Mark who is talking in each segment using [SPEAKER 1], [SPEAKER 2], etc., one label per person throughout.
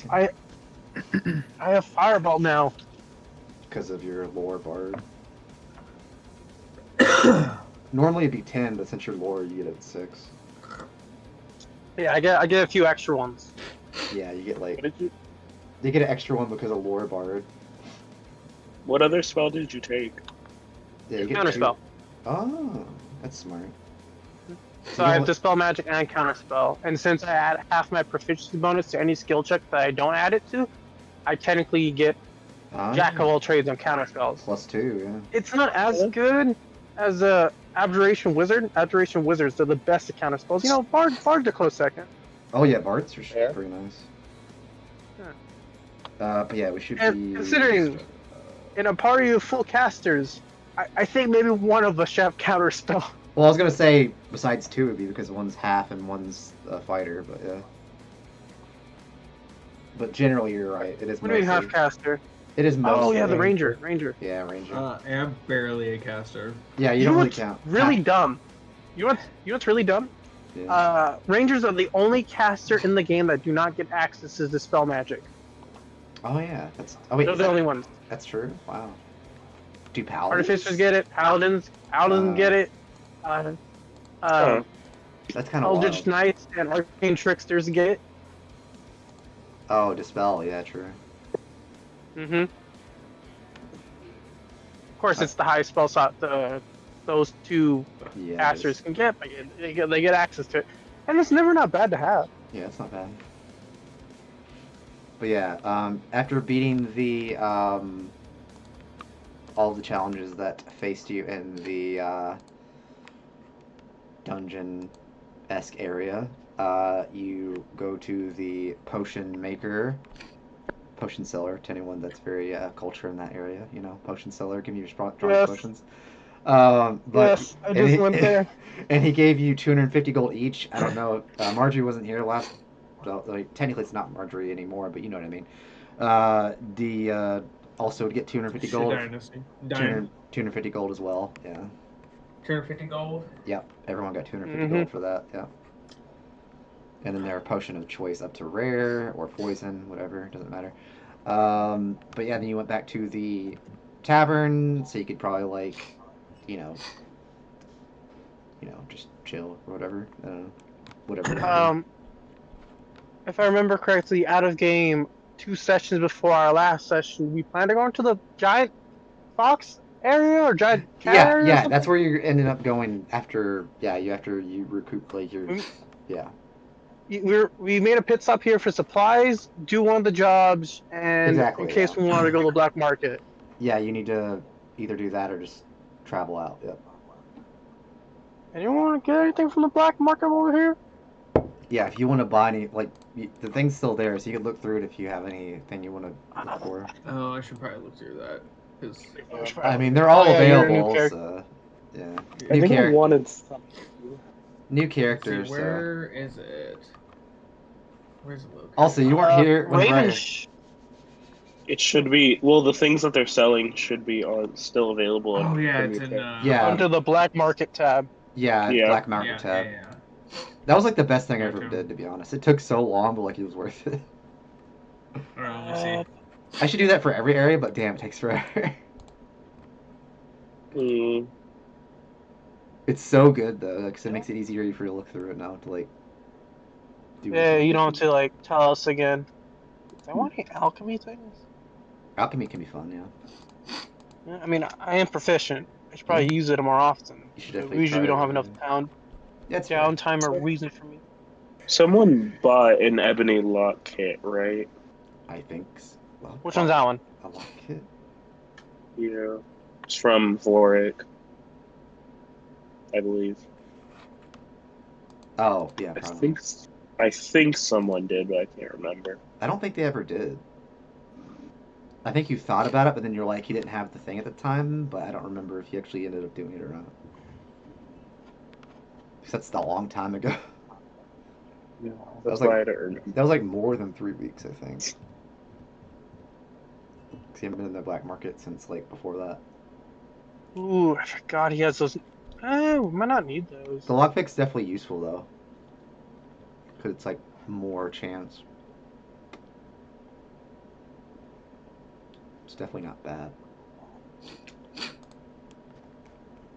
[SPEAKER 1] I I have Fireball now.
[SPEAKER 2] Because of your lore bard. Normally it'd be 10, but since you're lore, you get it at 6.
[SPEAKER 1] Yeah, I get a few extra ones.
[SPEAKER 2] Yeah, you get like
[SPEAKER 3] What did you?
[SPEAKER 2] you get an extra one because of lore bard.
[SPEAKER 3] What other spell did you take?
[SPEAKER 2] Yeah, you get
[SPEAKER 1] Counterspell.
[SPEAKER 2] 2. Oh, that's smart.
[SPEAKER 1] So I have Dispel Magic and Counterspell. And since I add half my proficiency bonus to any skill check that I don't add it to, I technically get Jack of all trades on Counterspells.
[SPEAKER 2] +2, yeah.
[SPEAKER 1] It's not as good as Abjuration Wizard. Abjuration Wizards, they're the best at Counterspells. You know, Bard's a close second.
[SPEAKER 2] Oh yeah, bards are
[SPEAKER 3] Yeah.
[SPEAKER 2] pretty nice.
[SPEAKER 1] Yeah.
[SPEAKER 2] But yeah, we should
[SPEAKER 1] And
[SPEAKER 2] be...
[SPEAKER 1] considering in a party of full casters, I think maybe one of us should have Counterspell.
[SPEAKER 2] Well, I was gonna say, besides 2 would be because one's half and one's a fighter, but yeah. But generally, you're right. It is
[SPEAKER 1] What do you mean
[SPEAKER 2] mostly...
[SPEAKER 1] half caster?
[SPEAKER 2] It is mostly...
[SPEAKER 1] Oh yeah, the Ranger.
[SPEAKER 2] Yeah, ranger.
[SPEAKER 4] I'm barely a caster.
[SPEAKER 2] Yeah, you don't really count.
[SPEAKER 1] Really dumb. You know what's really dumb?
[SPEAKER 2] Yeah.
[SPEAKER 1] Rangers are the only caster in the game that do not get access to Dispel Magic.
[SPEAKER 2] Oh yeah, that's... Oh wait,
[SPEAKER 1] They're the only ones.
[SPEAKER 2] That's true? Wow. Do paladins?
[SPEAKER 1] Artificers get it. Paladins get it.
[SPEAKER 2] That's kind of
[SPEAKER 1] Eldritch
[SPEAKER 2] wild.
[SPEAKER 1] Knights and Arcane Tricksters get it.
[SPEAKER 2] Oh, Dispel, yeah, true.
[SPEAKER 1] Mm-hmm. Of course, it's the highest spell slot those two
[SPEAKER 2] Yeah,
[SPEAKER 1] casters can get, but they get access to it, and it's never not bad to have.
[SPEAKER 2] Yeah, it's not bad. But yeah, after beating the all the challenges that faced you in the dungeon-esque area, you go to the potion maker, potion seller, to anyone that's very cultured in that area, you know, potion seller, give you strong
[SPEAKER 1] Yes.
[SPEAKER 2] potions. But
[SPEAKER 1] Yes, I just went there.
[SPEAKER 2] And he gave you 250 gold each. I don't know. Marjorie wasn't here last. Well, like, technically, it's not Marjorie anymore, but you know what I mean. Also to get 250 gold.
[SPEAKER 4] Dynasty.
[SPEAKER 2] 250 gold as well. Yeah.
[SPEAKER 4] 250 gold.
[SPEAKER 2] Yep. Everyone got 250 gold for that. Yeah. And then their potion of choice up to rare or poison, whatever, doesn't matter. But yeah, then you went back to the tavern, so you could probably like, you know, just chill or whatever. Whatever.
[SPEAKER 1] If I remember correctly, out of game 2 sessions before our last session, we planned to go into the giant fox area or giant cat area.
[SPEAKER 2] Yeah, that's where you ended up going after. Yeah, after you recoup like your. Yeah.
[SPEAKER 1] We made a pit stop here for supplies, do one of the jobs, and
[SPEAKER 2] Exactly,
[SPEAKER 1] in case
[SPEAKER 2] yeah.
[SPEAKER 1] we want to go to the black market.
[SPEAKER 2] Yeah, you need to either do that or just travel out. Yep.
[SPEAKER 1] Anyone want to get anything from the black market over here?
[SPEAKER 2] Yeah, if you want to buy any, like, the thing's still there, so you can look through it if you have anything you want to look for.
[SPEAKER 4] Oh, I should probably look through that. Cause,
[SPEAKER 2] I mean, they're all
[SPEAKER 1] yeah, you're a new
[SPEAKER 2] available,
[SPEAKER 1] character.
[SPEAKER 2] so, yeah.
[SPEAKER 3] I think I wanted something.
[SPEAKER 2] New
[SPEAKER 4] see,
[SPEAKER 2] characters,
[SPEAKER 4] where is it? Where's it located?
[SPEAKER 2] Also, you weren't here when
[SPEAKER 1] Raven.
[SPEAKER 3] It should be. Well, the things that they're selling should be still available.
[SPEAKER 4] Oh yeah,
[SPEAKER 3] from
[SPEAKER 4] it's
[SPEAKER 3] your
[SPEAKER 4] in.
[SPEAKER 3] character.
[SPEAKER 2] Yeah.
[SPEAKER 1] Under the black market tab.
[SPEAKER 2] Yeah,
[SPEAKER 3] Yeah.
[SPEAKER 2] Black Market
[SPEAKER 4] Yeah,
[SPEAKER 2] tab.
[SPEAKER 4] yeah.
[SPEAKER 2] That was like the best thing I ever
[SPEAKER 4] Gotcha.
[SPEAKER 2] did, to be honest. It took so long, but like it was worth it.
[SPEAKER 4] Alright, let me see.
[SPEAKER 2] I should do that for every area, but damn, it takes forever.
[SPEAKER 3] Mm,
[SPEAKER 2] It's so good though, because it makes it easier for you to look through it now to like. Do
[SPEAKER 1] Yeah, you don't have to like tell us again. Do I want any alchemy things?
[SPEAKER 2] Alchemy can be fun, yeah.
[SPEAKER 1] Yeah, I mean, I am proficient. I should probably use it more often.
[SPEAKER 2] You should definitely
[SPEAKER 1] Usually we
[SPEAKER 2] try
[SPEAKER 1] don't have
[SPEAKER 2] it,
[SPEAKER 1] enough
[SPEAKER 2] That's
[SPEAKER 1] downtime or reason for me.
[SPEAKER 3] someone bought an ebony lock kit, right?
[SPEAKER 2] I think. Well,
[SPEAKER 1] Which one's that one?
[SPEAKER 2] I like it.
[SPEAKER 3] Yeah. It's from Voric, I believe.
[SPEAKER 2] Oh yeah, probably.
[SPEAKER 3] I think someone did, but I can't remember.
[SPEAKER 2] I don't think they ever did. I think you thought about it, but then you're like, he didn't have the thing at the time, but I don't remember if he actually ended up doing it or not. 'Cause that's a long time ago.
[SPEAKER 3] Yeah,
[SPEAKER 2] was
[SPEAKER 3] that's
[SPEAKER 2] like-
[SPEAKER 3] why I had earned it.
[SPEAKER 2] That was like more than 3 weeks, I think. 'Cause he hadn't been in the black market since like before that.
[SPEAKER 1] Ooh, I forgot he has those. Oh, we might not need those.
[SPEAKER 2] The lockpick's definitely useful though. Because it's like more chance. It's definitely not bad.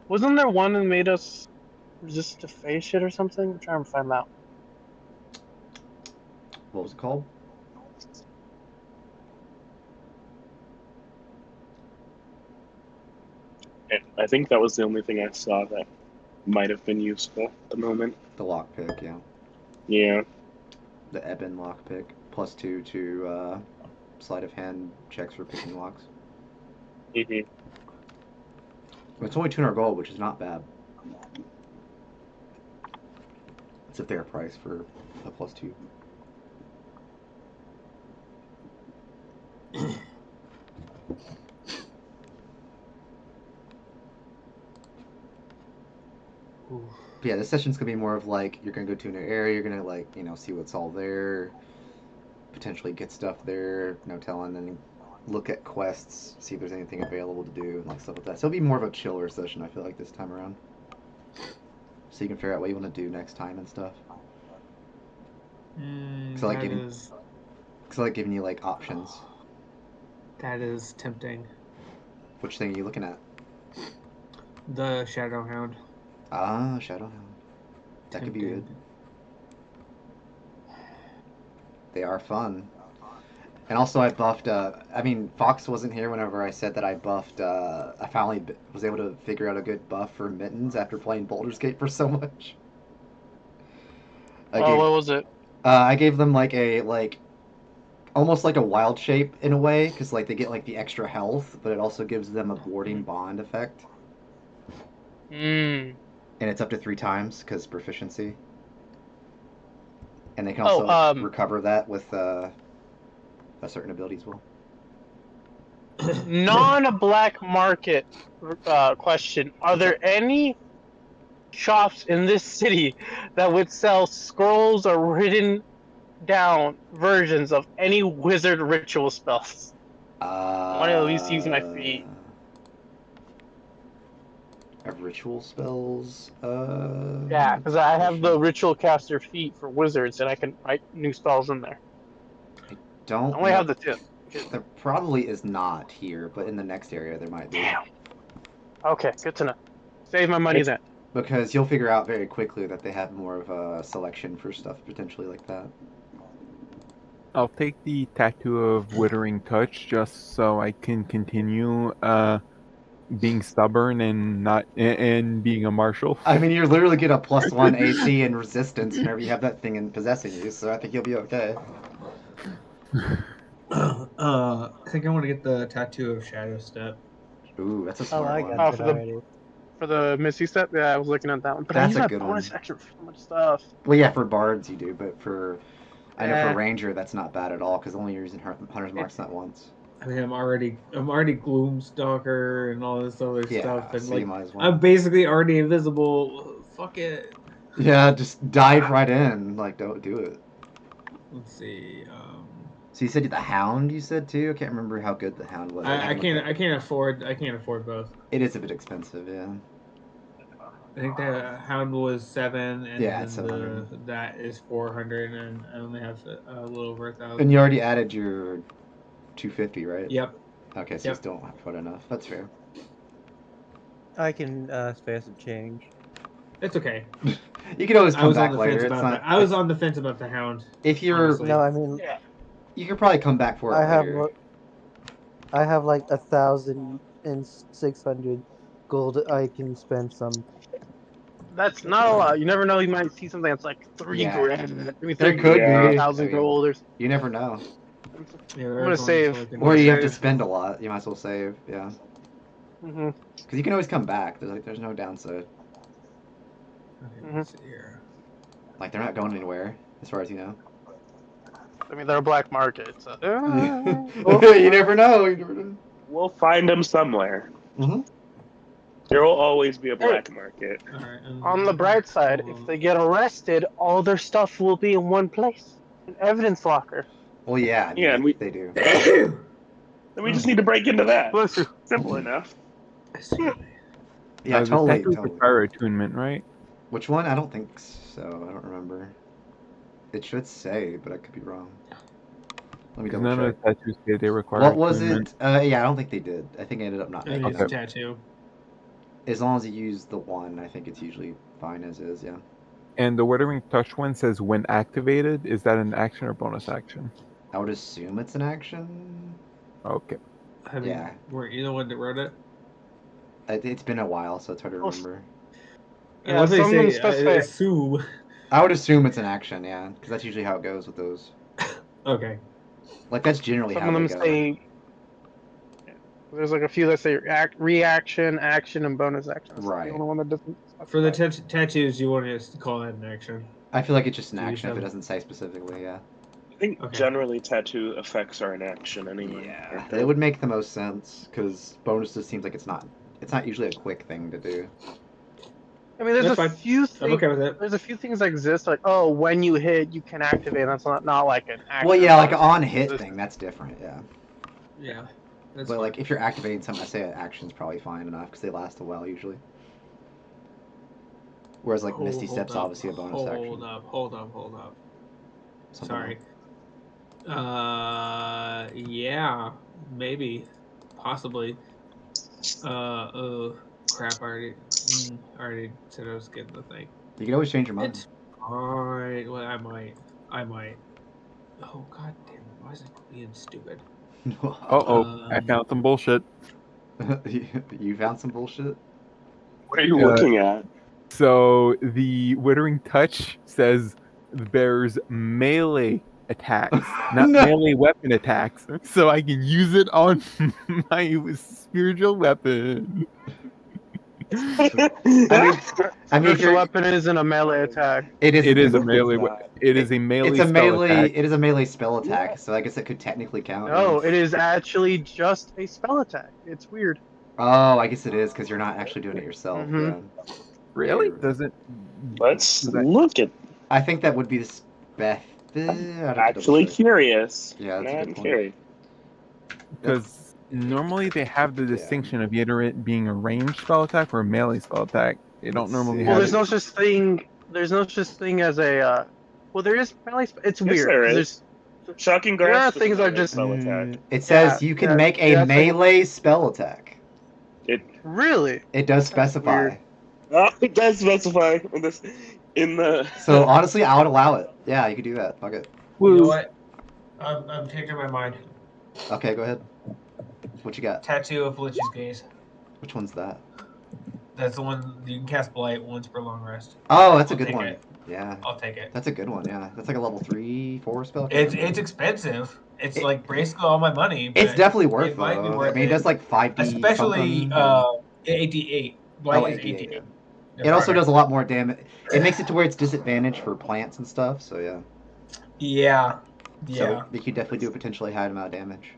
[SPEAKER 1] Wasn't there one that made us resist to phase shit or something? I'm trying to find out.
[SPEAKER 2] What was it called?
[SPEAKER 3] I think that was the only thing I saw that might have been useful at the moment.
[SPEAKER 2] The lockpick, yeah.
[SPEAKER 3] Yeah.
[SPEAKER 2] The Eben lockpick. +2 to sleight of hand checks for picking locks.
[SPEAKER 3] Mm-hmm.
[SPEAKER 2] It's only 200 gold, which is not bad. It's a fair price for a +2. But yeah, this session's gonna be more of like you're gonna go to an area, you're gonna like see what's all there, potentially get stuff there, no telling, and look at quests, see if there's anything available to do, and like stuff like that. So it'll be more of a chiller session, I feel like, this time around. So you can figure out what you want to do next time and stuff. So I like giving you like options.
[SPEAKER 4] That is tempting.
[SPEAKER 2] Which thing are you looking at?
[SPEAKER 4] The Shadowhound.
[SPEAKER 2] Ah, Shadowhound. That could be good. They are fun. And also I buffed, Fox wasn't here whenever I said that I buffed, I finally was able to figure out a good buff for mittens after playing Baldur's Gate for so much.
[SPEAKER 1] What was it?
[SPEAKER 2] I gave them like almost like a wild shape in a way, because like they get like the extra health, but it also gives them a warding bond effect.
[SPEAKER 1] Mm.
[SPEAKER 2] And it's up to 3 times, because proficiency. And they can also recover that with a certain ability as well.
[SPEAKER 1] Non-black market question. Are there any shops in this city that would sell scrolls or written down versions of any wizard ritual spells? I want to at least use my feet.
[SPEAKER 2] Of ritual spells?
[SPEAKER 1] Yeah, because I have the ritual caster feat for wizards, and I can write new spells in there.
[SPEAKER 2] I don't.
[SPEAKER 1] I only have the 2.
[SPEAKER 2] There probably is not here, but in the next area there might be.
[SPEAKER 1] Damn. Okay, good to know. Save my money then.
[SPEAKER 2] Because you'll figure out very quickly that they have more of a selection for stuff potentially like that.
[SPEAKER 5] I'll take the Tattoo of Withering Touch just so I can continue being stubborn and being a marshal.
[SPEAKER 2] I mean, you're literally get a +1 AC and resistance whenever you have that thing in possessing you, so I think you'll be okay.
[SPEAKER 4] I think I want to get the Tattoo of Shadow Step.
[SPEAKER 2] Ooh, that's a smart
[SPEAKER 6] I
[SPEAKER 2] one.
[SPEAKER 6] got that already.
[SPEAKER 1] For the Misty Step, yeah, I was looking at that one. But
[SPEAKER 2] That's
[SPEAKER 1] I use
[SPEAKER 2] a
[SPEAKER 1] my
[SPEAKER 2] good
[SPEAKER 1] bonus
[SPEAKER 2] one.
[SPEAKER 1] action for so much stuff.
[SPEAKER 2] Well, yeah, for bards you do, but I know
[SPEAKER 1] Yeah.
[SPEAKER 2] for ranger that's not bad at all because only you're using Hunter's Marks not once.
[SPEAKER 4] I mean, I'm already Gloomstalker and all this other stuff, and
[SPEAKER 2] so you might as well.
[SPEAKER 4] I'm basically already invisible. Fuck it.
[SPEAKER 2] Yeah, just dive right in. Like, don't do it.
[SPEAKER 4] Let's see.
[SPEAKER 2] So you said the Hound. You said too. I can't remember how good the Hound was.
[SPEAKER 4] I can't afford both.
[SPEAKER 2] It is a bit expensive, yeah.
[SPEAKER 4] I think the Hound was 7, and
[SPEAKER 2] yeah,
[SPEAKER 4] then
[SPEAKER 2] it's 700.
[SPEAKER 4] that is 400, and I only have a little over 1,000.
[SPEAKER 2] And you already added your 250, right?
[SPEAKER 4] Yep.
[SPEAKER 2] Okay, so you still don't have quite enough. That's fair.
[SPEAKER 6] I can spare some change.
[SPEAKER 4] It's okay.
[SPEAKER 2] You can always come back later. It's not.
[SPEAKER 4] I was on the fence about the Hound.
[SPEAKER 2] If you're
[SPEAKER 4] honestly.
[SPEAKER 6] No, I mean,
[SPEAKER 2] you could probably come back for it later.
[SPEAKER 6] I have like 1,600 gold. I can spend some.
[SPEAKER 1] That's not a lot. You never know. You might see something that's like 3 grand. I mean,
[SPEAKER 2] there could be
[SPEAKER 1] 1,000 gold. Or...
[SPEAKER 2] You never know.
[SPEAKER 1] I'm gonna save.
[SPEAKER 2] Or you have to spend a lot. You might as well save. Yeah.
[SPEAKER 1] Mm-hmm.
[SPEAKER 2] Because you can always come back. There's no downside.
[SPEAKER 4] Okay, let's see here.
[SPEAKER 2] Like they're not going anywhere, as far as you know.
[SPEAKER 1] I mean, they're a black market. So...
[SPEAKER 2] you never know.
[SPEAKER 3] We'll find them somewhere.
[SPEAKER 2] Mm-hmm.
[SPEAKER 3] There will always be a black market.
[SPEAKER 4] Right,
[SPEAKER 1] on the bright side, if they get arrested, all their stuff will be in one place, an evidence locker.
[SPEAKER 2] Well, yeah.
[SPEAKER 3] Yeah, and
[SPEAKER 2] they do.
[SPEAKER 3] Then we just need to break into that.
[SPEAKER 1] Bless you.
[SPEAKER 3] Simple enough.
[SPEAKER 2] Yeah, totally.
[SPEAKER 5] Fire attunement, right?
[SPEAKER 2] Which one? I don't think so. I don't remember. It should say, but I could be wrong. Let me
[SPEAKER 5] Because
[SPEAKER 2] double
[SPEAKER 5] none
[SPEAKER 2] check.
[SPEAKER 5] of the tattoos say they require
[SPEAKER 2] What was
[SPEAKER 5] attunement.
[SPEAKER 2] it? Yeah, I don't think they did. I think I ended up not
[SPEAKER 4] I think
[SPEAKER 2] making
[SPEAKER 4] it's
[SPEAKER 2] them.
[SPEAKER 4] a tattoo.
[SPEAKER 2] As long as you use the one, I think it's usually fine as is, yeah.
[SPEAKER 5] And the Withering Touch one says when activated. Is that an action or bonus action?
[SPEAKER 2] I would assume it's an action.
[SPEAKER 5] Okay.
[SPEAKER 2] Yeah.
[SPEAKER 4] Weren't you the one that wrote it?
[SPEAKER 2] It's been a while, so it's hard to remember.
[SPEAKER 1] Yeah,
[SPEAKER 4] Unless they
[SPEAKER 1] some of them
[SPEAKER 4] say
[SPEAKER 1] specify.
[SPEAKER 4] assume.
[SPEAKER 2] I would assume it's an action, yeah, because that's usually how it goes with those.
[SPEAKER 4] Okay.
[SPEAKER 2] Like, that's generally
[SPEAKER 1] Some
[SPEAKER 2] how
[SPEAKER 1] of
[SPEAKER 2] they
[SPEAKER 1] them
[SPEAKER 2] go.
[SPEAKER 1] say. There's like a few that say reaction, action, and bonus action. That's
[SPEAKER 2] Right.
[SPEAKER 1] the only one that doesn't.
[SPEAKER 4] For the
[SPEAKER 1] specify.
[SPEAKER 4] tattoos, you want us to call that an action.
[SPEAKER 2] I feel like it's just an
[SPEAKER 4] Do you
[SPEAKER 2] action if it
[SPEAKER 4] have-
[SPEAKER 2] doesn't say specifically, yeah.
[SPEAKER 3] I think
[SPEAKER 4] Okay.
[SPEAKER 3] generally tattoo effects are an action anyway.
[SPEAKER 2] Yeah,
[SPEAKER 3] aren't
[SPEAKER 2] it
[SPEAKER 3] they?
[SPEAKER 2] would make the most sense, because bonus just seems like it's not usually a quick thing to do.
[SPEAKER 1] I mean, there's
[SPEAKER 4] That's
[SPEAKER 1] a
[SPEAKER 4] fine.
[SPEAKER 1] few
[SPEAKER 4] I'm
[SPEAKER 1] things.
[SPEAKER 4] okay with it.
[SPEAKER 1] There's a few things that exist, like when you hit, you can activate. That's not like an action.
[SPEAKER 2] Well, yeah, like an
[SPEAKER 1] bonus.
[SPEAKER 2] on-hit
[SPEAKER 1] This-
[SPEAKER 2] thing, that's different, yeah.
[SPEAKER 4] Yeah. That's
[SPEAKER 2] But,
[SPEAKER 4] fine.
[SPEAKER 2] like, if you're activating something, I say an action's probably fine enough, because they last a while, usually. Whereas, like, Misty Step's obviously a bonus action.
[SPEAKER 4] Hold up.
[SPEAKER 2] Something
[SPEAKER 4] Sorry.
[SPEAKER 2] else.
[SPEAKER 4] Yeah, maybe, possibly. Crap! I already said I was getting the thing.
[SPEAKER 2] You can always change your mind.
[SPEAKER 4] It's alright. Well, I might. Oh god damn it! Why is it being stupid?
[SPEAKER 5] I found some bullshit.
[SPEAKER 2] You found some bullshit?
[SPEAKER 3] What are you looking at?
[SPEAKER 5] So the Withering Touch says there's melee attacks, not
[SPEAKER 2] No.
[SPEAKER 5] melee weapon attacks. So I can use it on my spiritual weapon.
[SPEAKER 2] I mean, if
[SPEAKER 1] Spiritual
[SPEAKER 2] you're,
[SPEAKER 1] weapon isn't a melee attack.
[SPEAKER 2] it is.
[SPEAKER 5] It is a
[SPEAKER 3] Look at
[SPEAKER 5] melee.
[SPEAKER 3] that.
[SPEAKER 5] It is a melee.
[SPEAKER 2] It's a
[SPEAKER 5] spell
[SPEAKER 2] melee.
[SPEAKER 5] attack.
[SPEAKER 2] It is a melee spell attack, so I guess it could technically count.
[SPEAKER 1] No,
[SPEAKER 2] yeah.
[SPEAKER 1] it is actually just a spell attack. It's weird.
[SPEAKER 2] Oh, I guess it is because you're not actually doing it yourself.
[SPEAKER 1] Mhm.
[SPEAKER 2] Yeah.
[SPEAKER 5] Really?
[SPEAKER 2] Yeah.
[SPEAKER 5] Does it?
[SPEAKER 3] Let's
[SPEAKER 5] does that-
[SPEAKER 3] look at.
[SPEAKER 2] I think that would be the best.
[SPEAKER 3] Actually curious.
[SPEAKER 2] Yeah, that's a
[SPEAKER 3] Now
[SPEAKER 2] good
[SPEAKER 3] I'm
[SPEAKER 2] point.
[SPEAKER 3] curious.
[SPEAKER 5] Because normally they have the distinction of either it being a ranged spell attack or a melee spell attack. They don't
[SPEAKER 2] Let's
[SPEAKER 5] normally
[SPEAKER 2] see.
[SPEAKER 1] Well,
[SPEAKER 5] have
[SPEAKER 1] there's
[SPEAKER 5] it.
[SPEAKER 1] no such thing. There's no such thing as a. Well, there is melee. It's
[SPEAKER 3] Yes,
[SPEAKER 1] weird.
[SPEAKER 3] there
[SPEAKER 1] 'cause
[SPEAKER 3] is. Shocking
[SPEAKER 1] There are
[SPEAKER 3] grasp.
[SPEAKER 1] things that are
[SPEAKER 3] is a
[SPEAKER 1] just-
[SPEAKER 3] spell attack.
[SPEAKER 2] It says
[SPEAKER 1] Yeah,
[SPEAKER 2] you can
[SPEAKER 1] yeah,
[SPEAKER 2] make a
[SPEAKER 1] that's like-
[SPEAKER 2] melee spell attack.
[SPEAKER 3] It
[SPEAKER 1] Really.
[SPEAKER 2] It does
[SPEAKER 1] That's
[SPEAKER 2] specify.
[SPEAKER 1] weird.
[SPEAKER 3] it does specify in the.
[SPEAKER 2] So honestly, I would allow it. Yeah, you could do that. Fuck it.
[SPEAKER 4] You know
[SPEAKER 5] Woo.
[SPEAKER 4] what? I'm changing my mind.
[SPEAKER 2] Okay, go ahead. What you got?
[SPEAKER 4] Tattoo of Lich's gaze.
[SPEAKER 2] Which one's that?
[SPEAKER 4] That's the one you can cast Blight once per long rest.
[SPEAKER 2] Oh, that's a
[SPEAKER 4] I'll
[SPEAKER 2] good
[SPEAKER 4] take
[SPEAKER 2] one.
[SPEAKER 4] it.
[SPEAKER 2] Yeah,
[SPEAKER 4] I'll take it.
[SPEAKER 2] that's a good one. Yeah, that's like a level 3-4 spell.
[SPEAKER 4] It's expensive. It's
[SPEAKER 2] It-
[SPEAKER 4] like basically all my money. But
[SPEAKER 2] It's definitely worth
[SPEAKER 4] it might be
[SPEAKER 2] though. I
[SPEAKER 4] worth
[SPEAKER 2] mean, it
[SPEAKER 4] it.
[SPEAKER 2] does like 5d
[SPEAKER 4] Especially
[SPEAKER 2] something.
[SPEAKER 4] 88. Blight is
[SPEAKER 2] 88,
[SPEAKER 4] 88.
[SPEAKER 2] It also does a lot more damage. It makes it to where it's disadvantaged for plants and stuff. So yeah.
[SPEAKER 4] Yeah.
[SPEAKER 2] So you could definitely do a potentially high amount of damage.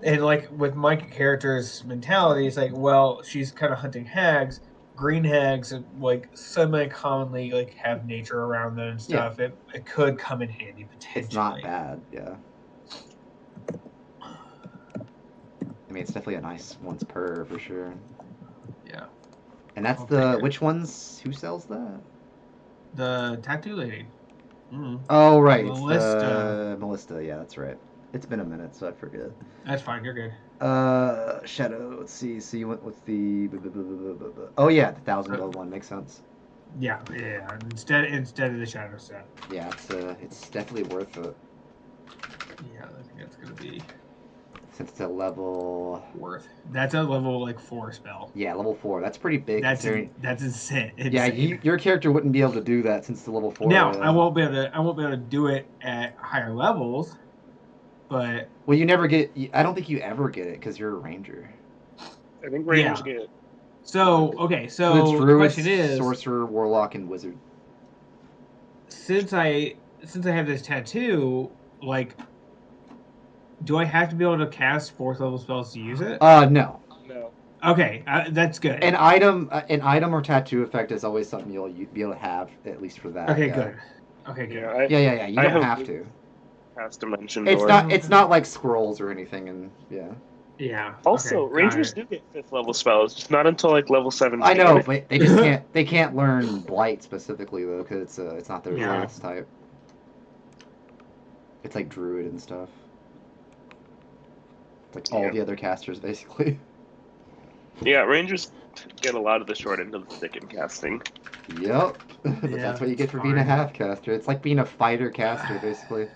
[SPEAKER 4] And like with my character's mentality, it's like, well, she's kind of hunting hags. Green hags, like semi-commonly, like have nature around them and stuff. It could come in handy potentially.
[SPEAKER 2] It's not bad. Yeah. I mean, it's definitely a nice once per for sure.
[SPEAKER 4] Yeah.
[SPEAKER 2] And that's
[SPEAKER 4] I'll
[SPEAKER 2] the
[SPEAKER 4] take it.
[SPEAKER 2] which ones? Who sells that?
[SPEAKER 4] The tattoo lady.
[SPEAKER 2] Oh right,
[SPEAKER 4] Melissa.
[SPEAKER 2] it's the Melissa. Yeah, that's right. It's been a minute, so I forget.
[SPEAKER 4] That's fine. You're good.
[SPEAKER 2] Shadow. Let's see. So you went with the. Oh yeah, the 1,000 gold one makes sense.
[SPEAKER 4] Yeah. Instead of the shadow set.
[SPEAKER 2] Yeah, it's definitely worth it
[SPEAKER 4] Yeah, I think that's gonna be
[SPEAKER 2] since it's a level.
[SPEAKER 4] worth. That's a level like 4 spell.
[SPEAKER 2] Yeah, level 4. That's pretty big.
[SPEAKER 4] That's
[SPEAKER 2] considering...
[SPEAKER 4] insane.
[SPEAKER 2] Yeah, your character wouldn't be able to do that since it's a level 4.
[SPEAKER 4] Now I won't be able to do it at higher levels, but
[SPEAKER 2] Well, you never get. I don't think you ever get it because you're a ranger.
[SPEAKER 3] I think rangers
[SPEAKER 4] Yeah.
[SPEAKER 3] get.
[SPEAKER 4] so okay.
[SPEAKER 2] it's
[SPEAKER 4] So the
[SPEAKER 2] druid,
[SPEAKER 4] question is,
[SPEAKER 2] sorcerer, warlock, and wizard.
[SPEAKER 4] since I have this tattoo, like, do I have to be able to cast 4th level spells to use it?
[SPEAKER 2] No.
[SPEAKER 3] No.
[SPEAKER 4] Okay, that's good.
[SPEAKER 2] An item or tattoo effect is always something you'll be able to have at least for that.
[SPEAKER 4] Okay,
[SPEAKER 2] yeah.
[SPEAKER 4] good. Okay, good.
[SPEAKER 3] Yeah,
[SPEAKER 2] Yeah. You
[SPEAKER 3] I
[SPEAKER 2] don't
[SPEAKER 3] have-
[SPEAKER 2] have to.
[SPEAKER 3] Has dimension
[SPEAKER 2] It's
[SPEAKER 3] door.
[SPEAKER 2] not. It's not like scrolls or anything, and yeah.
[SPEAKER 4] Yeah.
[SPEAKER 3] Also,
[SPEAKER 4] okay,
[SPEAKER 3] rangers
[SPEAKER 4] got
[SPEAKER 3] do get 5th level spells, just not until like level 17.
[SPEAKER 2] I know, but they just can't. They can't learn blight specifically though, because it's not their
[SPEAKER 4] Yeah.
[SPEAKER 2] class type. It's like druid and stuff. Like all the other casters, basically.
[SPEAKER 3] Yeah, Rangers get a lot of the short end of the stick in casting.
[SPEAKER 2] Yep. But
[SPEAKER 4] Yeah,
[SPEAKER 2] that's what you get for
[SPEAKER 4] it's
[SPEAKER 2] being a
[SPEAKER 4] fine.
[SPEAKER 2] half caster. It's like being a fighter caster, basically.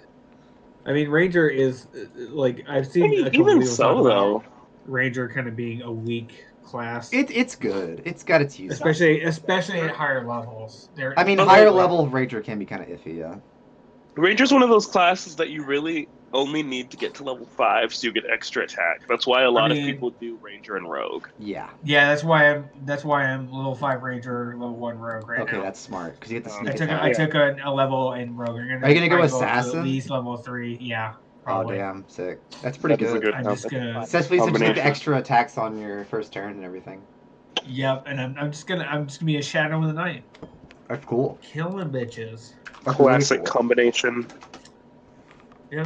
[SPEAKER 4] I mean, Ranger is like I've
[SPEAKER 3] I
[SPEAKER 4] seen
[SPEAKER 3] mean,
[SPEAKER 4] a couple
[SPEAKER 3] even
[SPEAKER 4] people talk
[SPEAKER 3] so,
[SPEAKER 4] about
[SPEAKER 3] though.
[SPEAKER 4] Ranger kind of being a weak class,
[SPEAKER 2] It's good. It's got its use.
[SPEAKER 4] especially at higher levels.
[SPEAKER 2] I mean,
[SPEAKER 3] But,
[SPEAKER 2] higher
[SPEAKER 3] like-
[SPEAKER 2] level Ranger can be kind of iffy, yeah.
[SPEAKER 3] Ranger's one of those classes that you really only need to get to level 5 so you get extra attack. That's why a lot of people do Ranger and Rogue.
[SPEAKER 2] Yeah.
[SPEAKER 4] Yeah, that's why I'm level 5 Ranger, level 1 Rogue right
[SPEAKER 2] Okay,
[SPEAKER 4] now.
[SPEAKER 2] that's smart because you get the sneak
[SPEAKER 4] I took
[SPEAKER 2] attack.
[SPEAKER 4] I took a level in Rogue.
[SPEAKER 2] Are you gonna go
[SPEAKER 4] probably up to
[SPEAKER 2] Assassin?
[SPEAKER 4] At least level 3. Yeah,
[SPEAKER 2] Oh
[SPEAKER 4] probably.
[SPEAKER 2] damn, sick. That's pretty
[SPEAKER 3] That is a
[SPEAKER 2] good.
[SPEAKER 3] good
[SPEAKER 4] I'm just gonna.
[SPEAKER 2] Especially since you get the
[SPEAKER 3] combination.
[SPEAKER 2] extra attacks on your first turn and everything.
[SPEAKER 4] Yep, and I'm just gonna be a Shadow in the Night,
[SPEAKER 2] That's cool.
[SPEAKER 4] killing bitches.
[SPEAKER 2] That's really
[SPEAKER 3] Classic
[SPEAKER 2] cool.
[SPEAKER 3] combination.
[SPEAKER 4] Yeah.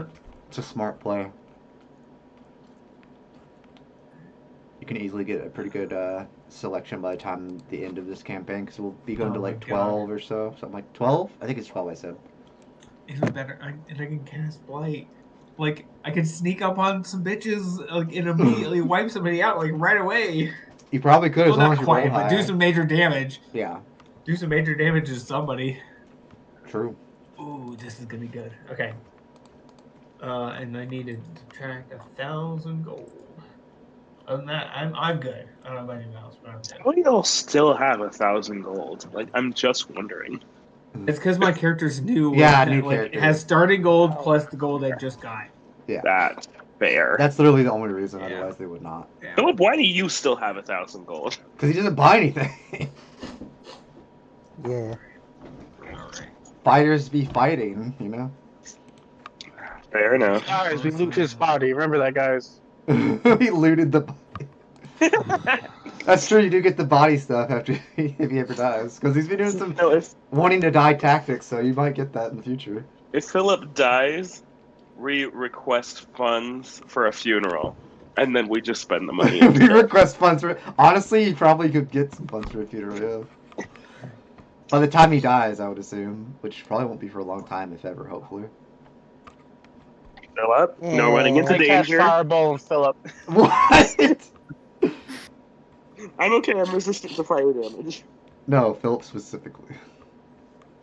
[SPEAKER 2] It's a smart play. You can easily get a pretty good selection by the time the end of this campaign because we'll be going
[SPEAKER 4] Oh
[SPEAKER 2] to
[SPEAKER 4] my
[SPEAKER 2] like
[SPEAKER 4] God.
[SPEAKER 2] 12 or so. Something like 12? I think it's 12 I said.
[SPEAKER 4] Even better, and I can cast Blight. Like I can sneak up on some bitches, like and immediately wipe somebody out, like right away.
[SPEAKER 2] You probably could as
[SPEAKER 4] Well,
[SPEAKER 2] long
[SPEAKER 4] not
[SPEAKER 2] as you roll
[SPEAKER 4] quite, but
[SPEAKER 2] high.
[SPEAKER 4] do some major damage.
[SPEAKER 2] Yeah,
[SPEAKER 4] Do some major damage to somebody.
[SPEAKER 2] true.
[SPEAKER 4] Ooh, this is gonna be good. Okay. And I need to subtract 1,000 gold. Other than that, I'm good. I don't know about anyone else, but I'm good.
[SPEAKER 3] How do y'all still have 1,000 gold? Like, I'm just wondering.
[SPEAKER 4] It's because my character's new.
[SPEAKER 2] Yeah,
[SPEAKER 4] and,
[SPEAKER 2] new
[SPEAKER 4] like,
[SPEAKER 2] character.
[SPEAKER 4] It has starting gold plus the gold I just got.
[SPEAKER 2] Yeah,
[SPEAKER 3] That's fair.
[SPEAKER 2] that's literally the only reason.
[SPEAKER 4] Yeah.
[SPEAKER 2] Otherwise, they would not.
[SPEAKER 4] Yeah.
[SPEAKER 3] Philip, why do you still have 1,000 gold?
[SPEAKER 2] Because he doesn't buy anything.
[SPEAKER 6] Yeah.
[SPEAKER 4] Alright.
[SPEAKER 2] Fighters be fighting, you know.
[SPEAKER 3] Fair enough.
[SPEAKER 1] Guys, we loot his body. Remember that, guys.
[SPEAKER 2] He looted the. That's true. You do get the body stuff after if he ever dies, because he's been doing some
[SPEAKER 3] No, if
[SPEAKER 2] wanting to die tactics. So you might get that in the future.
[SPEAKER 3] Philip dies, we request funds for a funeral, and then we just spend the money.
[SPEAKER 2] If you request funds for, honestly, you probably could get some funds for a funeral. Yeah. By the time he dies, I would assume, which probably won't be for a long time, if ever. Hopefully.
[SPEAKER 3] Philip, no running into
[SPEAKER 1] I cast
[SPEAKER 3] danger.
[SPEAKER 1] Fireball and Philip.
[SPEAKER 2] What?
[SPEAKER 3] I'm okay. I'm resistant to fire damage.
[SPEAKER 2] No, Philip specifically.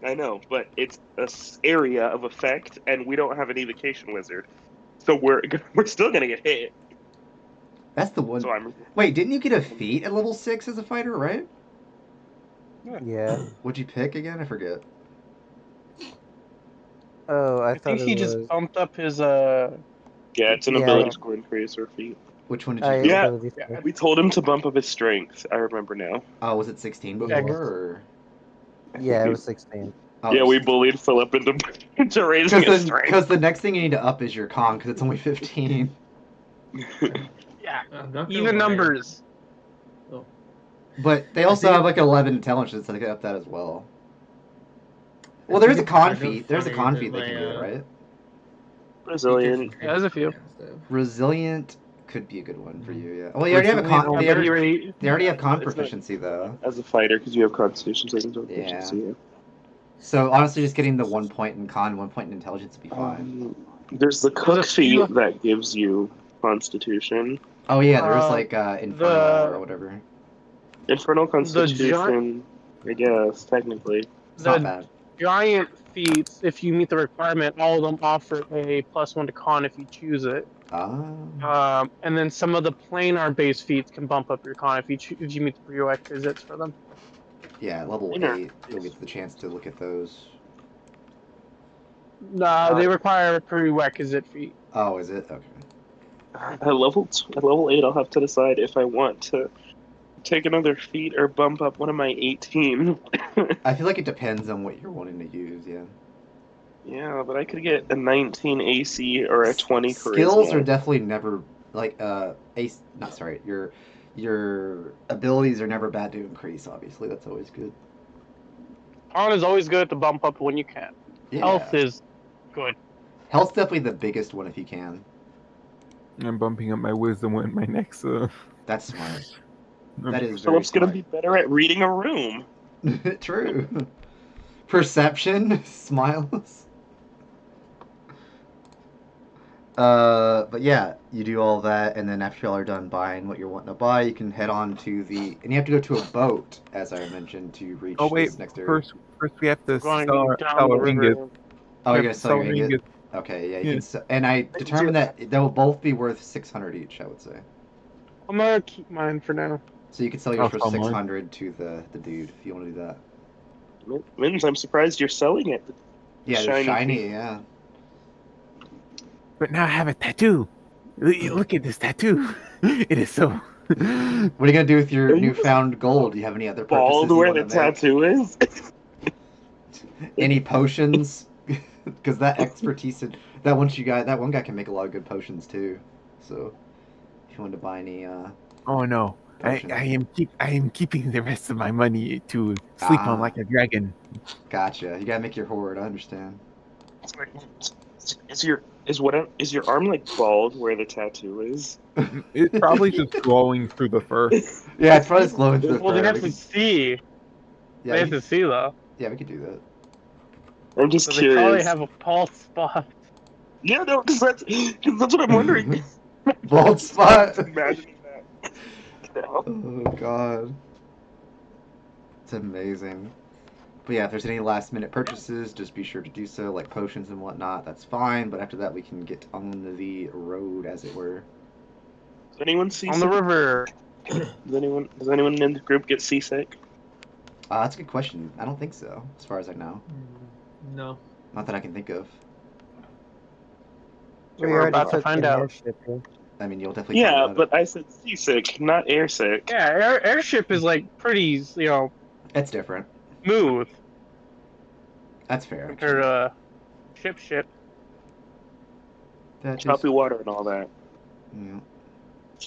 [SPEAKER 3] I know, but it's a area of effect, and we don't have an evocation wizard, so we're still gonna get hit.
[SPEAKER 2] That's the one.
[SPEAKER 3] So I'm
[SPEAKER 2] Wait, didn't you get a feat at level 6 as a fighter, right?
[SPEAKER 6] Yeah.
[SPEAKER 2] What'd you pick again? I forget.
[SPEAKER 6] Oh, I
[SPEAKER 1] I
[SPEAKER 6] thought
[SPEAKER 1] think
[SPEAKER 6] it
[SPEAKER 1] he
[SPEAKER 6] was.
[SPEAKER 1] just bumped up his
[SPEAKER 3] yeah, it's an
[SPEAKER 6] Yeah.
[SPEAKER 3] ability score increase or feat.
[SPEAKER 2] Which one did
[SPEAKER 6] I
[SPEAKER 2] you pick?
[SPEAKER 3] Yeah.
[SPEAKER 6] ability score.
[SPEAKER 3] We told him to bump up his strength. I remember now.
[SPEAKER 2] Oh, was it 16
[SPEAKER 1] Yeah,
[SPEAKER 2] before? Or...
[SPEAKER 6] Yeah, it was 16.
[SPEAKER 2] Oh,
[SPEAKER 3] Yeah, we bullied Philip into raising his strength.
[SPEAKER 2] Because the next thing you need to up is your con, because it's only 15.
[SPEAKER 1] yeah,
[SPEAKER 4] I'm not gonna
[SPEAKER 1] even
[SPEAKER 4] lie.
[SPEAKER 1] numbers.
[SPEAKER 2] But they
[SPEAKER 4] I
[SPEAKER 2] also
[SPEAKER 4] think-
[SPEAKER 2] have like 11 intelligence, so they can up that as well. Well,
[SPEAKER 4] I
[SPEAKER 2] there's a
[SPEAKER 4] think it's
[SPEAKER 2] con
[SPEAKER 4] kind of
[SPEAKER 2] feat. There's a
[SPEAKER 4] funny
[SPEAKER 2] con
[SPEAKER 4] that
[SPEAKER 2] feat they
[SPEAKER 4] my,
[SPEAKER 2] can get, right?
[SPEAKER 3] Resilient.
[SPEAKER 1] Yeah, there's a few.
[SPEAKER 2] Resilient could be a good one for you, yeah. Well, you already have a con.
[SPEAKER 1] Yeah,
[SPEAKER 2] They
[SPEAKER 1] but he
[SPEAKER 2] already,
[SPEAKER 1] already,
[SPEAKER 2] have con
[SPEAKER 3] It's not-
[SPEAKER 2] proficiency though.
[SPEAKER 3] As a fighter, because you have Constitution savings or
[SPEAKER 2] Yeah.
[SPEAKER 3] efficiency. Yeah.
[SPEAKER 2] So honestly, just getting the 1 point in con, 1 point in intelligence would be fine.
[SPEAKER 3] There's the cook
[SPEAKER 1] There's a few-
[SPEAKER 3] feat that gives you Constitution.
[SPEAKER 2] Oh yeah, there's like infernal
[SPEAKER 1] the-
[SPEAKER 2] or whatever.
[SPEAKER 3] Infernal Constitution, I guess, technically.
[SPEAKER 2] It's not
[SPEAKER 1] the
[SPEAKER 2] bad.
[SPEAKER 1] giant feats, if you meet the requirement, all of them offer a +1 to con if you choose it.
[SPEAKER 2] Ah.
[SPEAKER 1] And then some of the planar based feats can bump up your con if you meet the prerequisites for them.
[SPEAKER 2] Yeah, level
[SPEAKER 3] Inner.
[SPEAKER 2] 8, you'll get the chance to look at those.
[SPEAKER 1] They require a prerequisite feat.
[SPEAKER 2] Oh, is it? Okay.
[SPEAKER 3] At level 8, I'll have to decide if I want to take another feat or bump up one of my 18.
[SPEAKER 2] I feel like it depends on what you're wanting to use, yeah.
[SPEAKER 3] Yeah, but I could get a 19 AC or a 20 charisma.
[SPEAKER 2] Skills are definitely never like your abilities are never bad to increase, obviously. That's always good.
[SPEAKER 1] Con is always good to bump up when you can.
[SPEAKER 2] Yeah.
[SPEAKER 1] Health is good.
[SPEAKER 2] Health's definitely the biggest one if you can.
[SPEAKER 5] I'm bumping up my wisdom in my next.
[SPEAKER 2] That's smart. That is very
[SPEAKER 3] Philip's gonna
[SPEAKER 2] smart.
[SPEAKER 3] be better at reading a room.
[SPEAKER 2] True. Perception, smiles. But yeah, you do all that, and then after y'all are done buying what you're wanting to buy, you can head on to the, and you have to go to a boat, as I mentioned, to reach
[SPEAKER 5] Oh wait,
[SPEAKER 2] this next area.
[SPEAKER 5] first we have to
[SPEAKER 1] Going
[SPEAKER 5] sell
[SPEAKER 1] down the
[SPEAKER 5] our ingot.
[SPEAKER 1] river.
[SPEAKER 2] Oh,
[SPEAKER 5] We
[SPEAKER 2] you're
[SPEAKER 5] have
[SPEAKER 2] gonna
[SPEAKER 5] to
[SPEAKER 2] sell your
[SPEAKER 5] our
[SPEAKER 2] ingot? Okay, yeah, you
[SPEAKER 5] Yeah.
[SPEAKER 2] can. And I determined that they'll both be worth 600 each. I would say.
[SPEAKER 1] I'm gonna keep mine for now.
[SPEAKER 2] So you can sell yours
[SPEAKER 5] I'll
[SPEAKER 2] for
[SPEAKER 5] sell mine.
[SPEAKER 2] 600 to the dude if you want to do that.
[SPEAKER 3] Mittens, I'm surprised you're selling it.
[SPEAKER 2] Yeah, they're shiny. Yeah.
[SPEAKER 5] But now I have a tattoo. Look at this tattoo. It is so.
[SPEAKER 2] What are you gonna do with your
[SPEAKER 3] Are you
[SPEAKER 2] newfound gold? Do you have any other purchases
[SPEAKER 3] Bald
[SPEAKER 2] you
[SPEAKER 3] where
[SPEAKER 2] want
[SPEAKER 3] the
[SPEAKER 2] to make?
[SPEAKER 3] tattoo is?
[SPEAKER 2] Any potions? Because that expertise in that one guy can make a lot of good potions too. So if you want to buy any
[SPEAKER 5] Oh no. I
[SPEAKER 2] potions.
[SPEAKER 5] am keeping the rest of my money to sleep on like a dragon.
[SPEAKER 2] Gotcha. You gotta make your hoard. I understand.
[SPEAKER 3] Is your arm like bald where the tattoo is?
[SPEAKER 5] It's probably just glowing through the fur.
[SPEAKER 2] Yeah, it's probably just glowing through the
[SPEAKER 1] Well, they
[SPEAKER 2] fur.
[SPEAKER 1] have to see.
[SPEAKER 2] Yeah,
[SPEAKER 1] They have to see though.
[SPEAKER 2] yeah, we could do that.
[SPEAKER 3] I'm just
[SPEAKER 1] So they probably
[SPEAKER 3] curious.
[SPEAKER 1] have a bald spot.
[SPEAKER 3] Yeah, no, because that's what I'm wondering.
[SPEAKER 2] Bald spot.
[SPEAKER 3] Imagining that. No.
[SPEAKER 2] Oh god, it's amazing. But yeah, if there's any last minute purchases, just be sure to do so, like potions and whatnot. That's fine. But after that, we can get on the road, as it were.
[SPEAKER 3] Does anyone see
[SPEAKER 1] On the river.
[SPEAKER 3] Does anyone in the group get seasick?
[SPEAKER 2] That's a good question. I don't think so, as far as I know.
[SPEAKER 4] No.
[SPEAKER 2] Not that I can think of.
[SPEAKER 6] We
[SPEAKER 1] We're
[SPEAKER 6] already
[SPEAKER 1] about to
[SPEAKER 6] took
[SPEAKER 1] find
[SPEAKER 6] an
[SPEAKER 1] out.
[SPEAKER 6] airship here.
[SPEAKER 2] I mean, you'll definitely find
[SPEAKER 3] Yeah,
[SPEAKER 2] out.
[SPEAKER 3] but I said seasick, not airsick.
[SPEAKER 1] Yeah, airship is like pretty,
[SPEAKER 2] It's different.
[SPEAKER 1] smooth
[SPEAKER 2] That's fair.
[SPEAKER 1] compared to ship.
[SPEAKER 2] That is,
[SPEAKER 3] Choppy water and all that.
[SPEAKER 2] yeah.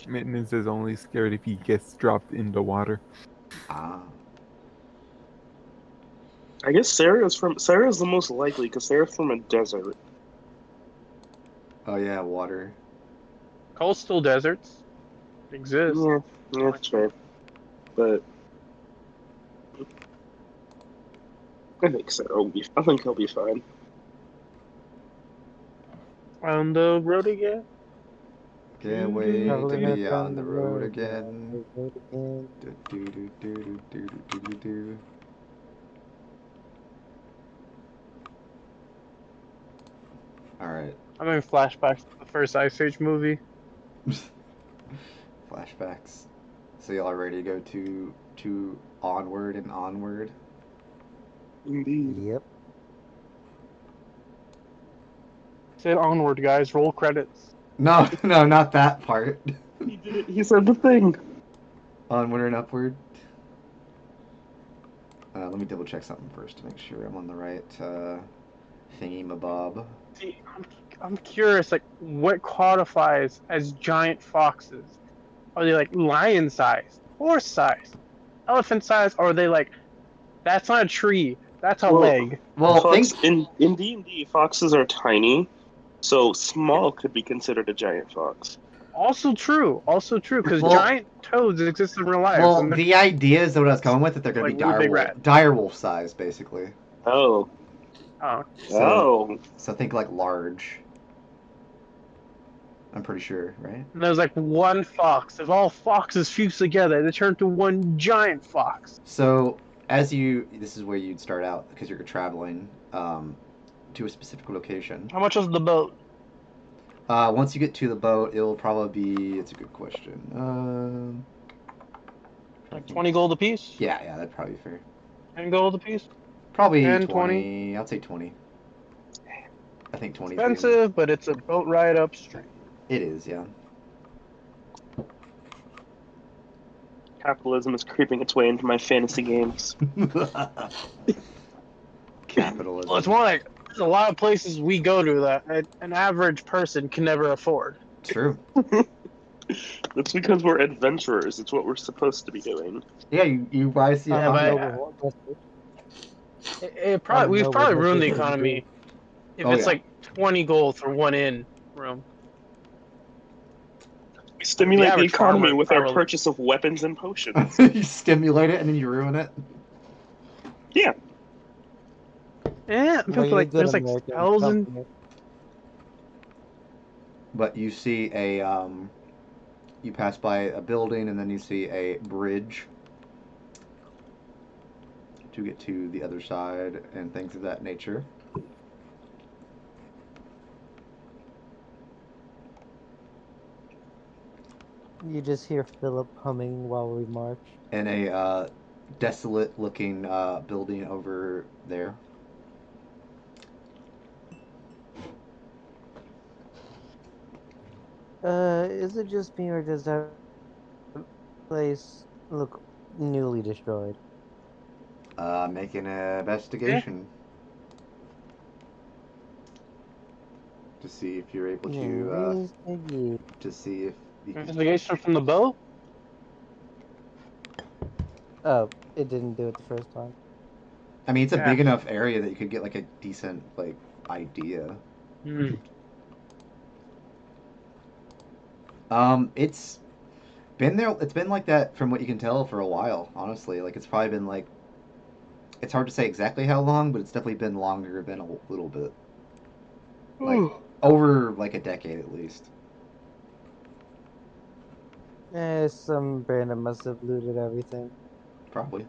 [SPEAKER 5] Mittens is only scared if he gets dropped into water.
[SPEAKER 2] Ah.
[SPEAKER 3] I guess Sarah's the most likely because Sarah's from a desert.
[SPEAKER 2] Oh yeah, water.
[SPEAKER 1] Coastal deserts exist.
[SPEAKER 3] Yeah, that's fair. But I think so. I think he'll be fine.
[SPEAKER 1] On the road again.
[SPEAKER 2] Can't wait to
[SPEAKER 6] Traveling
[SPEAKER 2] be
[SPEAKER 6] down
[SPEAKER 2] on the road again.
[SPEAKER 6] road again.
[SPEAKER 2] Do, do, do, do, do, do, do, do. Alright.
[SPEAKER 1] I'm in flashbacks to the first Ice Age movie.
[SPEAKER 2] Flashbacks. So y'all are ready to go to Onward and Onward?
[SPEAKER 3] Indeed.
[SPEAKER 6] Yep.
[SPEAKER 1] Said onward, guys. Roll credits.
[SPEAKER 2] No, no, not that part.
[SPEAKER 3] He did it. He said the thing.
[SPEAKER 2] Onward and Upward. Let me double check something first to make sure I'm on the right thingy mabob.
[SPEAKER 1] See, I'm curious, like, what qualifies as giant foxes? Are they like lion sized, horse sized, elephant sized, or are they like, that's not a tree, that's a leg?
[SPEAKER 2] Well,
[SPEAKER 3] Fox,
[SPEAKER 2] think
[SPEAKER 3] in D&D, foxes are tiny, so small could be considered a giant fox.
[SPEAKER 1] Also true, because
[SPEAKER 2] Well-
[SPEAKER 1] giant toads exist in real life.
[SPEAKER 2] well,
[SPEAKER 1] and they're
[SPEAKER 2] the idea is that what I was going with that they're going to
[SPEAKER 1] Like
[SPEAKER 2] be
[SPEAKER 1] really big rat.
[SPEAKER 2] direwolf size, basically.
[SPEAKER 3] Oh.
[SPEAKER 1] oh,
[SPEAKER 2] So think like large. I'm pretty sure, right?
[SPEAKER 1] and there's like one fox. If all foxes fuse together, they turn to one giant fox.
[SPEAKER 2] So this is where you'd start out because you're traveling to a specific location.
[SPEAKER 1] How much is the boat?
[SPEAKER 2] Once you get to the boat, it'll probably be. It's a good question.
[SPEAKER 1] Like 20 gold apiece?
[SPEAKER 2] Yeah, that'd probably be fair.
[SPEAKER 1] 10 gold apiece?
[SPEAKER 2] Probably
[SPEAKER 1] 10,
[SPEAKER 2] 20. I'd say 20. I think 20.
[SPEAKER 1] Expensive, but it's a boat ride upstream.
[SPEAKER 2] It is, yeah.
[SPEAKER 3] Capitalism is creeping its way into my fantasy games.
[SPEAKER 2] Capitalism.
[SPEAKER 1] Well, it's more like there's a lot of places we go to that an average person can never afford.
[SPEAKER 2] True.
[SPEAKER 3] That's because we're adventurers. It's what we're supposed to be doing.
[SPEAKER 2] Yeah, you rise to the
[SPEAKER 1] Yeah,
[SPEAKER 2] economy.
[SPEAKER 1] but we've probably ruined the economy if
[SPEAKER 2] Oh,
[SPEAKER 1] it's
[SPEAKER 2] yeah.
[SPEAKER 1] like 20 gold for one inn room.
[SPEAKER 3] We stimulate the
[SPEAKER 1] average
[SPEAKER 3] economy
[SPEAKER 1] farmer
[SPEAKER 3] with our
[SPEAKER 1] probably-
[SPEAKER 3] purchase of weapons and potions.
[SPEAKER 2] You stimulate it and then you ruin it.
[SPEAKER 3] Yeah.
[SPEAKER 1] Yeah,
[SPEAKER 6] Well,
[SPEAKER 1] like there's like spells and
[SPEAKER 2] But you see you pass by a building and then you see a bridge to get to the other side and things of that nature.
[SPEAKER 6] You just hear Philip humming while we march.
[SPEAKER 2] And a desolate looking building over there.
[SPEAKER 6] Is it just me or does that place look newly destroyed?
[SPEAKER 2] Make an investigation to see if you're able to see if you can.
[SPEAKER 1] Investigation from the boat?
[SPEAKER 6] Oh, it didn't do it the first time.
[SPEAKER 2] I mean, it's a
[SPEAKER 1] Yeah.
[SPEAKER 2] big enough area that you could get like a decent like idea.
[SPEAKER 1] Hmm.
[SPEAKER 2] It's been there. It's been like that from what you can tell for a while. Honestly, like it's probably been like. It's hard to say exactly how long, but it's definitely been longer than a little bit. Like over like a decade at least.
[SPEAKER 6] Some bandit must have looted everything.
[SPEAKER 2] Probably.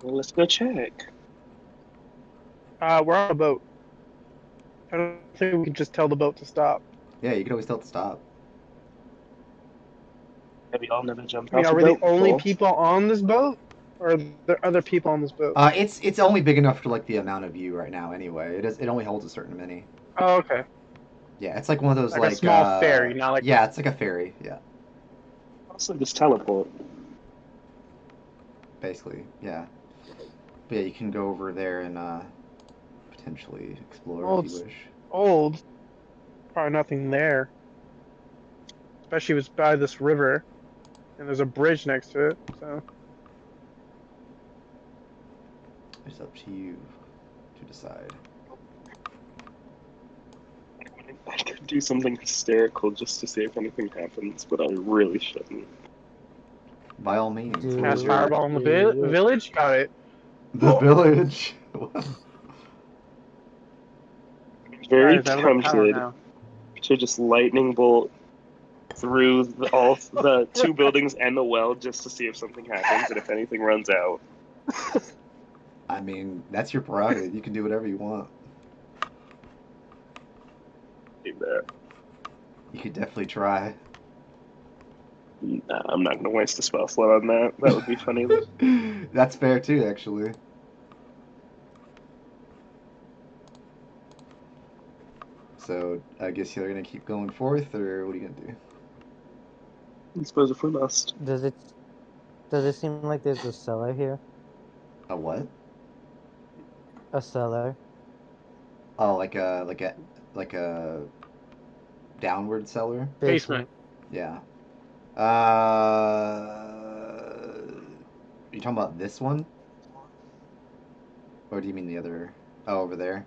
[SPEAKER 3] Well, let's go check.
[SPEAKER 1] We're on a boat. I don't think we can just tell the boat to stop.
[SPEAKER 2] Yeah, you could always tell it to stop.
[SPEAKER 3] Have you all never jumped
[SPEAKER 1] I mean,
[SPEAKER 3] off
[SPEAKER 1] are
[SPEAKER 3] a
[SPEAKER 1] we the
[SPEAKER 3] boat
[SPEAKER 1] only
[SPEAKER 3] before?
[SPEAKER 1] people on this boat? Or are there other people on this boat?
[SPEAKER 2] It's only big enough for like the amount of you right now. Anyway, it only holds a certain many.
[SPEAKER 1] Oh, okay.
[SPEAKER 2] Yeah, it's like one of those
[SPEAKER 1] Like a small ferry, not like
[SPEAKER 2] yeah, it's like a ferry. Yeah,
[SPEAKER 3] Also, just teleport.
[SPEAKER 2] basically. Yeah. But yeah, you can go over there and potentially explore
[SPEAKER 1] Well,
[SPEAKER 2] if you
[SPEAKER 1] it's
[SPEAKER 2] wish.
[SPEAKER 1] old. Probably nothing there. Especially if it's by this river. And there's a bridge next to it, so.
[SPEAKER 2] It's up to you to decide.
[SPEAKER 3] I could do something hysterical just to see if anything happens, but I really shouldn't.
[SPEAKER 2] By all means.
[SPEAKER 6] Do
[SPEAKER 2] what is
[SPEAKER 1] Cast
[SPEAKER 2] your-
[SPEAKER 1] fireball in the
[SPEAKER 6] it.
[SPEAKER 1] village? Got it.
[SPEAKER 2] The village.
[SPEAKER 3] I'm very
[SPEAKER 1] Guys, I have power
[SPEAKER 3] tempted
[SPEAKER 1] now.
[SPEAKER 3] to just lightning bolt through all the two buildings and the well just to see if something happens and if anything runs out.
[SPEAKER 2] I mean, that's your prerogative. You can do whatever you want.
[SPEAKER 3] Do that.
[SPEAKER 2] You could definitely try.
[SPEAKER 3] Nah, I'm not going to waste a spell slot on that. That would be funny.
[SPEAKER 2] That's fair too, actually. So I guess you're gonna keep going forth, or what are you gonna do?
[SPEAKER 3] I suppose if we must.
[SPEAKER 6] Does it seem like there's a cellar here?
[SPEAKER 2] A what?
[SPEAKER 6] A cellar?
[SPEAKER 2] Oh, like a downward cellar.
[SPEAKER 1] Basement.
[SPEAKER 2] Yeah. You talking about this one, or do you mean the other? Oh, over there.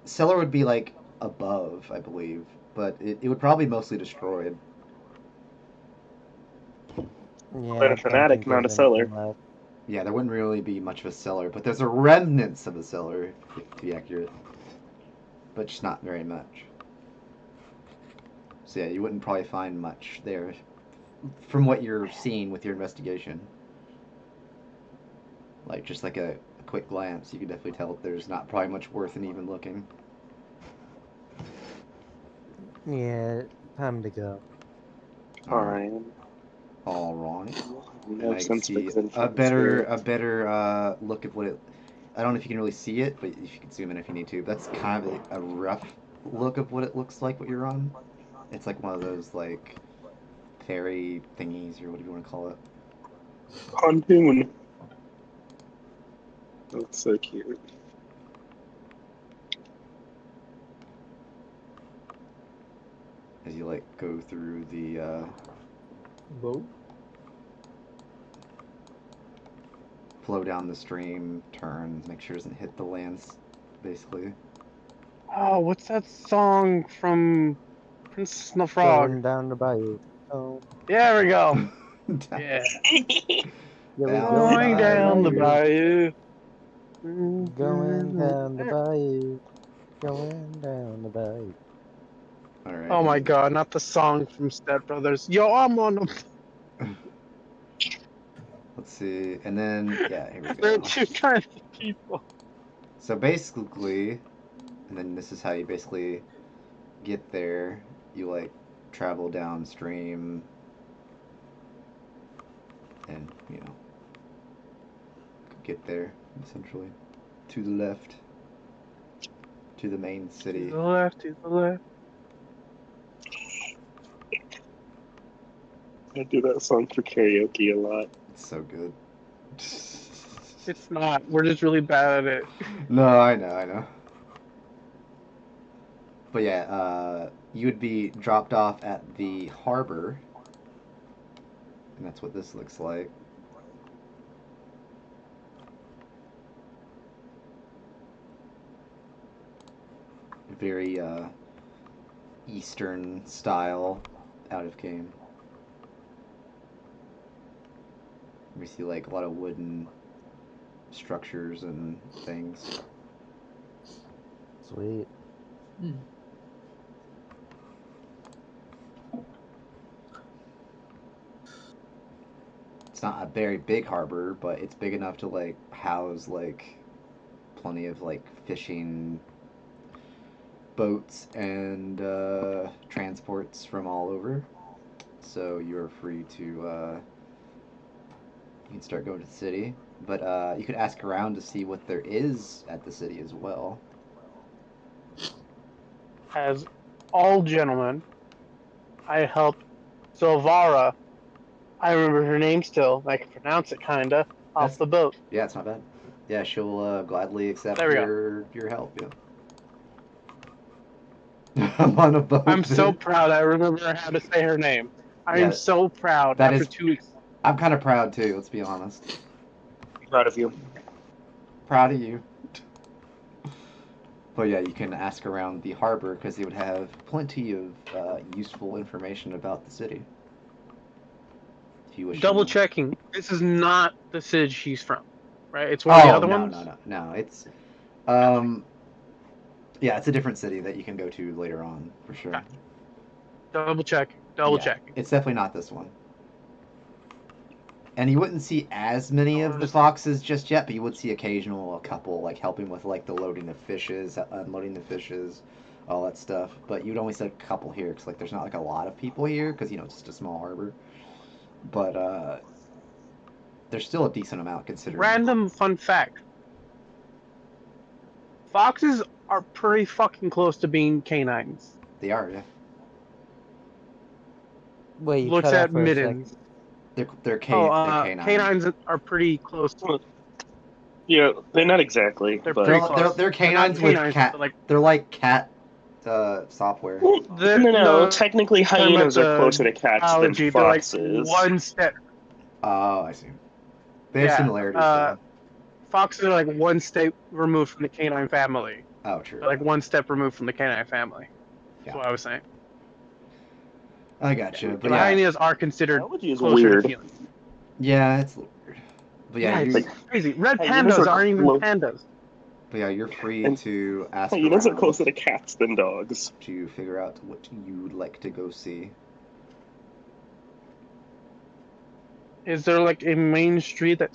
[SPEAKER 2] Cellar would be like above, I believe, but it would probably be mostly destroyed.
[SPEAKER 6] Yeah,
[SPEAKER 3] But
[SPEAKER 6] I
[SPEAKER 3] a
[SPEAKER 6] don't
[SPEAKER 3] fanatic,
[SPEAKER 6] think
[SPEAKER 3] not
[SPEAKER 6] there's
[SPEAKER 3] a cellar.
[SPEAKER 6] anything left.
[SPEAKER 2] Yeah, there wouldn't really be much of a cellar, but there's a remnants of a cellar, to be accurate, but just not very much. So yeah, you wouldn't probably find much there, from what you're seeing with your investigation. Like just like a quick glance, you can definitely tell that there's not probably much worth in even looking.
[SPEAKER 6] Yeah, time to go.
[SPEAKER 3] Fine.
[SPEAKER 2] All right. And
[SPEAKER 3] No
[SPEAKER 2] I can
[SPEAKER 3] sense
[SPEAKER 2] see
[SPEAKER 3] fixing
[SPEAKER 2] a
[SPEAKER 3] from
[SPEAKER 2] better
[SPEAKER 3] spirit.
[SPEAKER 2] look at what it. I don't know if you can really see it, but if you can zoom in if you need to. That's kind of a rough look of what it looks like. What you're on. It's like one of those like fairy thingies or whatever you want to call it.
[SPEAKER 3] Pontoon. That's so cute.
[SPEAKER 2] As you like go through the
[SPEAKER 4] Boat?
[SPEAKER 2] flow down the stream, turn, make sure it doesn't hit the lands, basically.
[SPEAKER 1] Oh, what's that song from Princess and the Frog?
[SPEAKER 6] Going down the bayou. Oh,
[SPEAKER 1] Yeah, there we go.
[SPEAKER 2] Down-
[SPEAKER 1] Yeah.
[SPEAKER 6] yeah, we
[SPEAKER 2] Down
[SPEAKER 1] Going
[SPEAKER 2] the
[SPEAKER 1] down the
[SPEAKER 2] bayou.
[SPEAKER 1] bayou.
[SPEAKER 6] Going down the bayou. Going down the pipe.
[SPEAKER 2] All right.
[SPEAKER 1] Oh
[SPEAKER 2] here
[SPEAKER 1] my
[SPEAKER 2] we go.
[SPEAKER 1] god, not the song from Step Brothers. Yo, I'm on a
[SPEAKER 2] Let's see. And then, yeah, here we
[SPEAKER 1] There are
[SPEAKER 2] go.
[SPEAKER 1] two kinds of people.
[SPEAKER 2] So basically, and then this is how you basically get there. You like travel downstream and, get there essentially to the left to the main
[SPEAKER 1] To
[SPEAKER 2] city.
[SPEAKER 1] the left, to the left.
[SPEAKER 3] I do that song for karaoke a lot.
[SPEAKER 2] It's so good.
[SPEAKER 1] It's not. We're just really bad at it.
[SPEAKER 2] No, I know. But yeah, you would be dropped off at the harbor, and that's what this looks like. Very Eastern style out of game. We see like a lot of wooden structures and things.
[SPEAKER 6] Sweet.
[SPEAKER 2] It's not a very big harbor, but it's big enough to like house like plenty of like fishing boats and transports from all over. So you're free to you can start going to the city, but you could ask around to see what there is at the city as well.
[SPEAKER 1] As all gentlemen, I helped Silvara. I remember her name still. I can pronounce it kinda. Off
[SPEAKER 2] That's
[SPEAKER 1] the boat.
[SPEAKER 2] Yeah, it's not bad. Yeah, she'll gladly accept
[SPEAKER 1] There we go.
[SPEAKER 2] your help. Yeah. I'm on a boat.
[SPEAKER 1] I'm so proud I remember how to say her name. I am
[SPEAKER 2] Yeah,
[SPEAKER 1] so proud
[SPEAKER 2] that
[SPEAKER 1] after
[SPEAKER 2] is-
[SPEAKER 1] 2 weeks.
[SPEAKER 2] I'm kind of proud too. Let's be honest.
[SPEAKER 3] Proud of you.
[SPEAKER 2] Proud of you. But yeah, you can ask around the harbor because they would have plenty of useful information about the city. If you wish to
[SPEAKER 1] Double
[SPEAKER 2] know.
[SPEAKER 1] checking. This is not the Sid she's from, right? It's one of the other
[SPEAKER 2] no,
[SPEAKER 1] ones.
[SPEAKER 2] no. It's yeah, it's a different city that you can go to later on for sure.
[SPEAKER 1] Okay. Double checking. Double
[SPEAKER 2] Yeah,
[SPEAKER 1] checking.
[SPEAKER 2] it's definitely not this one. And you wouldn't see as many of the
[SPEAKER 1] Just-
[SPEAKER 2] foxes just yet, but you would see a couple like helping with like the loading of fishes, unloading the fishes, all that stuff. But you'd only see a couple here because like there's not like a lot of people here because it's just a small harbor. But there's still a decent amount considering.
[SPEAKER 1] Random fun fact. Foxes are pretty fucking close to being canines.
[SPEAKER 2] They are, yeah.
[SPEAKER 6] Wait, you
[SPEAKER 1] Looks
[SPEAKER 6] cut out
[SPEAKER 1] at
[SPEAKER 6] for a
[SPEAKER 1] middens.
[SPEAKER 2] They're
[SPEAKER 1] Oh,
[SPEAKER 2] they're canine.
[SPEAKER 1] canines are pretty close to.
[SPEAKER 3] Yeah, they're not exactly,
[SPEAKER 1] They're
[SPEAKER 3] but
[SPEAKER 1] pretty close.
[SPEAKER 2] They're
[SPEAKER 1] not
[SPEAKER 2] canines with
[SPEAKER 1] canines,
[SPEAKER 2] cat.
[SPEAKER 1] but like
[SPEAKER 2] They're like cat software.
[SPEAKER 3] no. Technically,
[SPEAKER 1] talking about
[SPEAKER 3] hyenas are
[SPEAKER 1] the
[SPEAKER 3] closer to cats than
[SPEAKER 1] allergy. They're like
[SPEAKER 3] foxes.
[SPEAKER 1] one step.
[SPEAKER 2] Oh, I see. They have
[SPEAKER 1] Yeah,
[SPEAKER 2] similarities. Though.
[SPEAKER 1] Foxes are like one step removed from the canine family.
[SPEAKER 2] Oh, true.
[SPEAKER 1] They're like one step removed from the canine family. That's
[SPEAKER 2] Yeah.
[SPEAKER 1] what I was saying.
[SPEAKER 2] I gotcha. But
[SPEAKER 1] The
[SPEAKER 2] yeah,
[SPEAKER 1] hyenas are considered
[SPEAKER 3] Biology is
[SPEAKER 1] closer
[SPEAKER 3] weird.
[SPEAKER 1] to felines.
[SPEAKER 2] yeah, it's a little weird. But yeah,
[SPEAKER 1] Yeah,
[SPEAKER 2] you.
[SPEAKER 1] it's crazy. Red
[SPEAKER 3] hyenas
[SPEAKER 1] pandas
[SPEAKER 3] are
[SPEAKER 1] aren't even
[SPEAKER 3] clo-
[SPEAKER 1] pandas.
[SPEAKER 2] But yeah, you're free
[SPEAKER 3] And
[SPEAKER 2] to ask
[SPEAKER 3] Hyenas are
[SPEAKER 2] around
[SPEAKER 3] closer to cats than dogs.
[SPEAKER 2] to figure out what you'd like to go see.
[SPEAKER 1] Is there like a main street that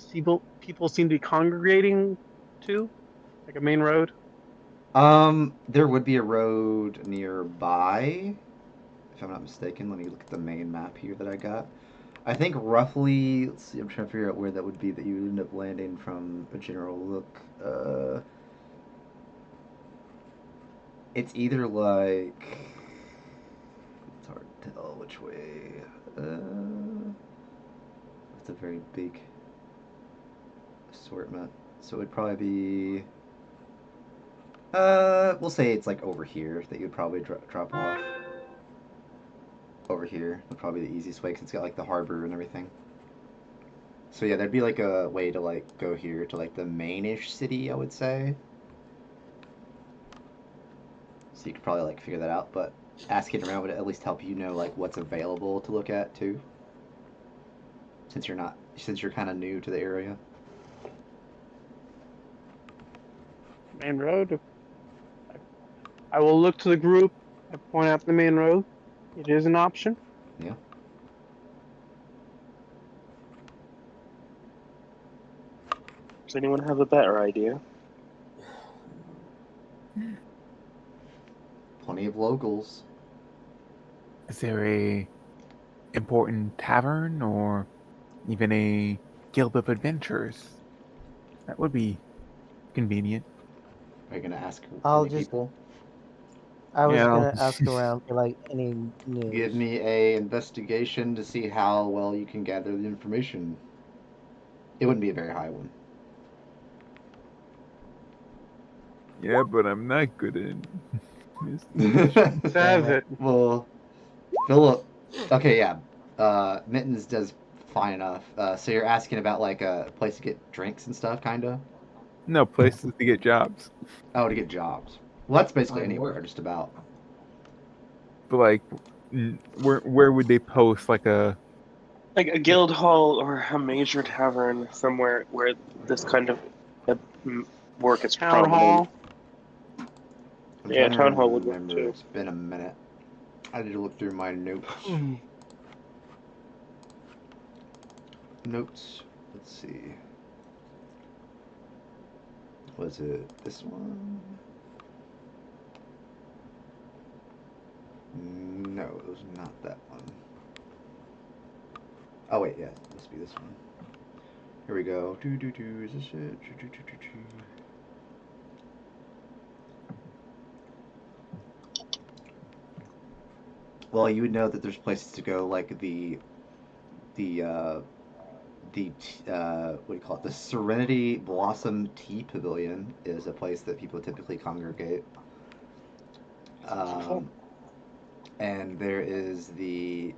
[SPEAKER 1] people seem to be congregating to? Like a main road?
[SPEAKER 2] There would be a road nearby, if I'm not mistaken. Let me look at the main map here that I got. I think roughly, let's see, I'm trying to figure out where that would be that you would end up landing from a general look. It's either like, it's hard to tell which way. It's a very big assortment. So it'd probably be, we'll say it's like over here that you'd probably drop off. Over here would probably be the easiest way because it's got like the harbor and everything. So yeah, there'd be like a way to like go here to like the main-ish city, I would say. So you could probably like figure that out, but asking around would at least help you know like what's available to look at too. Since you're kind of new to the area.
[SPEAKER 1] Main road? I will look to the group and point out the main road. It is an option.
[SPEAKER 2] Yeah.
[SPEAKER 3] Does anyone have a better idea?
[SPEAKER 2] Plenty of locals.
[SPEAKER 5] Is there a important tavern or even a guild of adventurers? That would be convenient.
[SPEAKER 2] Are you gonna ask
[SPEAKER 6] I'll
[SPEAKER 2] any
[SPEAKER 6] just-
[SPEAKER 2] people?
[SPEAKER 6] I was
[SPEAKER 5] Yeah.
[SPEAKER 6] gonna ask around for like any news.
[SPEAKER 2] Give me a investigation to see how well you can gather the information. It wouldn't be a very high one.
[SPEAKER 5] Yeah, but I'm not good at
[SPEAKER 1] Says it.
[SPEAKER 2] Well, Philip. Okay, yeah. Mittens does fine enough. So you're asking about like a place to get drinks and stuff, kind of.
[SPEAKER 5] No places to get jobs.
[SPEAKER 2] Oh, to get jobs. Well, that's basically
[SPEAKER 4] Find
[SPEAKER 2] anywhere,
[SPEAKER 4] work.
[SPEAKER 2] just about.
[SPEAKER 5] But like, where would they post like a?
[SPEAKER 3] Like a guild hall or a major tavern somewhere where this kind of work is
[SPEAKER 1] Town
[SPEAKER 3] prominent.
[SPEAKER 1] hall.
[SPEAKER 2] I'm
[SPEAKER 3] Yeah,
[SPEAKER 2] trying to
[SPEAKER 3] town hall would work,
[SPEAKER 2] remember.
[SPEAKER 3] too.
[SPEAKER 2] It's been a minute. I need to look through my notes. Notes. Let's see. Was it this one? No, it was not that one. Oh wait, yeah, it must be this one. Here we go. Is this it? Well, you would know that there's places to go, like what do you call it? The Serenity Blossom Tea Pavilion is a place that people typically congregate. And there is the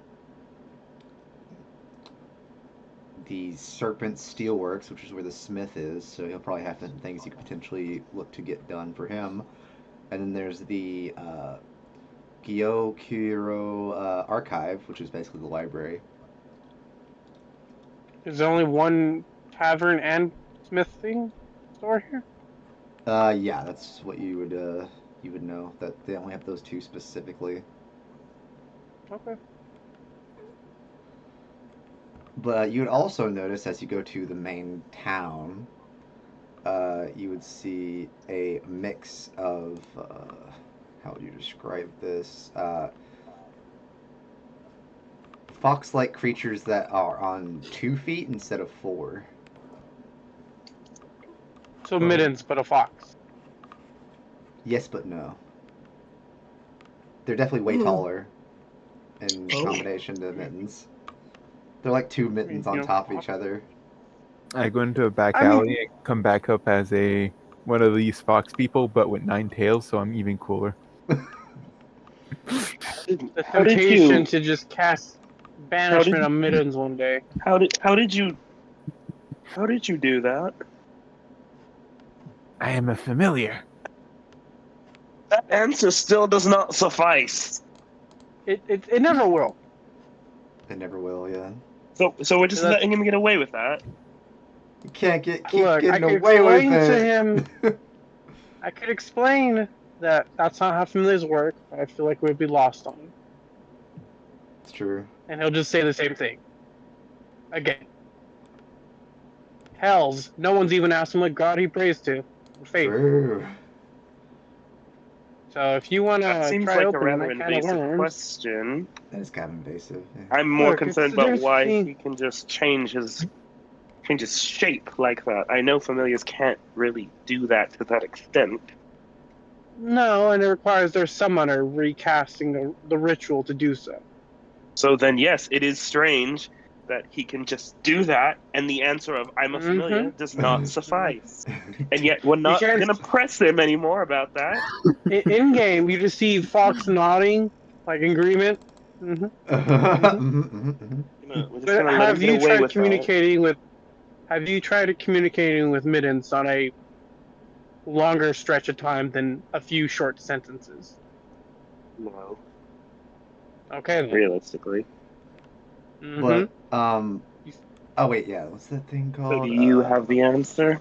[SPEAKER 2] Serpent Steelworks, which is where the smith is, so he'll probably have some things you could potentially look to get done for him. And then there's the Gyokuro Archive, which is basically the library.
[SPEAKER 1] Is there only one tavern and smithing store here?
[SPEAKER 2] Yeah, that's what you would know, that they only have those two specifically.
[SPEAKER 1] Okay.
[SPEAKER 2] But you would also notice as you go to the main town, you would see a mix of, how would you describe this? Fox-like creatures that are on 2 feet instead of 4.
[SPEAKER 1] So middens, but a fox.
[SPEAKER 2] Yes, but no. They're definitely way taller in combination to mittens. They're like 2 mittens on top of each other.
[SPEAKER 5] I go into a back
[SPEAKER 1] I mean-
[SPEAKER 5] alley and come back up as one of these fox people, but with 9 tails, so I'm even cooler.
[SPEAKER 1] The
[SPEAKER 3] How did
[SPEAKER 1] temptation
[SPEAKER 3] you?
[SPEAKER 1] to just cast banishment on middens one day.
[SPEAKER 3] How did you do that?
[SPEAKER 5] I am a familiar.
[SPEAKER 3] That answer still does not suffice.
[SPEAKER 1] It never will.
[SPEAKER 2] They never will, yeah.
[SPEAKER 3] So we're just
[SPEAKER 1] That's-
[SPEAKER 3] letting him get away with that.
[SPEAKER 2] You can't keep
[SPEAKER 1] Look, I
[SPEAKER 2] getting
[SPEAKER 1] could
[SPEAKER 2] away with
[SPEAKER 1] explain
[SPEAKER 2] it.
[SPEAKER 1] to him. I could explain that that's not how familiars work, but I feel like we'd be lost on him.
[SPEAKER 2] It's true.
[SPEAKER 1] And he'll just say the same thing. Again. Hells, no one's even asked him what god he prays to. Faith.
[SPEAKER 2] True.
[SPEAKER 1] So if you want
[SPEAKER 3] That
[SPEAKER 1] to
[SPEAKER 3] seems
[SPEAKER 1] try
[SPEAKER 3] like a
[SPEAKER 1] opening
[SPEAKER 3] rather
[SPEAKER 1] that kind of
[SPEAKER 3] invasive
[SPEAKER 1] worms,
[SPEAKER 3] question.
[SPEAKER 2] That is kind of invasive. Yeah.
[SPEAKER 3] I'm more
[SPEAKER 1] Look,
[SPEAKER 3] concerned
[SPEAKER 1] it's the
[SPEAKER 3] about why
[SPEAKER 1] difference
[SPEAKER 3] he can just change his shape like that. I know familiars can't really do that to that extent.
[SPEAKER 1] no, and it requires their summoner recasting the ritual to do so.
[SPEAKER 3] So then, yes, it is strange that he can just do that, and the answer of "I'm a familiar" does not suffice. And yet, we're not
[SPEAKER 1] can't-
[SPEAKER 3] going to press him anymore about that.
[SPEAKER 1] In game, you just see Fox nodding, like in agreement.
[SPEAKER 3] We're just
[SPEAKER 1] But
[SPEAKER 3] going to let him
[SPEAKER 1] have
[SPEAKER 3] get
[SPEAKER 1] you
[SPEAKER 3] away
[SPEAKER 1] tried
[SPEAKER 3] with
[SPEAKER 1] communicating with? Have you tried communicating with middens on a longer stretch of time than a few short sentences?
[SPEAKER 3] that. No,
[SPEAKER 1] Okay then.
[SPEAKER 3] realistically.
[SPEAKER 2] But oh wait, yeah. What's that thing called?
[SPEAKER 3] So do you have the answer?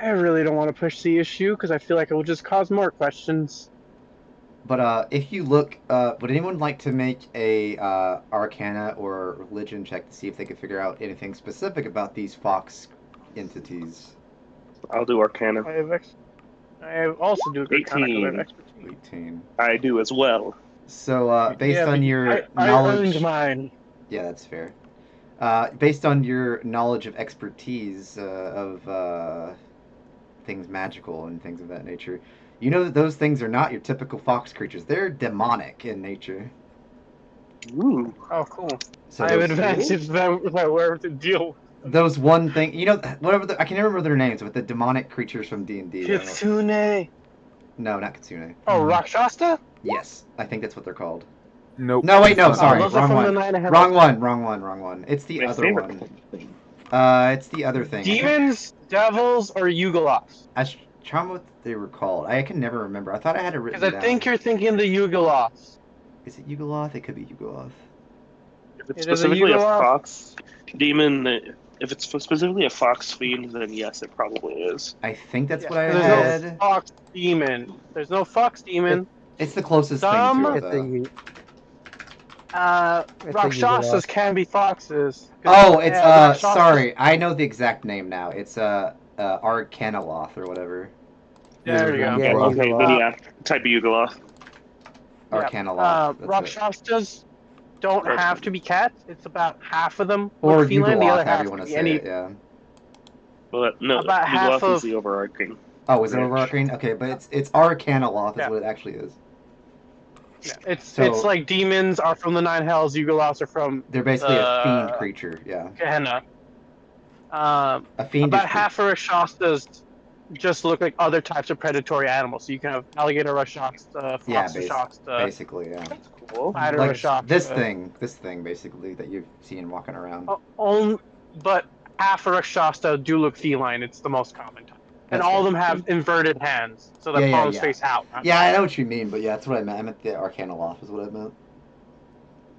[SPEAKER 1] I really don't want to push the issue because I feel like it will just cause more questions.
[SPEAKER 2] But if you look, would anyone like to make a Arcana or religion check to see if they can figure out anything specific about these fox entities?
[SPEAKER 3] I'll do Arcana.
[SPEAKER 1] I also do Arcana 'cause I have
[SPEAKER 3] 18.
[SPEAKER 1] expertise.
[SPEAKER 2] 18.
[SPEAKER 3] I do as well.
[SPEAKER 2] So based
[SPEAKER 1] Yeah,
[SPEAKER 2] on
[SPEAKER 1] but
[SPEAKER 2] your
[SPEAKER 1] I
[SPEAKER 2] knowledge,
[SPEAKER 1] earned mine.
[SPEAKER 2] yeah, that's fair. Based on your knowledge of expertise of things magical and things of that nature, you know that those things are not your typical fox creatures. They're demonic in nature.
[SPEAKER 3] Ooh.
[SPEAKER 1] Oh, cool.
[SPEAKER 2] So
[SPEAKER 1] I have
[SPEAKER 2] those,
[SPEAKER 1] advantage if I were to deal with
[SPEAKER 2] those one thing, you know, whatever. I can never remember their names, but the demonic creatures from D&D.
[SPEAKER 1] Kitsune.
[SPEAKER 2] No, not Kitsune.
[SPEAKER 1] Oh, Rakshasa?
[SPEAKER 2] Yes, I think that's what they're called.
[SPEAKER 5] Nope.
[SPEAKER 2] No, wait, no,
[SPEAKER 5] that's
[SPEAKER 2] sorry,
[SPEAKER 1] those are
[SPEAKER 2] wrong
[SPEAKER 1] from
[SPEAKER 2] one.
[SPEAKER 1] the Nine Hells.
[SPEAKER 2] Wrong one. It's the
[SPEAKER 3] My
[SPEAKER 2] other
[SPEAKER 3] favorite
[SPEAKER 2] one.
[SPEAKER 3] thing.
[SPEAKER 2] It's the other thing.
[SPEAKER 1] Demons, devils, or Yugoloths?
[SPEAKER 2] I was trying what they were called. I can never remember. I thought I had it written
[SPEAKER 1] Because I
[SPEAKER 2] down.
[SPEAKER 1] think you're thinking the Yugoloths.
[SPEAKER 2] Is it Yugoloth? It could be Yugoloth.
[SPEAKER 3] If it's
[SPEAKER 1] It is a
[SPEAKER 3] specifically a
[SPEAKER 1] Yugoloth.
[SPEAKER 3] fox demon, if it's specifically a fox fiend, then yes, it probably is.
[SPEAKER 2] I think that's
[SPEAKER 1] Yes,
[SPEAKER 2] what I
[SPEAKER 1] there's
[SPEAKER 2] had.
[SPEAKER 1] no fox demon. There's no fox demon.
[SPEAKER 2] It's the closest
[SPEAKER 1] Some-
[SPEAKER 2] thing to it,
[SPEAKER 6] It's a
[SPEAKER 2] though.
[SPEAKER 6] U. It's a
[SPEAKER 1] Rakshasas
[SPEAKER 6] Yugoloth.
[SPEAKER 1] can be foxes.
[SPEAKER 2] Oh, it's
[SPEAKER 1] Rakshasas-
[SPEAKER 2] sorry, I know the exact name now. It's Arcanoloth or whatever.
[SPEAKER 1] There you go.
[SPEAKER 6] Yeah,
[SPEAKER 5] Yugoloth.
[SPEAKER 3] Okay,
[SPEAKER 6] Yugoloth.
[SPEAKER 3] then yeah, type of Yugoloth.
[SPEAKER 1] Yeah.
[SPEAKER 2] Arcanoloth. that's it.
[SPEAKER 1] Rakshasas don't have to be cats. It's about half of them
[SPEAKER 2] Or
[SPEAKER 1] look feline. The
[SPEAKER 2] Yugoloth,
[SPEAKER 1] other
[SPEAKER 2] however
[SPEAKER 1] half
[SPEAKER 2] you
[SPEAKER 1] can
[SPEAKER 2] want to
[SPEAKER 1] be
[SPEAKER 2] say
[SPEAKER 1] any.
[SPEAKER 2] it, yeah.
[SPEAKER 3] But no,
[SPEAKER 1] About half
[SPEAKER 3] Yugoloth is
[SPEAKER 1] of-
[SPEAKER 3] the overarching.
[SPEAKER 2] Oh, is it
[SPEAKER 3] Rich.
[SPEAKER 2] overarching? Okay, but it's Arcanoloth is
[SPEAKER 1] Yeah.
[SPEAKER 2] what it actually is.
[SPEAKER 1] Yeah, it's
[SPEAKER 2] So-
[SPEAKER 1] like demons are from the Nine Hells. Yugoloths are from
[SPEAKER 2] They're basically a fiend
[SPEAKER 1] the
[SPEAKER 2] creature, yeah.
[SPEAKER 1] Gehenna.
[SPEAKER 2] A fiendish
[SPEAKER 1] About
[SPEAKER 2] creature.
[SPEAKER 1] half of Rakshasas just look like other types of predatory animals. So you can have alligator Rakshasa,
[SPEAKER 2] Yeah,
[SPEAKER 1] fox Rakshasa,
[SPEAKER 2] basically, yeah.
[SPEAKER 3] That's cool.
[SPEAKER 1] spider
[SPEAKER 2] Like
[SPEAKER 1] Rakshasa.
[SPEAKER 2] this thing, basically, that you've seen walking around.
[SPEAKER 1] But half of Rakshasa do look feline. It's the most common type. And
[SPEAKER 2] That's
[SPEAKER 1] all of
[SPEAKER 2] fair.
[SPEAKER 1] them have inverted hands, so the
[SPEAKER 2] Yeah, yeah,
[SPEAKER 1] palms
[SPEAKER 2] yeah.
[SPEAKER 1] face out. not
[SPEAKER 2] Yeah, I
[SPEAKER 1] down.
[SPEAKER 2] know what you mean, but yeah, that's what I meant. I meant the Arcanoloth is what I meant.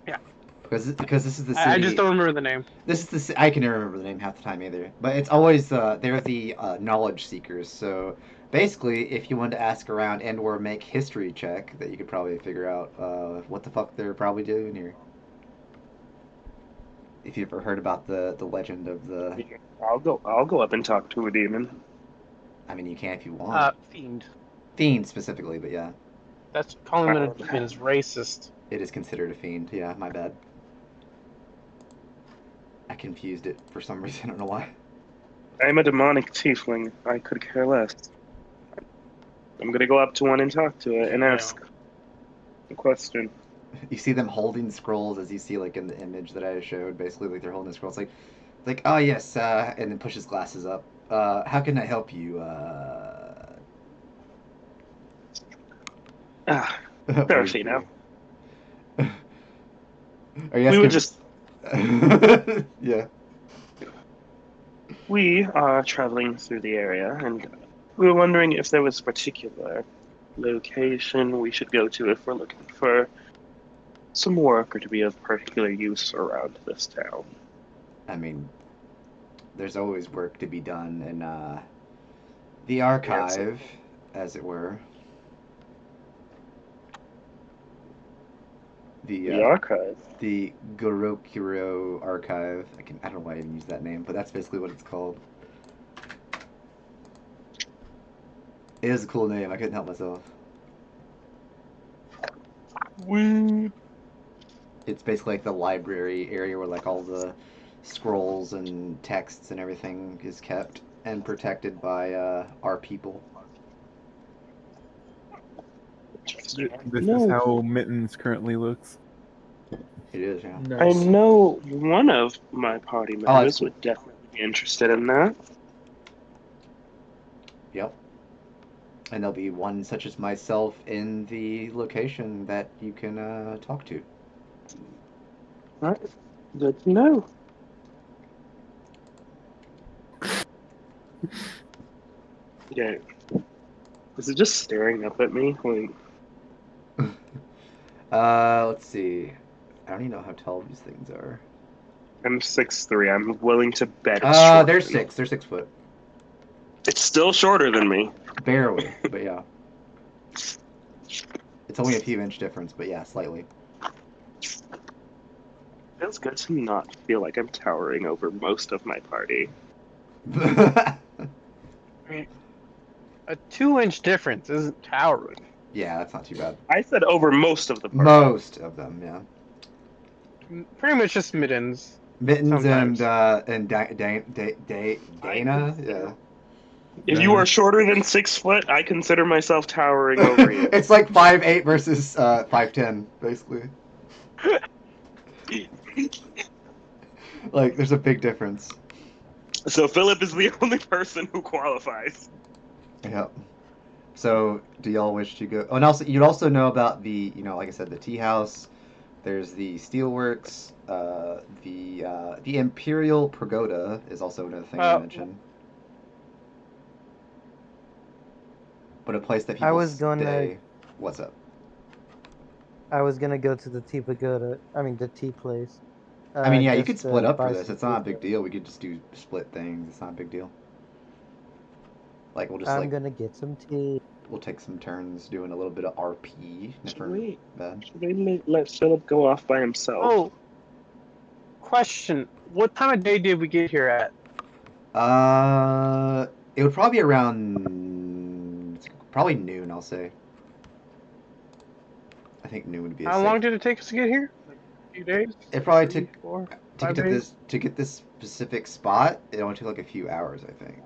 [SPEAKER 1] Yeah.
[SPEAKER 2] Because this is the city.
[SPEAKER 1] I just don't remember the name.
[SPEAKER 2] This is I can never remember the name half the time either. But it's always they're the knowledge seekers. So basically, if you wanted to ask around and or make history check, that you could probably figure out what the fuck they're probably doing here. If you've ever heard about the legend of the,
[SPEAKER 3] I'll go up and talk to a demon.
[SPEAKER 2] I mean, you can if you want.
[SPEAKER 1] Fiend.
[SPEAKER 2] Fiend specifically, but yeah,
[SPEAKER 1] That's calling them a demon is racist.
[SPEAKER 2] it is considered a fiend. Yeah, my bad. I confused it for some reason. I don't know why.
[SPEAKER 3] I'm a demonic tiefling. I could care less. I'm gonna go up to one and talk to it and ask a question.
[SPEAKER 2] You see them holding scrolls, as you see like in the image that I showed. Basically, like they're holding the scrolls, like oh yes, and then pushes glasses up. How can I help you?
[SPEAKER 3] Thirsty now.
[SPEAKER 2] Are you
[SPEAKER 3] We were
[SPEAKER 2] asking?
[SPEAKER 3] just
[SPEAKER 2] Yeah.
[SPEAKER 3] we are traveling through the area, and we were wondering if there was a particular location we should go to if we're looking for some work or to be of particular use around this town.
[SPEAKER 2] I mean, there's always work to be done in the archive, as it were.
[SPEAKER 3] The archive.
[SPEAKER 2] The Gorokuro archive. I don't know why I even use that name, but that's basically what it's called. It is a cool name. I couldn't help myself. It's basically like the library area where like all the scrolls and texts and everything is kept and protected by our people.
[SPEAKER 5] This is how Mittens currently looks.
[SPEAKER 2] It is, yeah.
[SPEAKER 3] I
[SPEAKER 4] Nice.
[SPEAKER 3] know one of my party
[SPEAKER 2] that's
[SPEAKER 3] members
[SPEAKER 2] cool.
[SPEAKER 3] would definitely be interested in that.
[SPEAKER 2] Yep. And there'll be one such as myself in the location that you can talk to.
[SPEAKER 3] Right. Good to know. Yeah. Is it just staring up at me? Like,
[SPEAKER 2] Let's see. I don't even know how tall these things are.
[SPEAKER 3] I'm 6'3". I'm willing to bet it's shorter
[SPEAKER 2] They're
[SPEAKER 3] than-
[SPEAKER 2] 6. They're 6 foot.
[SPEAKER 3] It's still shorter than me.
[SPEAKER 2] Barely, but yeah. It's only a few inch difference, but yeah, slightly.
[SPEAKER 3] Feels good to not feel like I'm towering over most of my party.
[SPEAKER 1] I mean, a 2-inch difference isn't towering.
[SPEAKER 2] Yeah, that's not too bad.
[SPEAKER 3] I said over most of the party.
[SPEAKER 2] Most of them, yeah.
[SPEAKER 1] Pretty much just middens.
[SPEAKER 2] Mittens
[SPEAKER 1] Sometimes.
[SPEAKER 2] and Dana, yeah.
[SPEAKER 3] If you are shorter than 6 foot, I consider myself towering over you.
[SPEAKER 2] It's like 5'8" versus 5'10", basically. Like, there's a big difference.
[SPEAKER 3] So Philip is the only person who qualifies.
[SPEAKER 2] Yep. So, do y'all wish to go? Oh, and also, you'd also know about the, like I said, the tea house. There's the steelworks. The Imperial Pagoda is also another thing to mention. But a place that people
[SPEAKER 6] I was gonna.
[SPEAKER 2] stay. What's up?
[SPEAKER 6] I was gonna go to the tea pagoda. I mean, the tea place.
[SPEAKER 2] I mean, yeah, you could
[SPEAKER 6] Just
[SPEAKER 2] split
[SPEAKER 6] to
[SPEAKER 2] up for
[SPEAKER 6] buy
[SPEAKER 2] this.
[SPEAKER 6] some
[SPEAKER 2] It's not a
[SPEAKER 6] tea.
[SPEAKER 2] big deal. We could just do split things. It's not a big deal. Like, we'll just,
[SPEAKER 6] I'm gonna get some tea.
[SPEAKER 2] we'll take some turns doing a little bit of RP. Never
[SPEAKER 3] Wait,
[SPEAKER 2] bad.
[SPEAKER 3] should we let Philip go off by himself?
[SPEAKER 1] Oh, question. What time of day did we get here at?
[SPEAKER 2] It would probably be around, probably noon, I'll say. I think noon would be a
[SPEAKER 1] How
[SPEAKER 2] safe.
[SPEAKER 1] long did it take us to get here? Like a few days?
[SPEAKER 2] It probably
[SPEAKER 1] 3,
[SPEAKER 2] took
[SPEAKER 1] 4,
[SPEAKER 2] to
[SPEAKER 1] 5
[SPEAKER 2] get to
[SPEAKER 1] days?
[SPEAKER 2] this specific spot. It only took like a few hours, I think.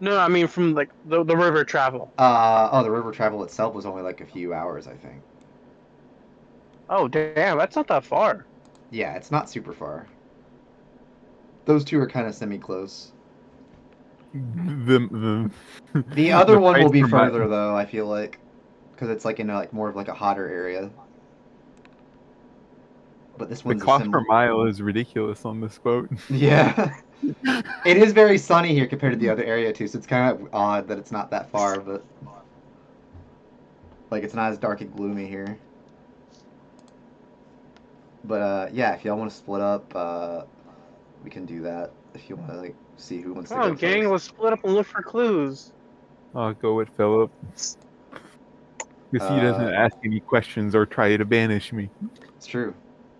[SPEAKER 1] No, I mean from like the river travel.
[SPEAKER 2] Oh, the river travel itself was only like a few hours, I think.
[SPEAKER 1] Oh damn, that's not that far.
[SPEAKER 2] Yeah, it's not super far. Those two are kind of semi-close.
[SPEAKER 5] The
[SPEAKER 2] The other
[SPEAKER 5] the
[SPEAKER 2] one will
[SPEAKER 5] price
[SPEAKER 2] be
[SPEAKER 5] per mile.
[SPEAKER 2] further though, I feel like, because it's like in like more of like a hotter area. But this
[SPEAKER 5] The
[SPEAKER 2] one's a
[SPEAKER 5] cost per mile is ridiculous on this boat.
[SPEAKER 2] Yeah. It is very sunny here compared to the other area too, so it's kind of odd that it's not that far, but like it's not as dark and gloomy here. But yeah, if y'all want to split up, we can do that. If you want to like see who wants
[SPEAKER 1] Come
[SPEAKER 2] to go
[SPEAKER 1] on, gang,
[SPEAKER 2] first.
[SPEAKER 1] let's split up and look for clues.
[SPEAKER 5] I'll go with Philip. Because he doesn't
[SPEAKER 2] Uh,
[SPEAKER 5] ask any questions or try to banish me.
[SPEAKER 2] it's true.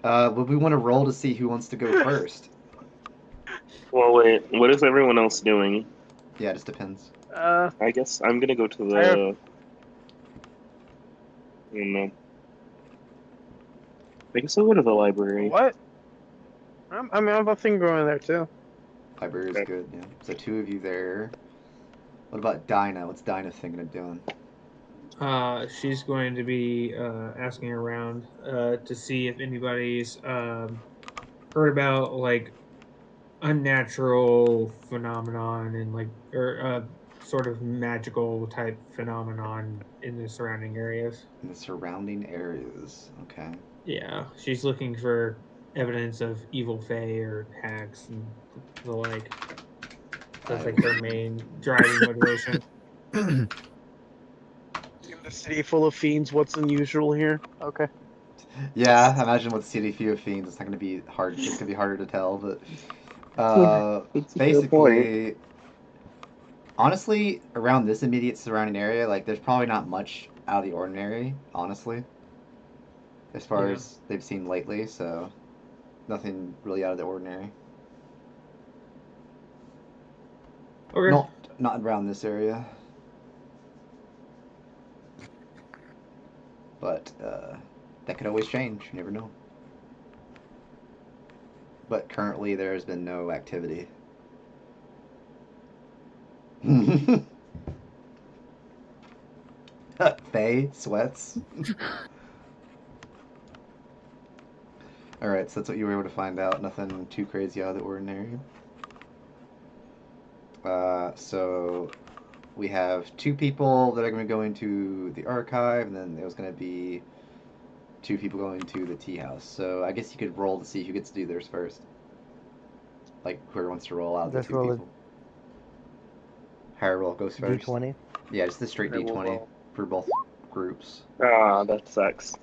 [SPEAKER 2] Would we want to roll to see who wants to go first?
[SPEAKER 3] Well, wait, what is everyone else doing?
[SPEAKER 2] Yeah, it just depends.
[SPEAKER 3] I guess I'm gonna go to the... I don't know. I guess I'll go to the library.
[SPEAKER 1] What? I mean, I'm thinking going there too.
[SPEAKER 2] Library is good, yeah. So 2 of you there. What about Dinah? What's Dinah thinking of doing?
[SPEAKER 4] She's going to be asking around to see if anybody's heard about like unnatural phenomenon and like or sort of magical type phenomenon in the surrounding areas.
[SPEAKER 2] In the surrounding areas. Okay.
[SPEAKER 4] Yeah, she's looking for evidence of evil fae or hags and the like. That's like their main driving motivation.
[SPEAKER 1] In the city full of fiends, what's unusual here? Okay.
[SPEAKER 2] Yeah, I imagine with City Few of Fiends, it's not going to be hard. It's going to be harder to tell, but
[SPEAKER 3] That's a fair point.
[SPEAKER 2] basically, honestly, around this immediate surrounding area, like there's probably not much out of the ordinary, honestly, as far
[SPEAKER 4] Yeah.
[SPEAKER 2] as they've seen lately. So nothing really out of the ordinary.
[SPEAKER 4] Okay.
[SPEAKER 2] Not around this area, but that could always change. You never know. But currently, there has been no activity. Faye sweats. Alright, so that's what you were able to find out. Nothing too crazy out of the ordinary. So we have 2 people that are going to go into the archive, and then there's going to be 2 people going to the tea house. So I guess you could roll to see who gets to do theirs first. Like, whoever wants to roll out of the
[SPEAKER 6] Let's
[SPEAKER 2] 2
[SPEAKER 6] roll
[SPEAKER 2] people. Higher roll goes first.
[SPEAKER 6] D20.
[SPEAKER 2] Yeah, just the straight
[SPEAKER 3] I will
[SPEAKER 2] D20
[SPEAKER 3] roll.
[SPEAKER 2] for both groups.
[SPEAKER 3] Ah, that sucks.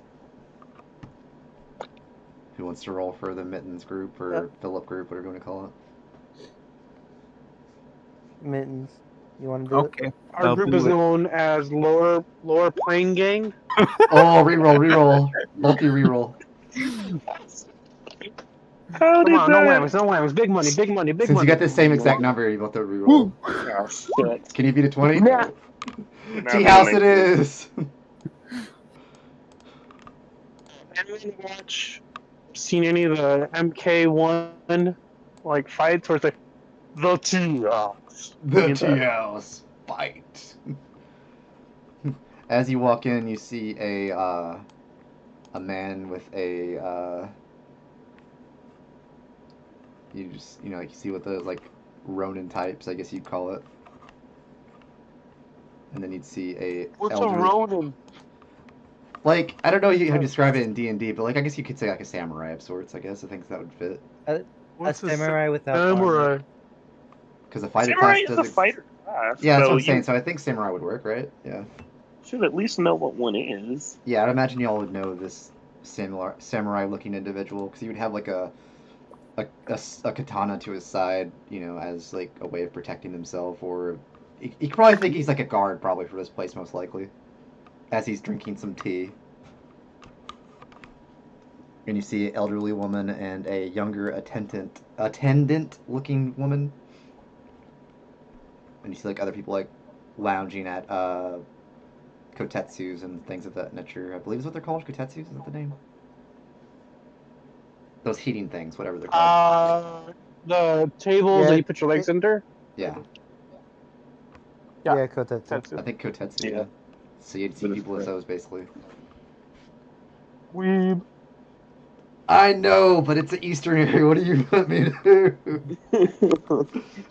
[SPEAKER 2] Who wants to roll for the Mittens group or Philip group, whatever you want to call it?
[SPEAKER 6] Mittens. You want to do it?
[SPEAKER 5] Okay.
[SPEAKER 1] Our
[SPEAKER 5] I'll
[SPEAKER 1] group
[SPEAKER 5] do
[SPEAKER 1] is
[SPEAKER 5] it.
[SPEAKER 1] known as Lower Plane Gang.
[SPEAKER 2] Oh, reroll. Bulky reroll.
[SPEAKER 3] How
[SPEAKER 1] Come
[SPEAKER 3] did
[SPEAKER 1] on, no
[SPEAKER 3] that?
[SPEAKER 1] whammies, no whammies. Big money, big money, big
[SPEAKER 2] Since
[SPEAKER 1] money.
[SPEAKER 2] you got the same exact number, you both have to reroll.
[SPEAKER 5] Woo!
[SPEAKER 3] Oh, shit.
[SPEAKER 2] Can you beat a 20?
[SPEAKER 3] Nah.
[SPEAKER 2] Tea house it is!
[SPEAKER 1] Anyone seen any of the MK1 like fights where it's like the tea house?
[SPEAKER 2] The tea house fight. As you walk in, you see a man with a you see what those like Ronin types, I guess you'd call it. And then you'd see a
[SPEAKER 1] What's a
[SPEAKER 2] elderly,
[SPEAKER 1] Ronin?
[SPEAKER 2] like I don't know how to describe it in D&D, but like I guess you could say like a samurai of sorts. I guess I think that would fit
[SPEAKER 6] A
[SPEAKER 1] What's a
[SPEAKER 6] samurai without armor.
[SPEAKER 1] samurai?
[SPEAKER 2] because a fighter
[SPEAKER 3] Samurai
[SPEAKER 2] class
[SPEAKER 3] is
[SPEAKER 2] does.
[SPEAKER 3] a fighter class.
[SPEAKER 2] Yeah, that's
[SPEAKER 3] so
[SPEAKER 2] what I'm saying.
[SPEAKER 3] you
[SPEAKER 2] So I think samurai would work, right? Yeah.
[SPEAKER 3] should at least know what one is.
[SPEAKER 2] Yeah, I'd imagine y'all would know this samurai-looking individual because he would have like a katana to his side, as like a way of protecting himself, or you could probably think he's like a guard probably for this place most likely, as he's drinking some tea. And you see an elderly woman and a younger attendant-looking woman, and you see like other people like lounging at kotetsus and things of that nature. I believe is what they're called. Kotetsus, is that the name? Those heating things, whatever they're called.
[SPEAKER 1] The tables
[SPEAKER 6] Yeah,
[SPEAKER 1] that you put your legs under.
[SPEAKER 2] Yeah,
[SPEAKER 1] Yeah.
[SPEAKER 6] Yeah, Kotetsu.
[SPEAKER 1] That's
[SPEAKER 2] I
[SPEAKER 1] it.
[SPEAKER 2] think kotetsu.
[SPEAKER 3] Yeah.
[SPEAKER 2] Yeah. So you'd see
[SPEAKER 3] But it's
[SPEAKER 2] people as
[SPEAKER 3] correct.
[SPEAKER 2] those basically.
[SPEAKER 1] Weeb.
[SPEAKER 2] I know, but it's an Eastern area. What do you want me to do?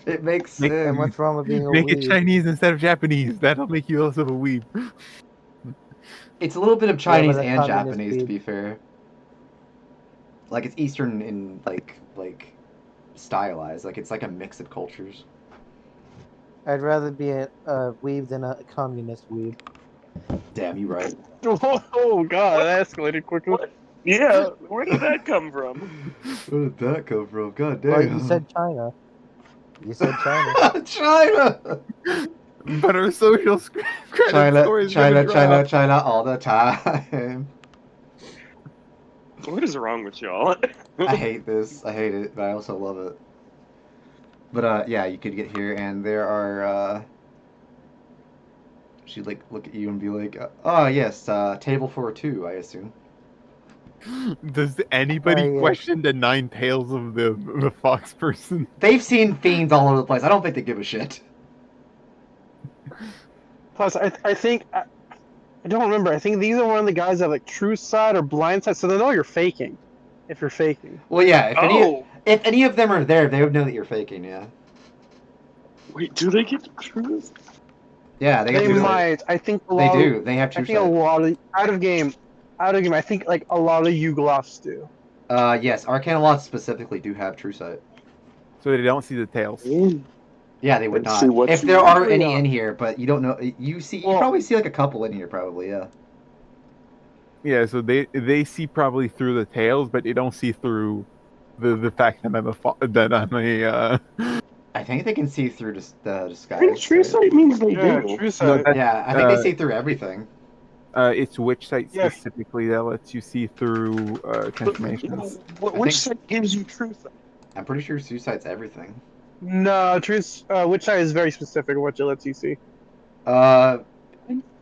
[SPEAKER 2] It makes
[SPEAKER 5] Make-
[SPEAKER 2] sense.
[SPEAKER 6] And what's wrong with being a
[SPEAKER 5] Make it
[SPEAKER 6] weeb?
[SPEAKER 5] Chinese instead of Japanese. That'll make you less of a weeb.
[SPEAKER 2] It's a little bit of
[SPEAKER 6] Yeah,
[SPEAKER 2] Chinese
[SPEAKER 6] but a
[SPEAKER 2] and
[SPEAKER 6] communist
[SPEAKER 2] Japanese, to
[SPEAKER 6] weeb.
[SPEAKER 2] be fair. Like it's Eastern in like stylized. Like it's like a mix of cultures.
[SPEAKER 6] I'd rather be a weeb than a communist weeb.
[SPEAKER 2] Damn, you right.
[SPEAKER 1] Oh god, that escalated quickly.
[SPEAKER 3] What? Yeah, where did that come from?
[SPEAKER 2] Where did that come from? God damn.
[SPEAKER 6] Well, you said China. You said China.
[SPEAKER 2] China.
[SPEAKER 5] But our social credit
[SPEAKER 2] China,
[SPEAKER 5] score is
[SPEAKER 2] China,
[SPEAKER 5] gonna
[SPEAKER 2] China,
[SPEAKER 5] drop.
[SPEAKER 2] China, all the time.
[SPEAKER 3] What is wrong with y'all?
[SPEAKER 2] I hate this. I hate it, but I also love it. But yeah, you could get here, and there are. She'd like look at you and be like, "Oh yes, table for two, I assume."
[SPEAKER 5] Does anybody
[SPEAKER 6] Yeah.
[SPEAKER 5] question the 9 tails of the fox person?
[SPEAKER 2] They've seen fiends all over the place. I don't think they give a shit.
[SPEAKER 1] Plus, I think I don't remember. I think these are one of the guys that have like true side or blind side, so they know you're faking. If you're faking.
[SPEAKER 2] Well, yeah.
[SPEAKER 3] Oh,
[SPEAKER 2] If any of them are there, they would know that you're faking. Yeah.
[SPEAKER 3] wait, do they get the truth?
[SPEAKER 2] Yeah, they get
[SPEAKER 1] They
[SPEAKER 2] true sight.
[SPEAKER 1] might. I think a
[SPEAKER 2] They
[SPEAKER 1] lot.
[SPEAKER 2] do. They have
[SPEAKER 1] I
[SPEAKER 2] true
[SPEAKER 1] think a
[SPEAKER 2] sight.
[SPEAKER 1] lot of out of game. I think like a lot of Yugoloths do.
[SPEAKER 2] Yes, Arcanoloths specifically do have true sight.
[SPEAKER 5] So they don't see the tails.
[SPEAKER 2] Yeah, they would
[SPEAKER 3] Let's
[SPEAKER 2] not.
[SPEAKER 3] see what
[SPEAKER 2] If
[SPEAKER 3] you
[SPEAKER 2] there are
[SPEAKER 3] really
[SPEAKER 2] any
[SPEAKER 3] are.
[SPEAKER 2] in here, but you don't know. You
[SPEAKER 1] Well-
[SPEAKER 2] probably see like a couple in here, probably. Yeah.
[SPEAKER 5] Yeah, so they see probably through the tails, but they don't see through the fact that I'm a
[SPEAKER 2] I think they can see through the
[SPEAKER 3] I think
[SPEAKER 2] disguise.
[SPEAKER 3] true
[SPEAKER 2] right?
[SPEAKER 3] sight means they
[SPEAKER 1] Yeah,
[SPEAKER 3] do.
[SPEAKER 1] true sight.
[SPEAKER 5] that-
[SPEAKER 2] Yeah, I think they
[SPEAKER 5] Uh,
[SPEAKER 2] see through everything.
[SPEAKER 5] it's witch sight
[SPEAKER 1] Yeah.
[SPEAKER 5] specifically that lets you see through transformations.
[SPEAKER 3] Which
[SPEAKER 2] think-
[SPEAKER 3] side gives you true sight?
[SPEAKER 2] I'm pretty sure suicide's everything.
[SPEAKER 1] No, which side is very specific of what it lets you see.
[SPEAKER 3] I'm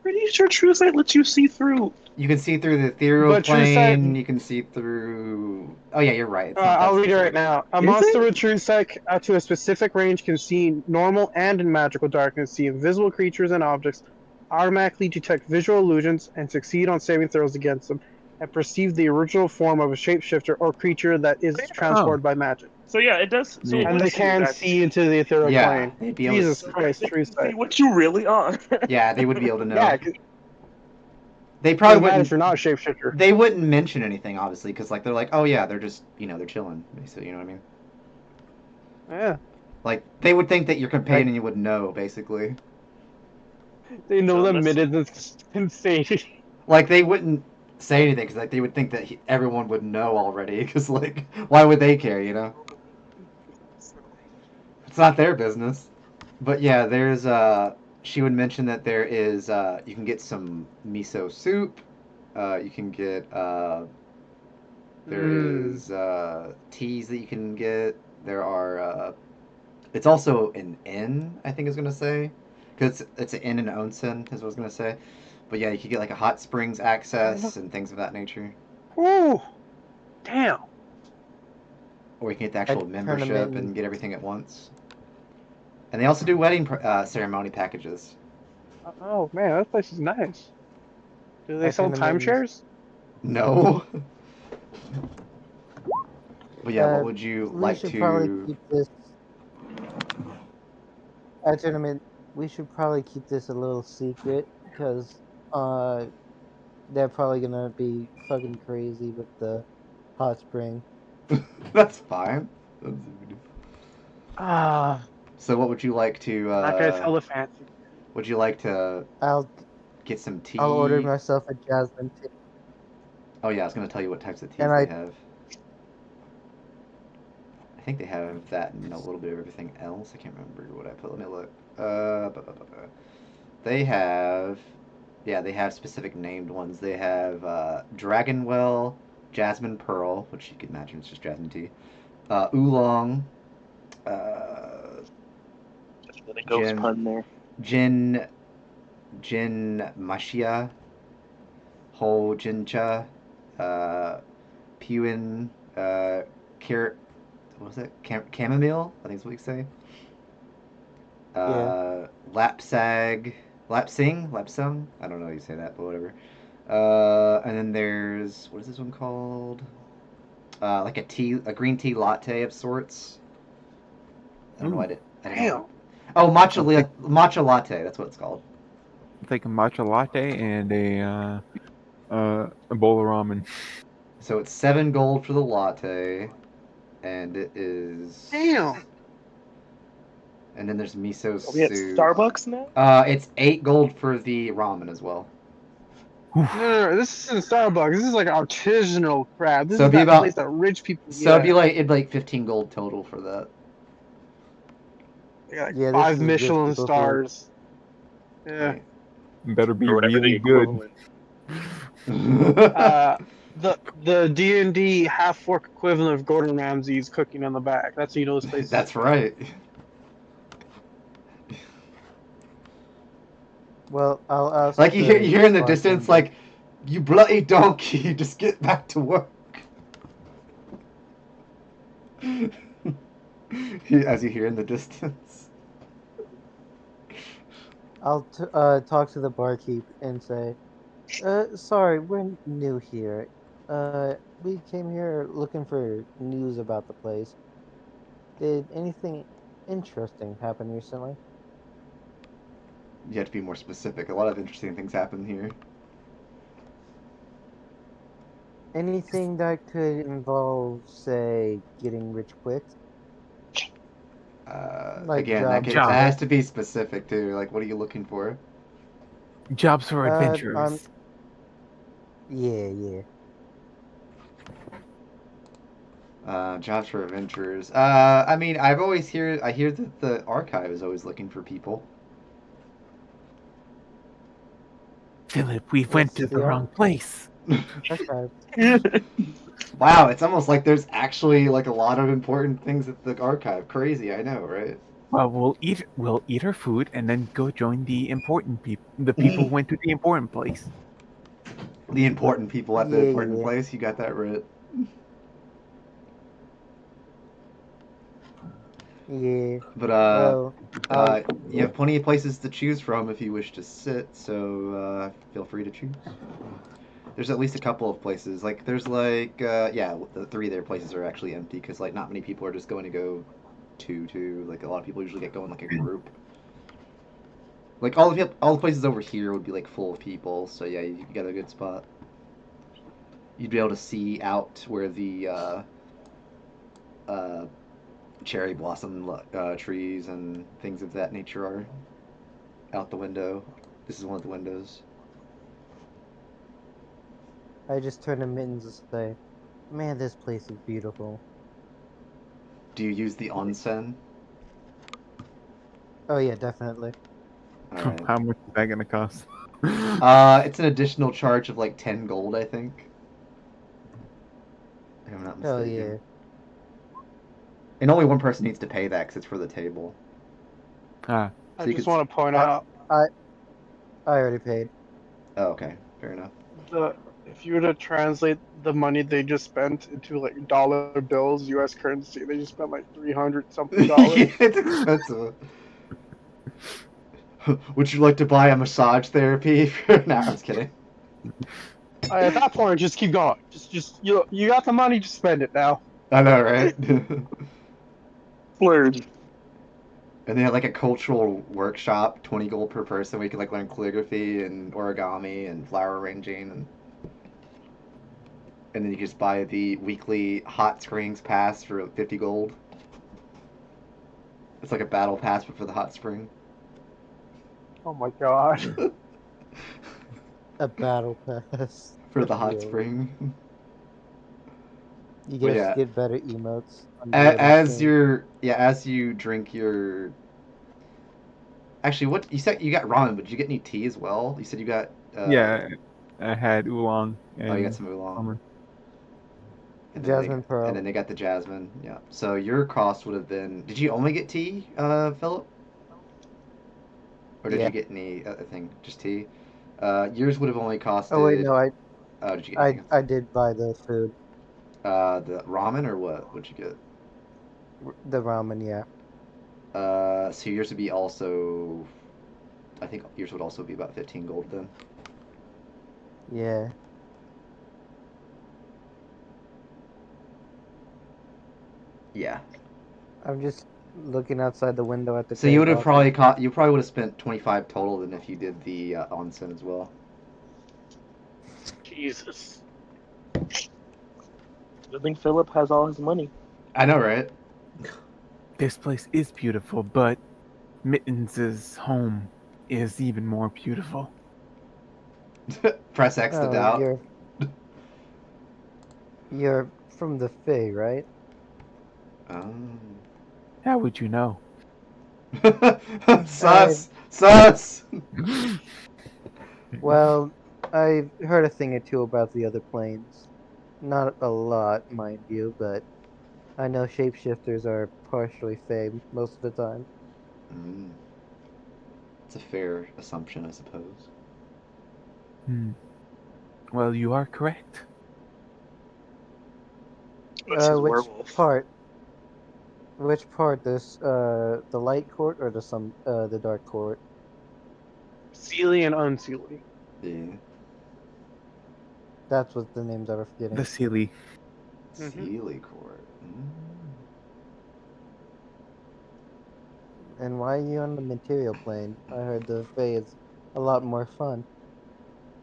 [SPEAKER 3] pretty sure true sight lets you see through.
[SPEAKER 2] You can see through the ethereal
[SPEAKER 1] But true
[SPEAKER 2] plane.
[SPEAKER 1] sight-
[SPEAKER 2] You can see through. Oh yeah, you're right. It's not that
[SPEAKER 1] I'll read it
[SPEAKER 2] specific.
[SPEAKER 1] right now. A
[SPEAKER 3] Is
[SPEAKER 1] monster
[SPEAKER 3] it?
[SPEAKER 1] with true sight to a specific range can see normal and in magical darkness, see invisible creatures and objects, automatically detect visual illusions, and succeed on saving throws against them, and perceive the original form of a shapeshifter or creature that is transported by magic.
[SPEAKER 3] So yeah, it does. So it
[SPEAKER 5] Yeah.
[SPEAKER 1] And they
[SPEAKER 3] lets you
[SPEAKER 1] can
[SPEAKER 3] actually-
[SPEAKER 1] see into the ethereal
[SPEAKER 2] Yeah,
[SPEAKER 1] plane.
[SPEAKER 2] they'd be able
[SPEAKER 1] Jesus
[SPEAKER 2] to.
[SPEAKER 1] Christ,
[SPEAKER 3] They
[SPEAKER 1] true
[SPEAKER 3] can see
[SPEAKER 1] sight.
[SPEAKER 3] what you really are.
[SPEAKER 2] Yeah, they would be able to know.
[SPEAKER 1] Yeah, 'cause
[SPEAKER 2] They
[SPEAKER 1] it
[SPEAKER 2] probably
[SPEAKER 1] doesn't matter
[SPEAKER 2] wouldn't.
[SPEAKER 1] if you're not a shapeshifter.
[SPEAKER 2] They wouldn't mention anything, obviously, because like they're like, oh yeah, they're just they're chilling, basically. You know what I mean?
[SPEAKER 1] Yeah,
[SPEAKER 2] Like they would think that you're companion, and you would know, basically.
[SPEAKER 1] they know
[SPEAKER 3] So
[SPEAKER 1] the
[SPEAKER 3] that's-
[SPEAKER 1] minutes is insane.
[SPEAKER 2] Like they wouldn't say anything because like they would think that everyone would know already. Because like, why would they care? You know, it's not their business. But yeah, there's she would mention that there is you can get some miso soup. You can get there is teas that you can get. There are it's also an inn, I think I was gonna say, because it's an inn and onsen is what I was gonna say. But yeah, you could get like a hot springs access and things of that nature,
[SPEAKER 1] Ooh, damn.
[SPEAKER 2] or you can get the
[SPEAKER 6] I
[SPEAKER 2] actual
[SPEAKER 6] turn a
[SPEAKER 2] membership
[SPEAKER 6] mitten.
[SPEAKER 2] and get everything at once. And they also do wedding ceremony packages.
[SPEAKER 1] Oh man, that place is nice. Do they
[SPEAKER 6] I
[SPEAKER 1] sell
[SPEAKER 6] turn a mittens.
[SPEAKER 1] timeshares?
[SPEAKER 2] No. But yeah, what
[SPEAKER 6] Uh,
[SPEAKER 2] would you
[SPEAKER 6] we
[SPEAKER 2] like
[SPEAKER 6] should probably
[SPEAKER 2] to?
[SPEAKER 6] keep this. I turn a mint. We should probably keep this a little secret because they're probably gonna be fucking crazy with the hot spring.
[SPEAKER 2] That's fine.
[SPEAKER 1] Ah,
[SPEAKER 2] So, what would you like to?
[SPEAKER 1] not gonna tell the fancy.
[SPEAKER 2] Would you like to
[SPEAKER 6] I'll
[SPEAKER 2] get some
[SPEAKER 6] I'll order
[SPEAKER 2] tea?
[SPEAKER 6] myself a jasmine tea,
[SPEAKER 2] Oh yeah, I was gonna tell you what types of teas
[SPEAKER 6] and
[SPEAKER 2] they
[SPEAKER 6] I
[SPEAKER 2] have. I think they have that and a little bit of everything else. I can't remember what I put. Let me look. They have, yeah, they have specific named ones. They have Dragonwell, Jasmine Pearl, which you can imagine it's just jasmine tea. Oolong, uh,
[SPEAKER 3] The ghost
[SPEAKER 2] Gin,
[SPEAKER 3] pun there.
[SPEAKER 2] Gin, Gin Mashia, Ho Jincha, uh, Puin, Carrot, what was it? Chamomile, I think is what you say.
[SPEAKER 6] yeah
[SPEAKER 2] Lapsang, Lapsung. I don't know how you say that, but whatever. And then there's what is this one called? Like a green tea latte of sorts. I don't know.
[SPEAKER 5] Ooh,
[SPEAKER 2] I didn't know.
[SPEAKER 1] Damn.
[SPEAKER 2] Oh,
[SPEAKER 5] I'll take
[SPEAKER 2] matcha latte. That's what it's called.
[SPEAKER 5] a matcha latte and a bowl of ramen.
[SPEAKER 2] So it's 7 gold for the latte, and it is.
[SPEAKER 1] Damn.
[SPEAKER 2] And then there's miso
[SPEAKER 3] Are we at
[SPEAKER 2] soup.
[SPEAKER 3] Starbucks now?
[SPEAKER 2] It's 8 gold for the ramen as well.
[SPEAKER 1] No, this isn't Starbucks. This is like artisanal crab. This
[SPEAKER 2] So
[SPEAKER 1] is
[SPEAKER 2] it'd be
[SPEAKER 1] that place
[SPEAKER 2] about
[SPEAKER 1] that rich people
[SPEAKER 2] so
[SPEAKER 1] eat at.
[SPEAKER 2] it'd be like 15 gold total for that.
[SPEAKER 1] They got like
[SPEAKER 6] yeah. This
[SPEAKER 1] five
[SPEAKER 6] is rich
[SPEAKER 1] Michelin
[SPEAKER 6] people food.
[SPEAKER 1] stars. Yeah.
[SPEAKER 2] Right.
[SPEAKER 5] Better be
[SPEAKER 3] Or whatever the
[SPEAKER 5] really good.
[SPEAKER 3] equivalent.
[SPEAKER 1] Uh, the D&D half fork equivalent of Gordon Ramsay's cooking on the back. That's how you know this place is
[SPEAKER 2] That's
[SPEAKER 1] good.
[SPEAKER 2] right.
[SPEAKER 6] Well, I'll ask
[SPEAKER 2] Like you
[SPEAKER 6] the
[SPEAKER 2] hear in the distance,
[SPEAKER 6] bartender.
[SPEAKER 2] like, "You bloody donkey, just get back to work." As you hear in the distance.
[SPEAKER 6] I'll talk to the barkeep and say, sorry, we're new here. We came here looking for news about the place. Did anything interesting happen recently?
[SPEAKER 2] You have to be more specific. A lot of interesting things happen here.
[SPEAKER 6] Anything that could involve, say, getting rich quick, like
[SPEAKER 2] Again,
[SPEAKER 6] jobs or
[SPEAKER 2] that
[SPEAKER 5] Job.
[SPEAKER 2] has
[SPEAKER 6] pay?
[SPEAKER 2] to be specific too. Like, what are you looking for?
[SPEAKER 5] Jobs for
[SPEAKER 6] I'm
[SPEAKER 5] adventurers.
[SPEAKER 6] yeah.
[SPEAKER 2] Jobs for adventurers. I mean, I hear that the archive is always looking for people.
[SPEAKER 5] Philip, we went
[SPEAKER 6] What's
[SPEAKER 5] to the
[SPEAKER 6] the
[SPEAKER 5] wrong place.
[SPEAKER 6] archive?
[SPEAKER 2] Wow, it's almost like there's actually like a lot of important things at the archive. Crazy, I know, right?
[SPEAKER 5] Well, we'll eat our food and then go join the important people. The people who went to the important place.
[SPEAKER 2] The important people at the important
[SPEAKER 6] Yeah.
[SPEAKER 2] place. You got that right.
[SPEAKER 6] Yeah.
[SPEAKER 2] But
[SPEAKER 6] Well, I'll
[SPEAKER 2] you have plenty of places to choose from if you wish to sit. So feel free to choose. There's at least a couple of places. Like there's like yeah, the 3 there places are actually empty because like not many people are just going to go to like a lot of people usually get going like a group. Like all the places over here would be like full of people. So yeah, you got a good spot. You'd be able to see out where the uh, cherry blossom trees and things of that nature are out the window. This is one of the windows.
[SPEAKER 6] I just turn to Mittens and say, "Man, this place is beautiful."
[SPEAKER 2] Do you use the onsen?
[SPEAKER 6] Oh yeah, definitely.
[SPEAKER 2] All right.
[SPEAKER 5] How much is that gonna cost?
[SPEAKER 2] It's an additional charge of like 10 gold, I think. If I'm not
[SPEAKER 6] Oh
[SPEAKER 2] mistaken.
[SPEAKER 6] yeah.
[SPEAKER 2] And only one person needs to pay that because it's for the table.
[SPEAKER 5] Ah,
[SPEAKER 1] I
[SPEAKER 2] So you
[SPEAKER 1] just
[SPEAKER 2] could.
[SPEAKER 1] want to point
[SPEAKER 6] I
[SPEAKER 1] out
[SPEAKER 6] I I already paid.
[SPEAKER 2] Oh, okay. Fair enough.
[SPEAKER 1] if you were to translate the money they just spent into like dollar bills, U.S. currency, they just spent like $300 something.
[SPEAKER 2] Yeah, it's expensive. Would you like to buy a massage therapy? No, I was kidding.
[SPEAKER 1] At that point, just keep going. Just you got the money, just spend it now.
[SPEAKER 2] I know, right? And
[SPEAKER 3] Splurge.
[SPEAKER 2] they have like a cultural workshop, 20 gold per person. We can like learn calligraphy and origami and flower arranging, and then you just buy the weekly hot springs pass for 50 gold. It's like a battle pass but for the hot spring.
[SPEAKER 1] Oh my god.
[SPEAKER 6] A battle pass.
[SPEAKER 2] For the hot
[SPEAKER 6] Yo.
[SPEAKER 2] spring.
[SPEAKER 6] You
[SPEAKER 2] But
[SPEAKER 6] just
[SPEAKER 2] yeah,
[SPEAKER 6] get better emotes on the other screen.
[SPEAKER 2] as you drink your. Actually, what you said you got ramen, but did you get any tea as well? You said you got.
[SPEAKER 5] yeah, I had oolong
[SPEAKER 2] Oh, you got
[SPEAKER 5] and
[SPEAKER 2] some oolong.
[SPEAKER 5] summer.
[SPEAKER 6] Jasmine
[SPEAKER 2] And
[SPEAKER 6] Pearl.
[SPEAKER 2] then they got the jasmine. Yeah. So your cost would have been. Did you only get tea, Philip? Or did you
[SPEAKER 6] Yeah.
[SPEAKER 2] get any other thing? Just tea. Yours would have only
[SPEAKER 6] Oh wait,
[SPEAKER 2] costed.
[SPEAKER 6] no,
[SPEAKER 2] Oh, did you get anything else?
[SPEAKER 6] I did buy the food,
[SPEAKER 2] The ramen or what? What'd you get?
[SPEAKER 6] the ramen. Yeah.
[SPEAKER 2] So yours would be also. I think yours would also be about 15 gold then.
[SPEAKER 6] Yeah.
[SPEAKER 2] Yeah.
[SPEAKER 6] I'm just looking outside the window at the
[SPEAKER 2] So you
[SPEAKER 6] cherry
[SPEAKER 2] would have
[SPEAKER 6] blossom.
[SPEAKER 2] probably you probably would have spent 25 total than if you did the onsen as well.
[SPEAKER 1] Jesus.
[SPEAKER 3] I think Philip has all his money.
[SPEAKER 2] I know, right?
[SPEAKER 5] This place is beautiful, but Mittens' home is even more beautiful.
[SPEAKER 2] Press X to
[SPEAKER 6] Oh,
[SPEAKER 2] doubt.
[SPEAKER 6] you're from the Fae, right?
[SPEAKER 2] Um.
[SPEAKER 5] How would you know?
[SPEAKER 6] I
[SPEAKER 2] Sus.
[SPEAKER 6] well, I've heard a thing or two about the other planes. Not a lot, mind you, but I know shapeshifters are partially Fae most of the time.
[SPEAKER 2] Mm, it's a fair assumption, I suppose.
[SPEAKER 5] Hmm. Well, you are correct.
[SPEAKER 3] What's his
[SPEAKER 6] Which
[SPEAKER 3] werewolf?
[SPEAKER 6] part? Which part? This the light court or the dark court?
[SPEAKER 1] Sealy and unsealy.
[SPEAKER 2] Yeah.
[SPEAKER 6] That's what the names I was
[SPEAKER 5] The
[SPEAKER 6] forgetting.
[SPEAKER 5] silly.
[SPEAKER 1] Mm-hmm.
[SPEAKER 2] Sealy Court.
[SPEAKER 6] And why are you on the material plane? I heard the Fae is a lot more fun.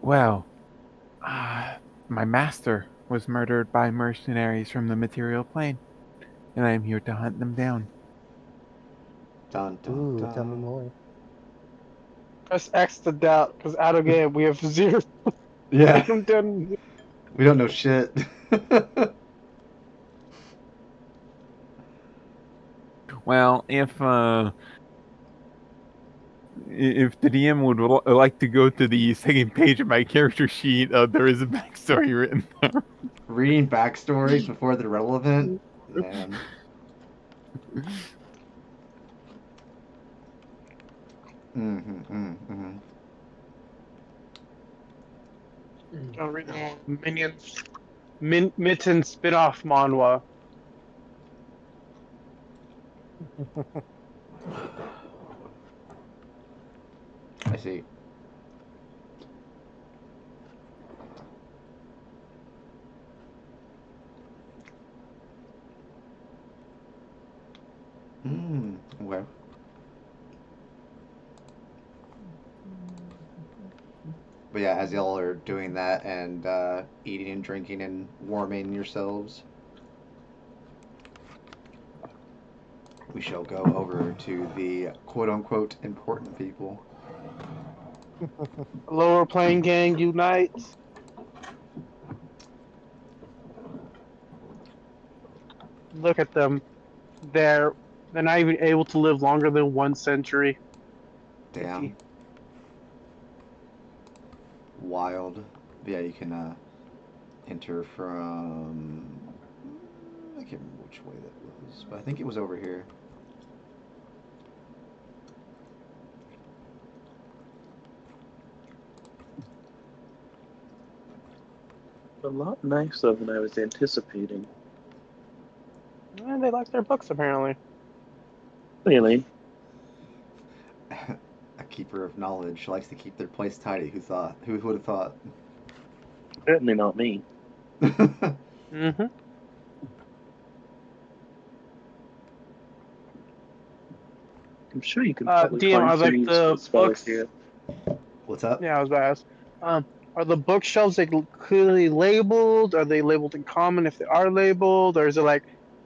[SPEAKER 5] Well, my master was murdered by mercenaries from the material plane, and I am here to hunt them down.
[SPEAKER 2] Dun dun
[SPEAKER 6] Ooh, tell me
[SPEAKER 2] dun.
[SPEAKER 6] more.
[SPEAKER 1] Press X to doubt, because out of game we have zero.
[SPEAKER 2] Yeah,
[SPEAKER 1] Done.
[SPEAKER 2] we don't know shit.
[SPEAKER 5] Well, if the DM would like to go to the second page of my character sheet, there is a backstory written there.
[SPEAKER 2] Reading backstories before they're relevant, man. Mm-hmm.
[SPEAKER 1] I'll read the Minions. Mitten spin-off manhwa.
[SPEAKER 2] I see. Okay. But yeah, as y'all are doing that and eating and drinking and warming yourselves, we shall go over to the quote unquote important people.
[SPEAKER 1] Lower plane gang unites. Look at them. They're They're not even able to live longer than 1 century.
[SPEAKER 2] Damn. Wild. Yeah, you can enter from. I can't remember which way that was, but I think it was over here.
[SPEAKER 3] A lot nicer than I was anticipating.
[SPEAKER 1] And they like their books, apparently.
[SPEAKER 3] Really?
[SPEAKER 2] A keeper of knowledge likes to keep their place tidy. Who thought? Who would have thought?
[SPEAKER 3] Certainly not me.
[SPEAKER 1] Mm-hmm.
[SPEAKER 3] I'm sure you can probably
[SPEAKER 1] DM,
[SPEAKER 3] find
[SPEAKER 1] I was like,
[SPEAKER 3] some
[SPEAKER 1] the
[SPEAKER 3] useful spells
[SPEAKER 1] books.
[SPEAKER 3] here.
[SPEAKER 2] What's up?
[SPEAKER 1] Yeah, I was about to ask. Are the bookshelves like clearly labeled? Are they labeled in common if they are labeled? Or is it like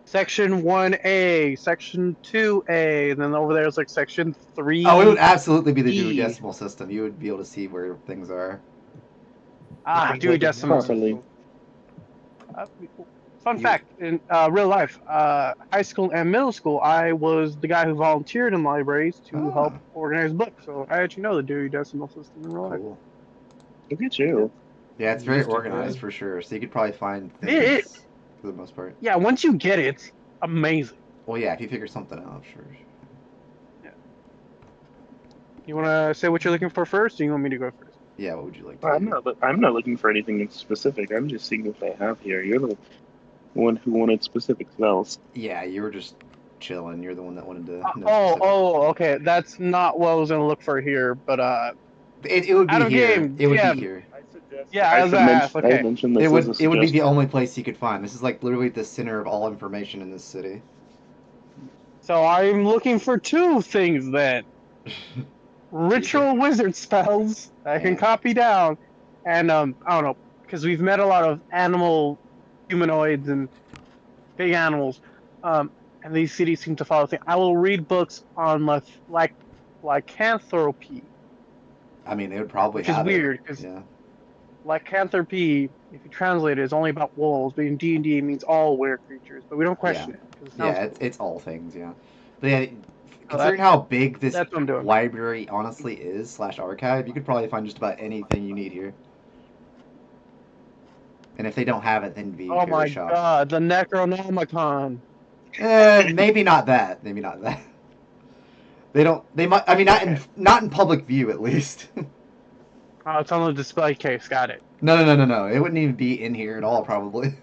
[SPEAKER 1] section 1A, section 2A, and then over there is like section 3?
[SPEAKER 2] Oh, it would absolutely be the Dewey
[SPEAKER 1] E.
[SPEAKER 2] Decimal System. You would be able to see where things are.
[SPEAKER 1] Dewey Decimal
[SPEAKER 3] Properly.
[SPEAKER 1] System. Fun fact, in real life, high school and middle school, I was the guy who volunteered in libraries to help organize books. So I actually know the Dewey Decimal System in real life.
[SPEAKER 2] Cool.
[SPEAKER 3] Look at you.
[SPEAKER 2] Yeah, it's very
[SPEAKER 4] Used to
[SPEAKER 2] organized
[SPEAKER 4] good.
[SPEAKER 2] for sure. So you could probably find
[SPEAKER 1] It-
[SPEAKER 2] things for the most part.
[SPEAKER 1] Yeah, once you get it, it's amazing.
[SPEAKER 2] Well, yeah, if you figure something out, sure.
[SPEAKER 1] You want to say what you're looking for first, or you want me to go first?
[SPEAKER 2] Yeah, what would you like to
[SPEAKER 3] I'm
[SPEAKER 2] do?
[SPEAKER 3] not looking for anything specific. I'm just seeing what they have here. You're the one who wanted specific spells.
[SPEAKER 2] Yeah, you were just chilling. You're the one that wanted to know specifics.
[SPEAKER 1] Okay. That's not what I was gonna look for here, but
[SPEAKER 2] It would be
[SPEAKER 1] out of
[SPEAKER 2] here.
[SPEAKER 1] game,
[SPEAKER 2] It would
[SPEAKER 1] GM.
[SPEAKER 2] be here.
[SPEAKER 1] Yeah, I was gonna ask.
[SPEAKER 3] I
[SPEAKER 1] Okay,
[SPEAKER 3] mentioned this
[SPEAKER 2] It
[SPEAKER 3] as
[SPEAKER 2] would
[SPEAKER 3] a
[SPEAKER 2] it would be the
[SPEAKER 3] suggestion.
[SPEAKER 2] only place you could find. This is like literally the center of all information in this city.
[SPEAKER 1] so I'm looking for 2 things then. Ritual wizard spells that I can
[SPEAKER 2] Yeah.
[SPEAKER 1] copy down, and I don't know, because we've met a lot of animal humanoids and big animals, and these cities seem to follow things. I will read books on lycanthropy,
[SPEAKER 2] I mean, they would probably
[SPEAKER 1] which is
[SPEAKER 2] have
[SPEAKER 1] weird because
[SPEAKER 2] it. Yeah.
[SPEAKER 1] lycanthropy, if you translate it, is only about wolves, but in D&D it means all were creatures. But we don't question it because it sounds
[SPEAKER 2] Yeah,
[SPEAKER 1] cool.
[SPEAKER 2] it's all things, yeah. But yeah,
[SPEAKER 1] So
[SPEAKER 2] considering how big this
[SPEAKER 1] that's what I'm doing.
[SPEAKER 2] library honestly is / archive, you could probably find just about anything you need here. And if they don't have it, then be
[SPEAKER 1] Oh
[SPEAKER 2] very
[SPEAKER 1] my
[SPEAKER 2] shocked.
[SPEAKER 1] god, the Necronomicon.
[SPEAKER 2] Maybe not that. Maybe not that. They don't. They might. I mean, not in public view at least.
[SPEAKER 1] Oh, it's on the display case. Got it.
[SPEAKER 2] No. It wouldn't even be in here at all, probably.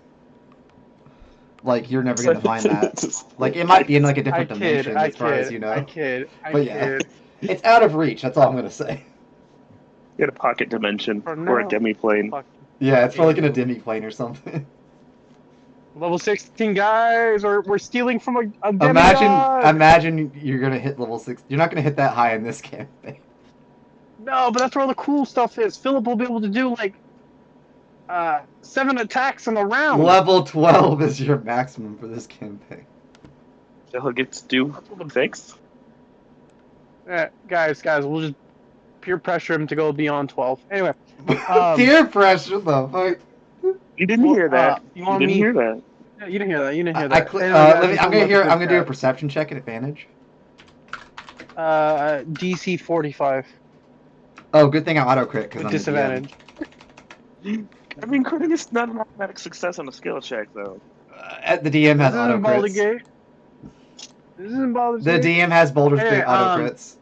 [SPEAKER 2] Like you're never gonna find that. Like it might be in like a different dimension as far as you know.
[SPEAKER 1] I kid.
[SPEAKER 2] But yeah, it's out of reach. That's all I'm gonna say.
[SPEAKER 3] Get a pocket dimension
[SPEAKER 1] For
[SPEAKER 3] or a
[SPEAKER 1] now.
[SPEAKER 3] demi-plane.
[SPEAKER 1] Fuck.
[SPEAKER 2] Yeah, it's probably like in a demi-plane or something.
[SPEAKER 1] Level 16 guys, we're stealing from a demigod.
[SPEAKER 2] Imagine you're gonna hit level 6. You're not gonna hit that high in this campaign.
[SPEAKER 1] No, but that's where all the cool stuff is. Philip will be able to do like 7 attacks in a round.
[SPEAKER 2] Level 12 is your maximum for this campaign.
[SPEAKER 3] So he'll get to do 6?
[SPEAKER 1] Guys, we'll just peer pressure him to go beyond 12. Anyway,
[SPEAKER 2] Peer pressure, the fuck.
[SPEAKER 3] You didn't hear that.
[SPEAKER 1] you
[SPEAKER 3] You
[SPEAKER 1] want
[SPEAKER 3] didn't
[SPEAKER 1] me?
[SPEAKER 3] hear that.
[SPEAKER 1] Yeah, you didn't hear that. You didn't hear
[SPEAKER 2] I
[SPEAKER 1] that.
[SPEAKER 2] cl-
[SPEAKER 1] Anyway, guys,
[SPEAKER 2] let me.
[SPEAKER 1] just
[SPEAKER 2] I'm gonna
[SPEAKER 1] let
[SPEAKER 2] hear.
[SPEAKER 1] the
[SPEAKER 2] I'm gonna do a
[SPEAKER 1] chat.
[SPEAKER 2] perception check at advantage.
[SPEAKER 1] DC 45
[SPEAKER 2] Oh, good thing I auto crit because
[SPEAKER 1] with
[SPEAKER 2] I'm
[SPEAKER 1] disadvantage.
[SPEAKER 3] I mean, critting is not an automatic success on a skill check, though.
[SPEAKER 2] The DM has
[SPEAKER 1] This
[SPEAKER 2] auto
[SPEAKER 1] isn't Baldur's
[SPEAKER 2] crits.
[SPEAKER 1] Gate. This isn't Baldur's
[SPEAKER 2] The
[SPEAKER 1] Gate.
[SPEAKER 2] DM has Baldur's
[SPEAKER 1] Anyway,
[SPEAKER 2] Gate auto crits.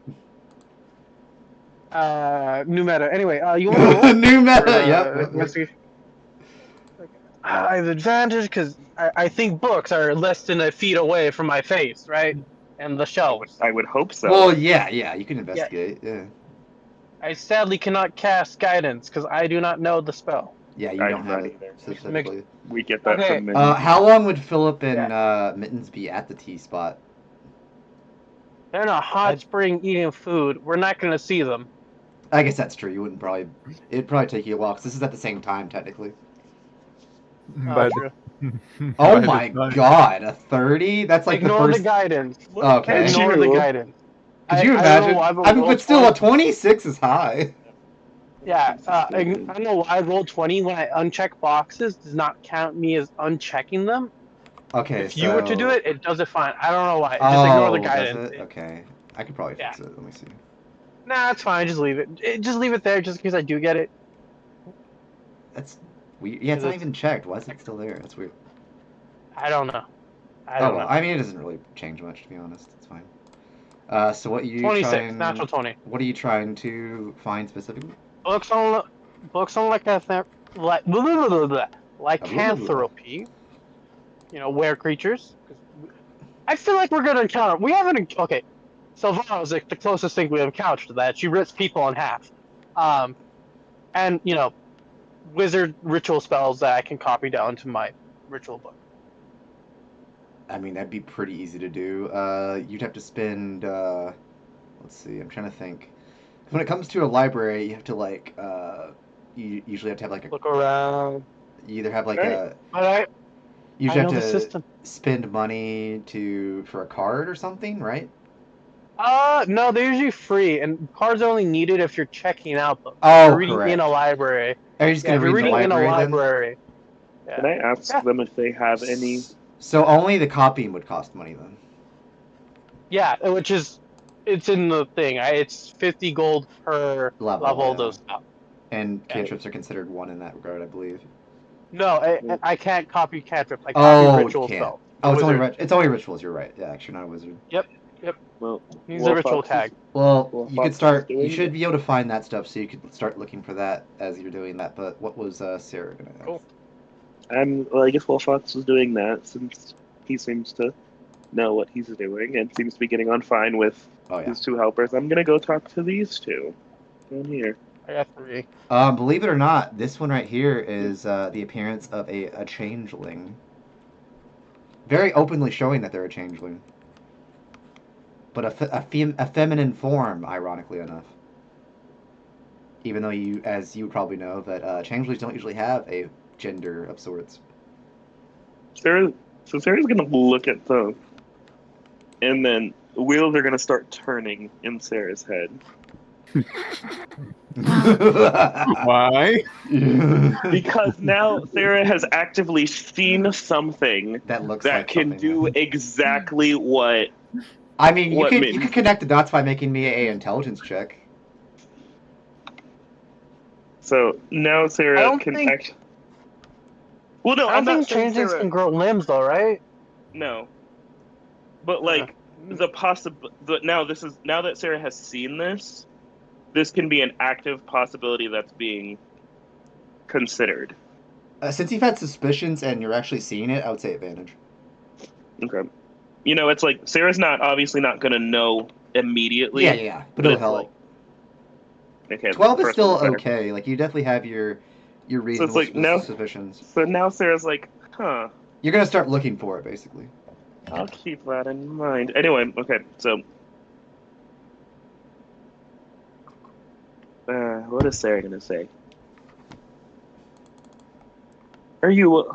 [SPEAKER 1] New meta. Anyway, you want to roll?
[SPEAKER 2] New meta.
[SPEAKER 1] Or,
[SPEAKER 2] Yep.
[SPEAKER 1] investigation? I have advantage because I think books are less than a feet away from my face, right? And the shelves.
[SPEAKER 3] I would hope so.
[SPEAKER 2] Well, yeah. You can investigate. Yeah.
[SPEAKER 1] I sadly cannot cast guidance because I do not know the spell.
[SPEAKER 2] Yeah, you
[SPEAKER 3] I
[SPEAKER 2] don't
[SPEAKER 3] do
[SPEAKER 2] have
[SPEAKER 3] not
[SPEAKER 2] it
[SPEAKER 3] either.
[SPEAKER 2] specifically.
[SPEAKER 3] We get that
[SPEAKER 1] Okay.
[SPEAKER 3] from many.
[SPEAKER 2] How long would Philip and Mittens be at the T spot?
[SPEAKER 1] They're in a hot spring eating food. We're not going to see them.
[SPEAKER 2] I guess that's true. You wouldn't probably. It'd probably take you a while because this is at the same time technically.
[SPEAKER 5] By
[SPEAKER 1] True.
[SPEAKER 2] Oh
[SPEAKER 5] by the
[SPEAKER 2] my
[SPEAKER 5] time-
[SPEAKER 2] god, a 30? That's like
[SPEAKER 1] Ignore
[SPEAKER 2] the
[SPEAKER 1] the
[SPEAKER 2] first.
[SPEAKER 1] guidance.
[SPEAKER 2] Okay.
[SPEAKER 1] Ignore the guidance.
[SPEAKER 2] Could you
[SPEAKER 1] I don't
[SPEAKER 2] imagine?
[SPEAKER 1] know why, but
[SPEAKER 2] I mean,
[SPEAKER 1] roll
[SPEAKER 2] but still, a
[SPEAKER 1] 20.
[SPEAKER 2] 26 is high.
[SPEAKER 1] Yeah, I don't know why roll 20 when I uncheck boxes does not count me as unchecking them.
[SPEAKER 2] Okay,
[SPEAKER 1] If you were to do
[SPEAKER 2] so...
[SPEAKER 1] it, it does it fine. I don't know why. Just ignore the
[SPEAKER 2] Oh, does
[SPEAKER 1] guidance.
[SPEAKER 2] it? Okay. I could probably
[SPEAKER 1] Yeah.
[SPEAKER 2] fix it. Let me see.
[SPEAKER 1] Nah, it's fine. Just leave it. Just leave it there, just in case I do get it.
[SPEAKER 2] That's weird. Yeah, it's
[SPEAKER 1] 'Cause
[SPEAKER 2] not even checked. Why is it still there? That's weird.
[SPEAKER 1] I don't know. I
[SPEAKER 2] Oh
[SPEAKER 1] don't
[SPEAKER 2] well,
[SPEAKER 1] know.
[SPEAKER 2] I mean, it doesn't really change much, to be honest. It's fine. So what you
[SPEAKER 1] 26, natural 20.
[SPEAKER 2] What are you trying to find specifically?
[SPEAKER 1] Books on like blah, blah, blah, blah,
[SPEAKER 2] Blah, blah, blah.
[SPEAKER 1] lycanthropy. You know, were creatures. 'Cause I feel like we're gonna encounter. We haven't. Okay, Sylvana is like the closest thing we have encountered to that. She rips people in half. And you know, wizard ritual spells that I can copy down to my ritual book.
[SPEAKER 2] I mean, that'd be pretty easy to do. You'd have to spend. Let's see. I'm trying to think. 'Cause when it comes to a library, you have to like. You usually have to have like a.
[SPEAKER 1] Look around.
[SPEAKER 2] You either have like
[SPEAKER 3] Right.
[SPEAKER 2] a.
[SPEAKER 1] But
[SPEAKER 2] You
[SPEAKER 1] I
[SPEAKER 2] usually
[SPEAKER 1] know
[SPEAKER 2] have
[SPEAKER 1] the
[SPEAKER 2] to
[SPEAKER 1] system.
[SPEAKER 2] spend money for a card or something, right?
[SPEAKER 1] No, they're usually free, and cards are only needed if you're checking out books. If you're
[SPEAKER 2] Oh,
[SPEAKER 1] reading in a
[SPEAKER 2] correct.
[SPEAKER 1] library.
[SPEAKER 2] Are you just
[SPEAKER 1] Yeah,
[SPEAKER 2] gonna
[SPEAKER 1] if you're
[SPEAKER 2] read the
[SPEAKER 1] reading in a
[SPEAKER 2] library then?
[SPEAKER 1] library.
[SPEAKER 3] Can
[SPEAKER 1] Yeah.
[SPEAKER 3] I ask
[SPEAKER 1] Yeah.
[SPEAKER 3] them if they have any?
[SPEAKER 2] So only the copying would cost money then.
[SPEAKER 1] Yeah, which is it's in the thing. It's 50 gold per
[SPEAKER 2] Level,
[SPEAKER 1] level of
[SPEAKER 2] yeah.
[SPEAKER 1] those stuff.
[SPEAKER 2] And
[SPEAKER 1] Yeah.
[SPEAKER 2] cantrips are considered one in that regard, I believe.
[SPEAKER 1] No, I can't copy cantrips. I copy
[SPEAKER 2] Oh, you
[SPEAKER 1] ritual
[SPEAKER 2] can't.
[SPEAKER 1] spells. The
[SPEAKER 2] Oh, it's only
[SPEAKER 1] wizard.
[SPEAKER 2] it's only rituals. You're right. Yeah, actually, not a wizard.
[SPEAKER 1] Yep.
[SPEAKER 3] Well,
[SPEAKER 1] He's a ritual
[SPEAKER 3] Wolfox is,
[SPEAKER 1] tag.
[SPEAKER 2] Well, you could
[SPEAKER 3] Wolfox is
[SPEAKER 2] start. You
[SPEAKER 3] doing
[SPEAKER 2] should be able to find that stuff, so you could start looking for that as you're doing that. But what was Sarah gonna ask?
[SPEAKER 1] Cool.
[SPEAKER 3] Well, I guess Wolfox was doing that since he seems to know what he's doing and seems to be getting on fine with
[SPEAKER 2] Oh yeah.
[SPEAKER 3] his two helpers. I'm gonna go talk to these two down here.
[SPEAKER 1] I got 3.
[SPEAKER 2] Believe it or not, this one right here is the appearance of a changeling. Very openly showing that they're a changeling. But a feminine form, ironically enough. Even though as you probably know, that changelings don't usually have a gender of sorts.
[SPEAKER 3] Sarah's gonna look at them, and then wheels are gonna start turning in Sarah's head.
[SPEAKER 5] Why?
[SPEAKER 3] Because now Sarah has actively seen something
[SPEAKER 2] that looks
[SPEAKER 3] that
[SPEAKER 2] like
[SPEAKER 3] can
[SPEAKER 2] something,
[SPEAKER 3] do
[SPEAKER 2] yeah.
[SPEAKER 3] exactly what.
[SPEAKER 2] I mean,
[SPEAKER 3] What
[SPEAKER 2] you could connect the dots by making me a intelligence check.
[SPEAKER 3] So now
[SPEAKER 1] I
[SPEAKER 3] Sarah
[SPEAKER 1] don't
[SPEAKER 3] can
[SPEAKER 1] think-
[SPEAKER 3] act. Well, no,
[SPEAKER 1] I
[SPEAKER 3] I'm
[SPEAKER 1] don't
[SPEAKER 3] not
[SPEAKER 1] think
[SPEAKER 3] saying
[SPEAKER 1] changelings
[SPEAKER 3] Sarah.
[SPEAKER 1] can grow limbs, though, right?
[SPEAKER 3] No, but like the possible. Now that Sarah has seen this, this can be an active possibility that's being considered.
[SPEAKER 2] Since you've had suspicions and you're actually seeing it, I would say advantage.
[SPEAKER 3] Okay. You know, it's like Sarah's obviously not going to know immediately.
[SPEAKER 2] Yeah, but it'll
[SPEAKER 3] it's
[SPEAKER 2] help.
[SPEAKER 3] like, okay,
[SPEAKER 2] 12 is
[SPEAKER 3] first
[SPEAKER 2] still
[SPEAKER 3] one's better.
[SPEAKER 2] okay. Like, you definitely have your reasonable
[SPEAKER 3] like, no.
[SPEAKER 2] suspicions.
[SPEAKER 3] So now Sarah's like, huh,
[SPEAKER 2] You're gonna start looking for it, basically.
[SPEAKER 3] I'll keep that in mind. Anyway, okay, so what is Sarah gonna say? Are you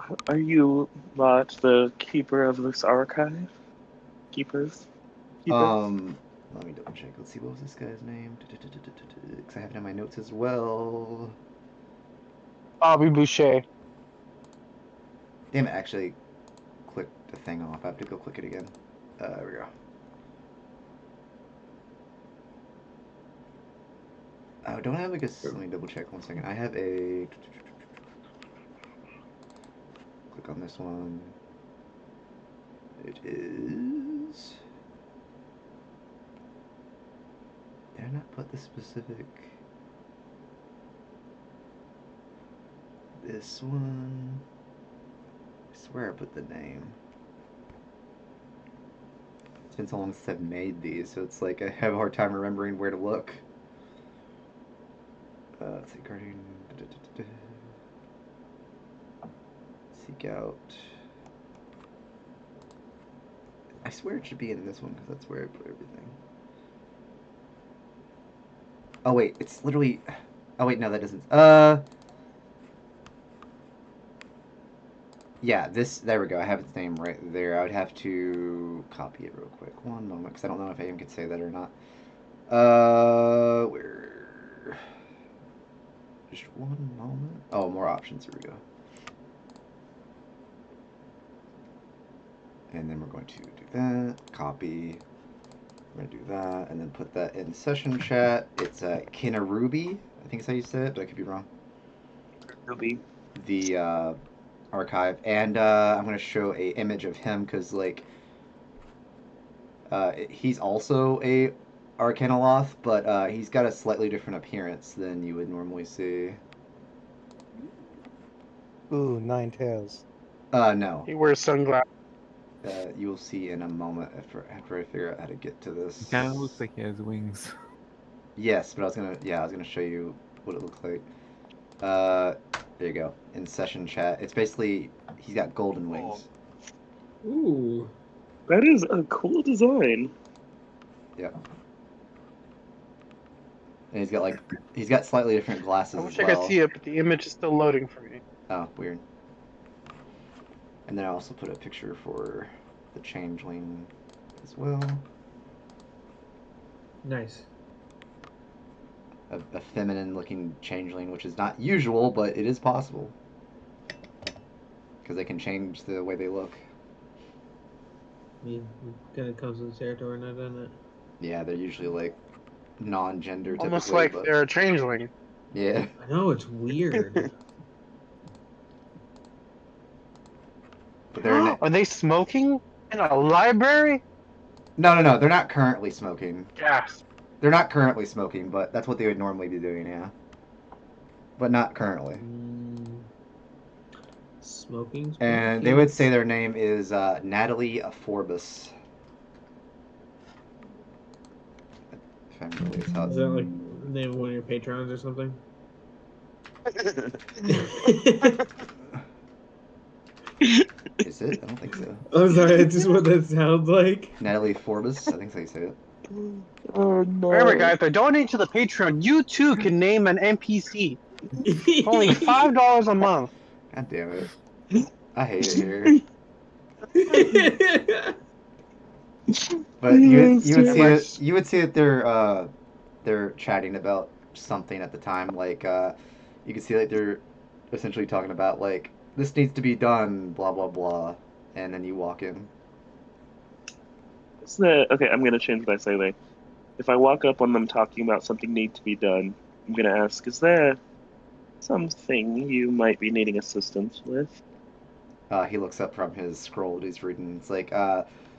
[SPEAKER 3] not the keeper of this archive? Keepers?
[SPEAKER 2] Let me double check. Let's see, what was this guy's name? Because I have it in my notes as well.
[SPEAKER 1] Bobby Boucher.
[SPEAKER 2] Damn it, actually clicked the thing off. I have to go click it again. There we go. Oh, don't I have like a... Let me double check 1 second. I have a... Click on this one. It is... Did I not put the specific... This one... I swear I put the name. It's been so long since I've made these, so it's like I have a hard time remembering where to look. Let's see, Guardian... Seek out... I swear it should be in this one, because that's where I put everything. Oh wait, it's literally... Oh wait, no, that doesn't... Yeah, there we go. I have its name right there. I would have to copy it real quick. 1 moment, because I don't know if I even could say that or not. Where... Just 1 moment. Oh, more options. Here we go. going to do that. Copy. We're going to do that, and then put that in session chat. It's Kinarubi, I think is how you say it, but I could be wrong.
[SPEAKER 3] Ruby.
[SPEAKER 2] The archive, and I'm going to show a image of him because like he's also a Arcanoloth, but he's got a slightly different appearance than you would normally see.
[SPEAKER 6] Ooh, 9 tails.
[SPEAKER 2] No.
[SPEAKER 1] He wears sunglasses.
[SPEAKER 2] You will see in a moment after I figure out how to get to this.
[SPEAKER 5] It kind of looks like he has wings.
[SPEAKER 2] Yes, but I was gonna show you what it looks like. There you go. In session chat, it's basically he's got golden wings.
[SPEAKER 7] Ooh.
[SPEAKER 3] That is a cool design.
[SPEAKER 2] Yep. And he's got slightly different glasses
[SPEAKER 1] I
[SPEAKER 2] as
[SPEAKER 1] wish I
[SPEAKER 2] well.
[SPEAKER 1] could see it, but the image is still loading for me.
[SPEAKER 2] Oh, weird. And then I also put a picture for the changeling as well.
[SPEAKER 7] Nice.
[SPEAKER 2] A feminine-looking changeling, which is not usual, but it is possible. Because they can change the way they look.
[SPEAKER 7] I mean, it kind of comes with the territory now, doesn't it?
[SPEAKER 2] Yeah, they're usually like non-gender typically.
[SPEAKER 1] Almost like
[SPEAKER 2] but...
[SPEAKER 1] they're a changeling.
[SPEAKER 2] Yeah.
[SPEAKER 7] I know, it's weird.
[SPEAKER 2] But they're
[SPEAKER 1] Are they smoking in a library?
[SPEAKER 2] No, they're not currently smoking.
[SPEAKER 1] Gasp.
[SPEAKER 2] They're not currently smoking, but that's what they would normally be doing, yeah. But not currently.
[SPEAKER 7] Smoking.
[SPEAKER 2] And they would say their name is Natalie Forbus. If I'm really
[SPEAKER 7] Is that like the name of one of your patrons or something?
[SPEAKER 2] Is it? I don't think so.
[SPEAKER 7] Oh, sorry, it's just what that sounds like.
[SPEAKER 2] Natalie Forbus, I think so you say it.
[SPEAKER 3] Oh no.
[SPEAKER 1] Remember, guys, by donating to the Patreon, you too can name an NPC. For only $5 a month.
[SPEAKER 2] God damn it. I hate it here. But you would see that they're chatting about something at the time, like you could see like they're essentially talking about like this needs to be done, blah blah blah, and then you walk in.
[SPEAKER 3] Okay, I'm gonna change my segue. If I walk up on them talking about something need to be done, I'm gonna ask, is there something you might be needing assistance with?
[SPEAKER 2] He looks up from his scroll that he's reading. It's like,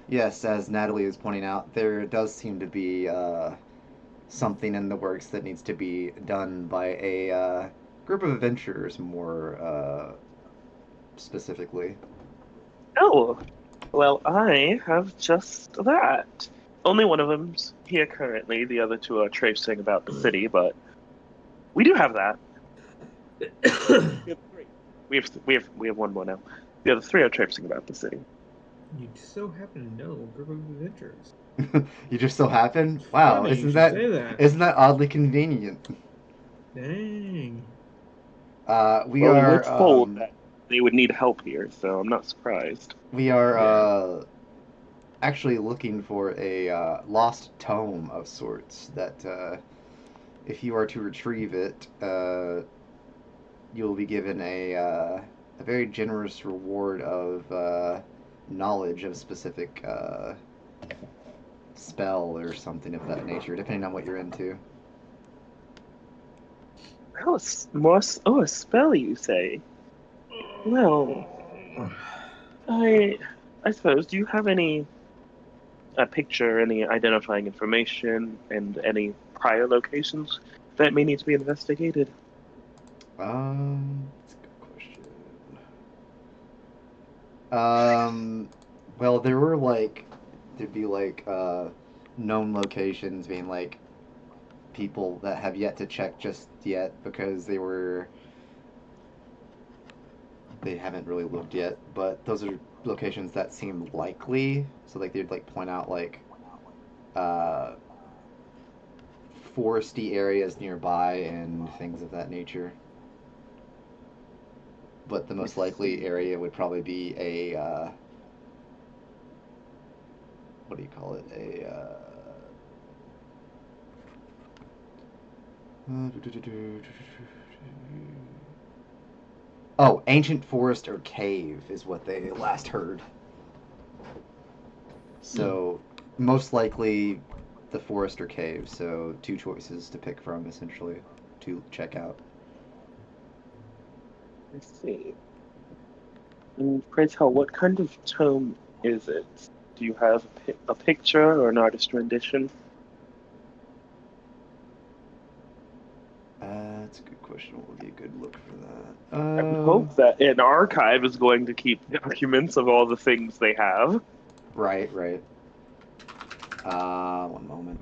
[SPEAKER 2] yes, as Natalie is pointing out, there does seem to be something in the works that needs to be done by a group of adventurers, more specifically.
[SPEAKER 3] Oh, well, I have just that. Only one of them's here currently. The other two are traipsing about the city, but we do have that. We have one more now. The other three are traipsing about the city.
[SPEAKER 7] You so happen to know group of adventurers.
[SPEAKER 2] You just so happen? Wow,
[SPEAKER 7] Funny,
[SPEAKER 2] isn't
[SPEAKER 7] you
[SPEAKER 2] that
[SPEAKER 7] should say that.
[SPEAKER 2] isn't that oddly convenient?
[SPEAKER 7] Dang.
[SPEAKER 2] We
[SPEAKER 3] Well,
[SPEAKER 2] are
[SPEAKER 3] we were told that they would need help here, so I'm not surprised.
[SPEAKER 2] we are actually looking for a lost tome of sorts that if you are to retrieve it, you'll be given a very generous reward of knowledge of a specific spell or something of that nature, depending on what you're into.
[SPEAKER 3] Oh, a spell, you say? Well, I suppose. Do you have any picture, any identifying information, and any prior locations that may need to be investigated?
[SPEAKER 2] That's a good question. Well, there'd be known locations being like people that have yet to check just yet because they haven't really looked yet, but those are locations that seem likely. So like they'd like point out like foresty areas nearby and things of that nature. But the most likely area would probably be a what do you call it? Oh, ancient forest or cave is what they last heard. So most likely the forest or cave. So 2 choices to pick from, essentially, to check out.
[SPEAKER 3] I see. And pray tell, what kind of tome is it? Do you have a picture or an artist rendition?
[SPEAKER 2] That's a good question. What would be a good look for that?
[SPEAKER 3] I would hope that an archive is going to keep documents of all the things they have.
[SPEAKER 2] Right, right. One moment.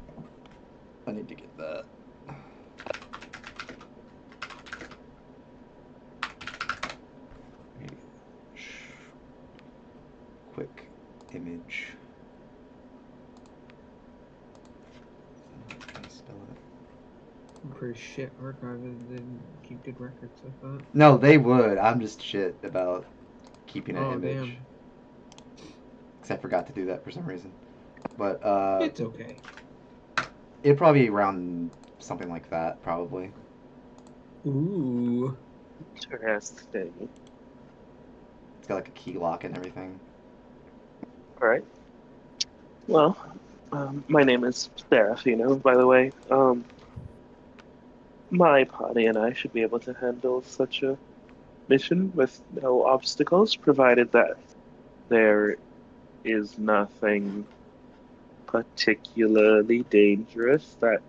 [SPEAKER 2] I need to get that. Quick image. How do I spell it?
[SPEAKER 7] I'm pretty shit archive. They didn't keep good records, I thought.
[SPEAKER 2] No, they would. I'm just shit about keeping an
[SPEAKER 7] Oh,
[SPEAKER 2] image.
[SPEAKER 7] damn.
[SPEAKER 2] Because I forgot to do that for some reason. But,
[SPEAKER 7] It's okay.
[SPEAKER 2] it'd probably be around something like that, probably.
[SPEAKER 7] Ooh.
[SPEAKER 3] Interesting.
[SPEAKER 2] It's got like a key lock and everything.
[SPEAKER 3] All right. Well, my name is Serafino, by the way. My party and I should be able to handle such a mission with no obstacles, provided that there is nothing particularly dangerous that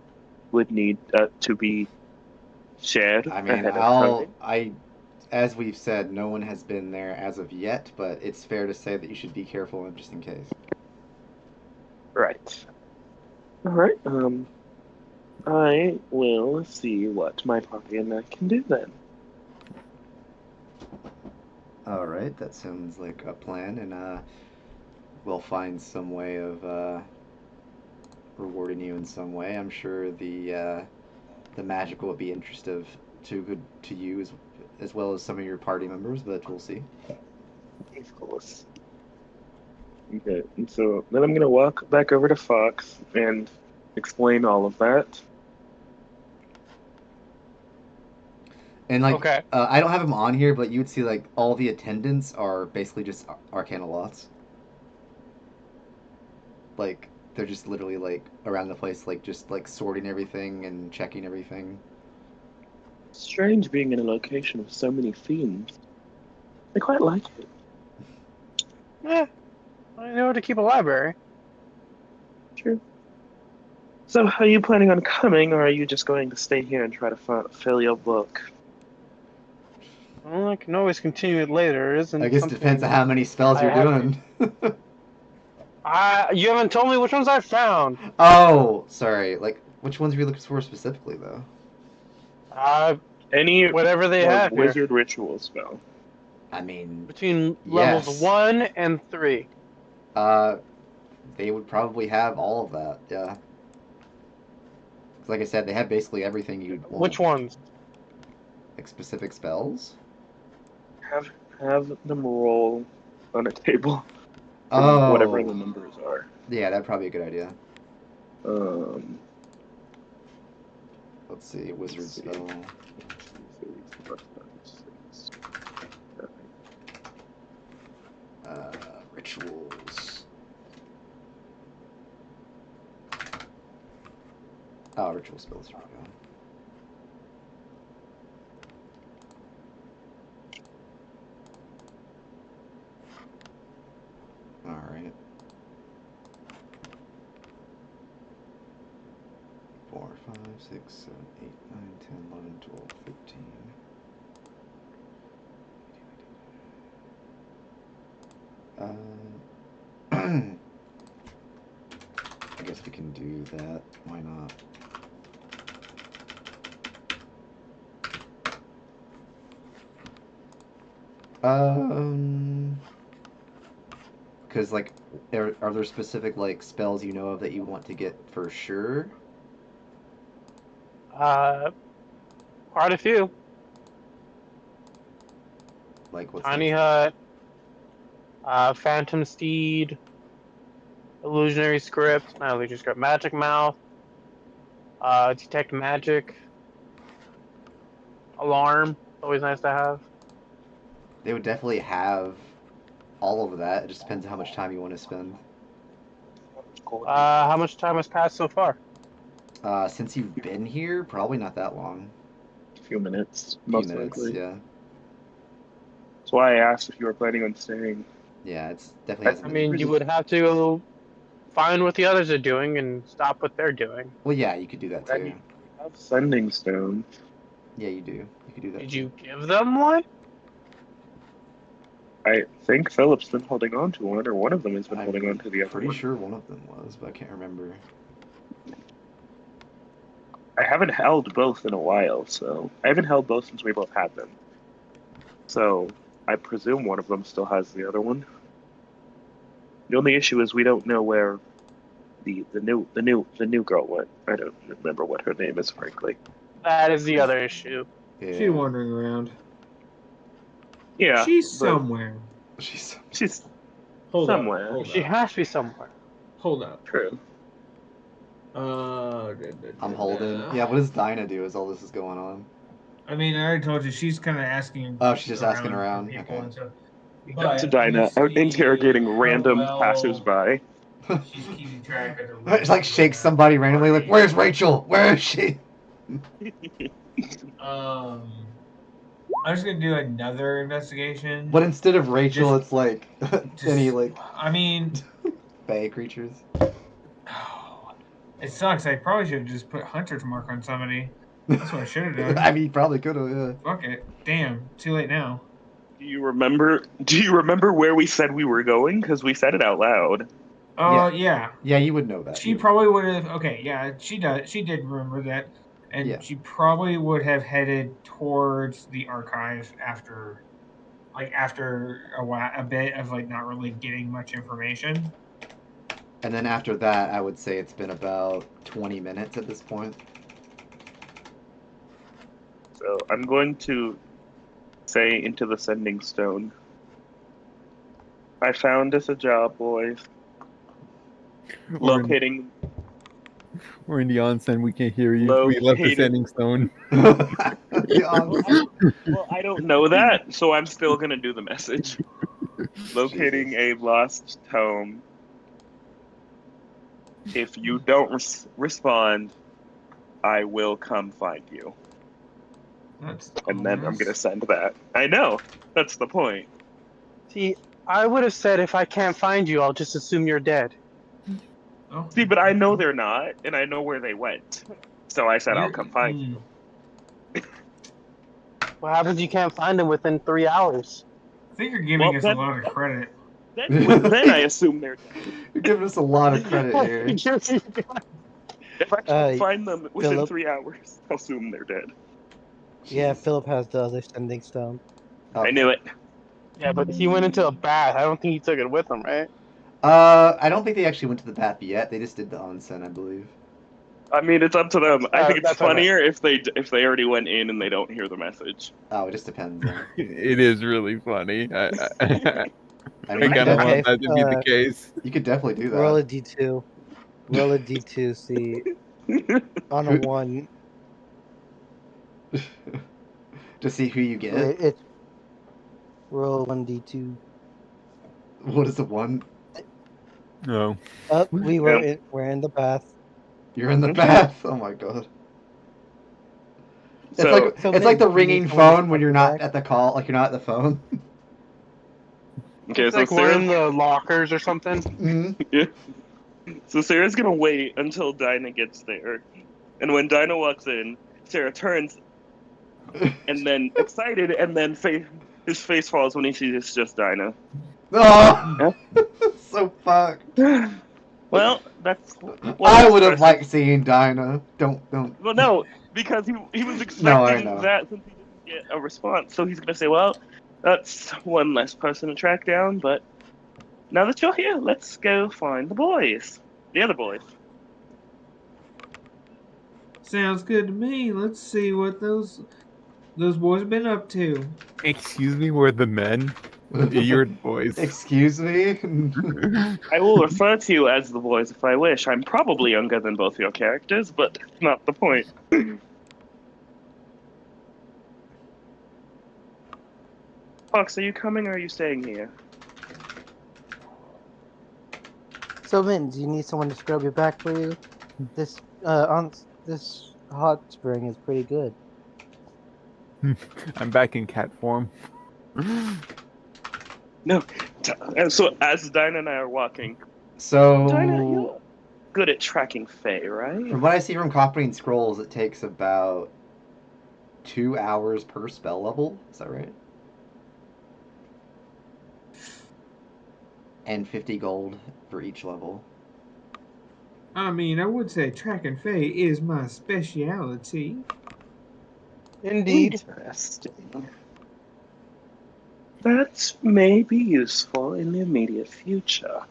[SPEAKER 3] would need to be shared
[SPEAKER 2] I mean,
[SPEAKER 3] ahead of time.
[SPEAKER 2] as we've said, no one has been there as of yet, but it's fair to say that you should be careful just in case.
[SPEAKER 3] Right. All right. I will see what my party and I can do then.
[SPEAKER 2] All right, that sounds like a plan, and we'll find some way of rewarding you in some way. I'm sure the magic will be interesting to you as well as some of your party members, but we'll see.
[SPEAKER 3] Of course. Okay, and so then I'm gonna walk back over to Fox and explain all of that.
[SPEAKER 2] And like,
[SPEAKER 1] Okay.
[SPEAKER 2] I don't have them on here, but you would see like all the attendants are basically just Arcana Lots. Like they're just literally like around the place, like just like sorting everything and checking everything.
[SPEAKER 3] Strange being in a location with so many fiends. I quite like it.
[SPEAKER 1] I know to keep a library.
[SPEAKER 3] True. So, are you planning on coming, or are you just going to stay here and try to fill your book?
[SPEAKER 1] Well, I can always continue it later. It
[SPEAKER 2] I
[SPEAKER 1] isn't
[SPEAKER 2] guess it depends on
[SPEAKER 1] something
[SPEAKER 2] how many spells
[SPEAKER 1] I
[SPEAKER 2] you're
[SPEAKER 1] have.
[SPEAKER 2] doing.
[SPEAKER 1] You haven't told me which ones I found.
[SPEAKER 2] Oh, sorry. Like, which ones are you looking for specifically, though?
[SPEAKER 3] Any
[SPEAKER 1] Whatever they
[SPEAKER 3] like
[SPEAKER 1] have here.
[SPEAKER 3] wizard ritual spell?
[SPEAKER 2] I mean,
[SPEAKER 1] Between levels
[SPEAKER 2] yes.
[SPEAKER 1] 1 and 3.
[SPEAKER 2] Uh, they would probably have all of that. Yeah. 'Cause like I said, they have basically everything you'd
[SPEAKER 1] Which
[SPEAKER 2] want.
[SPEAKER 1] ones?
[SPEAKER 2] Like specific spells.
[SPEAKER 3] Have them roll on a table from whatever
[SPEAKER 2] Oh,
[SPEAKER 3] the numbers are.
[SPEAKER 2] yeah, that'd probably be a good idea.
[SPEAKER 3] Um,
[SPEAKER 2] Let's see, wizard
[SPEAKER 3] let's see.
[SPEAKER 2] spell.
[SPEAKER 3] 2, 3, 4, 5, 6, 7.
[SPEAKER 2] Rituals. Oh, ritual spells. Here we go. All right. 4, 5, 6, 7, 8, 9, 10, 11, 12, 15. I guess we can do that. Why not? Because like, are there specific like spells you know of that you want to get for sure?
[SPEAKER 1] Quite a few.
[SPEAKER 2] Like what's
[SPEAKER 1] Tiny
[SPEAKER 2] the...
[SPEAKER 1] Hut, Phantom Steed, Illusionary Script, not Illusionary Script, Magic Mouth, Detect Magic, Alarm. Always nice to have.
[SPEAKER 2] They would definitely have all of that. It just depends on how much time you want to spend.
[SPEAKER 1] How much time has passed so far?
[SPEAKER 2] Since you've been here, probably not that long.
[SPEAKER 3] A few minutes,
[SPEAKER 2] Few
[SPEAKER 3] most
[SPEAKER 2] minutes,
[SPEAKER 3] likely.
[SPEAKER 2] yeah.
[SPEAKER 3] That's why I asked if you were planning on staying.
[SPEAKER 2] Yeah, it's definitely hasn't
[SPEAKER 1] I
[SPEAKER 2] been.
[SPEAKER 1] mean, you would have to find what the others are doing and stop what they're doing.
[SPEAKER 2] Well, yeah, you could do that
[SPEAKER 3] And
[SPEAKER 2] too.
[SPEAKER 3] you have sending stone.
[SPEAKER 2] Yeah, you do. You could do that.
[SPEAKER 1] Did
[SPEAKER 2] too.
[SPEAKER 1] you give them one?
[SPEAKER 3] I think Philip's been holding on to one, or one of them has been holding on to the other
[SPEAKER 2] Pretty
[SPEAKER 3] one.
[SPEAKER 2] sure one of them was, but I can't remember.
[SPEAKER 3] I haven't held both in a while, so I haven't held both since we both had them. So I presume one of them still has the other one. The only issue is we don't know where the new girl went. I don't remember what her name is, frankly.
[SPEAKER 1] That is the other issue.
[SPEAKER 2] Yeah.
[SPEAKER 7] She's wandering around.
[SPEAKER 3] Yeah,
[SPEAKER 7] She's
[SPEAKER 3] but
[SPEAKER 7] somewhere.
[SPEAKER 3] she's
[SPEAKER 7] Hold
[SPEAKER 3] somewhere.
[SPEAKER 7] up. Hold
[SPEAKER 1] She
[SPEAKER 7] up.
[SPEAKER 1] has to be somewhere.
[SPEAKER 7] Hold up.
[SPEAKER 3] True.
[SPEAKER 2] I'm holding. Yeah, what does Dinah do as all this is going on?
[SPEAKER 4] I mean, I already told you she's kind of asking.
[SPEAKER 2] Oh, she's just asking
[SPEAKER 4] for
[SPEAKER 2] around.
[SPEAKER 4] people
[SPEAKER 2] Okay.
[SPEAKER 4] and stuff.
[SPEAKER 3] Back to
[SPEAKER 4] But
[SPEAKER 3] Dinah,
[SPEAKER 4] let's see
[SPEAKER 3] interrogating
[SPEAKER 4] how
[SPEAKER 3] random
[SPEAKER 4] well
[SPEAKER 3] passers-by.
[SPEAKER 4] She's keeping track of the
[SPEAKER 2] It's like
[SPEAKER 4] rest of
[SPEAKER 2] shake
[SPEAKER 4] the
[SPEAKER 2] somebody randomly, like,
[SPEAKER 4] party.
[SPEAKER 2] "Where's Rachel? Where is she?"
[SPEAKER 4] I'm just gonna do another investigation.
[SPEAKER 2] But instead of Rachel,
[SPEAKER 4] Just-
[SPEAKER 2] it's like
[SPEAKER 4] Just,
[SPEAKER 2] any like
[SPEAKER 4] I mean,
[SPEAKER 2] fae creatures.
[SPEAKER 4] it sucks. I probably should have just put Hunter's mark on somebody. That's what I should have done.
[SPEAKER 2] I mean, you probably could have. Yeah.
[SPEAKER 4] Fuck it. Damn. Too late now.
[SPEAKER 3] Do you remember where we said we were going? Because we said it out loud.
[SPEAKER 4] Oh yeah.
[SPEAKER 2] Yeah, you would know that.
[SPEAKER 4] She probably would have. Okay, yeah, she does. She did remember that, and
[SPEAKER 2] Yeah.
[SPEAKER 4] she probably would have headed towards the archive after a while, a bit of like not really getting much information.
[SPEAKER 2] And then after that, I would say it's been about 20 minutes at this point.
[SPEAKER 3] So I'm going to say into the sending stone. I found us a job, boys. Locating.
[SPEAKER 5] We're in the onsen. We can't hear you. We left the
[SPEAKER 3] Located-
[SPEAKER 5] sending stone.
[SPEAKER 3] Well, I don't know that, so I'm still gonna do the message. Locating a lost tome. If you don't respond, I will come find you.
[SPEAKER 4] That's
[SPEAKER 3] And then I'm gonna send that. I know. That's the point.
[SPEAKER 1] See, I would have said if I can't find you, I'll just assume you're dead.
[SPEAKER 4] Oh,
[SPEAKER 3] See, but I know they're not, and I know where they went. So I said I'll
[SPEAKER 4] You're-
[SPEAKER 3] come find you.
[SPEAKER 1] What happens if you can't find them within 3 hours?
[SPEAKER 4] I think you're giving
[SPEAKER 3] Well,
[SPEAKER 4] us
[SPEAKER 3] then-
[SPEAKER 4] a lot of credit.
[SPEAKER 3] Then I assume they're dead.
[SPEAKER 2] You're giving us a lot of credit here.
[SPEAKER 3] If I can't
[SPEAKER 6] Uh,
[SPEAKER 3] find them within
[SPEAKER 6] Philip?
[SPEAKER 3] 3 hours, I'll assume they're dead.
[SPEAKER 6] Yeah, Philip has the other sending stone.
[SPEAKER 3] I knew it.
[SPEAKER 1] Yeah, but he went into a bath. I don't think he took it with him, right?
[SPEAKER 2] I don't think they actually went to the bath yet. They just did the onsen, I believe.
[SPEAKER 3] I mean, it's up to them. I think it's
[SPEAKER 1] That's what I meant.
[SPEAKER 3] funnier if they already went in and they don't hear the message.
[SPEAKER 2] Oh, it just depends.
[SPEAKER 5] It is really funny. I
[SPEAKER 2] I mean,
[SPEAKER 5] kind of
[SPEAKER 6] Okay,
[SPEAKER 5] want that to be the case.
[SPEAKER 2] you could definitely do that.
[SPEAKER 6] Roll a d2. Roll a d2. See, on a 1,
[SPEAKER 2] To see who you get.
[SPEAKER 6] it's roll 1d2.
[SPEAKER 2] What is the one?
[SPEAKER 5] No.
[SPEAKER 6] Up, we're in the bath.
[SPEAKER 2] You're in the bath. Oh my god. It's
[SPEAKER 3] So-
[SPEAKER 2] like
[SPEAKER 6] So
[SPEAKER 2] it's like the
[SPEAKER 6] maybe
[SPEAKER 2] ringing
[SPEAKER 6] someone just
[SPEAKER 2] phone when
[SPEAKER 6] comes
[SPEAKER 2] you're not
[SPEAKER 6] back.
[SPEAKER 2] at the call, like you're not at the phone.
[SPEAKER 3] Okay,
[SPEAKER 1] It's
[SPEAKER 3] so
[SPEAKER 1] like we're in
[SPEAKER 3] Sarah,
[SPEAKER 1] the lockers or something.
[SPEAKER 3] so Sarah's gonna wait until Dinah gets there, and when Dinah walks in, Sarah turns and then excited, and then his face falls when he sees it's just Dinah.
[SPEAKER 2] Oh, so fucked.
[SPEAKER 3] Well, that's.
[SPEAKER 2] I would have liked seeing Dinah. Don't.
[SPEAKER 3] Well, no, because he was expecting
[SPEAKER 2] No, I know.
[SPEAKER 3] that since he didn't get a response, so he's gonna say, "Well, that's one less person to track down." But now that you're here, let's go find the boys, the other boys.
[SPEAKER 7] Sounds good to me. Let's see what those boys have been up to.
[SPEAKER 5] Excuse me, we're the men. You're the boys.
[SPEAKER 2] Excuse me.
[SPEAKER 3] I will refer to you as the boys if I wish. I'm probably younger than both your characters, but that's not the point. Fox, are you coming or are you staying here?
[SPEAKER 6] Min, do you need someone to scrub your back for you? This this hot spring is pretty good.
[SPEAKER 5] I'm back in cat form.
[SPEAKER 3] No. And so as Dinah and I are walking,
[SPEAKER 2] So,
[SPEAKER 3] Dinah, you're good at tracking Fae, right?
[SPEAKER 2] from what I see from copying scrolls, it takes about 2 hours per spell level. Is that right? And 50 gold for each level.
[SPEAKER 7] I mean, I would say track and Fae is my speciality.
[SPEAKER 1] Indeed.
[SPEAKER 3] Interesting. That may be useful in the immediate future.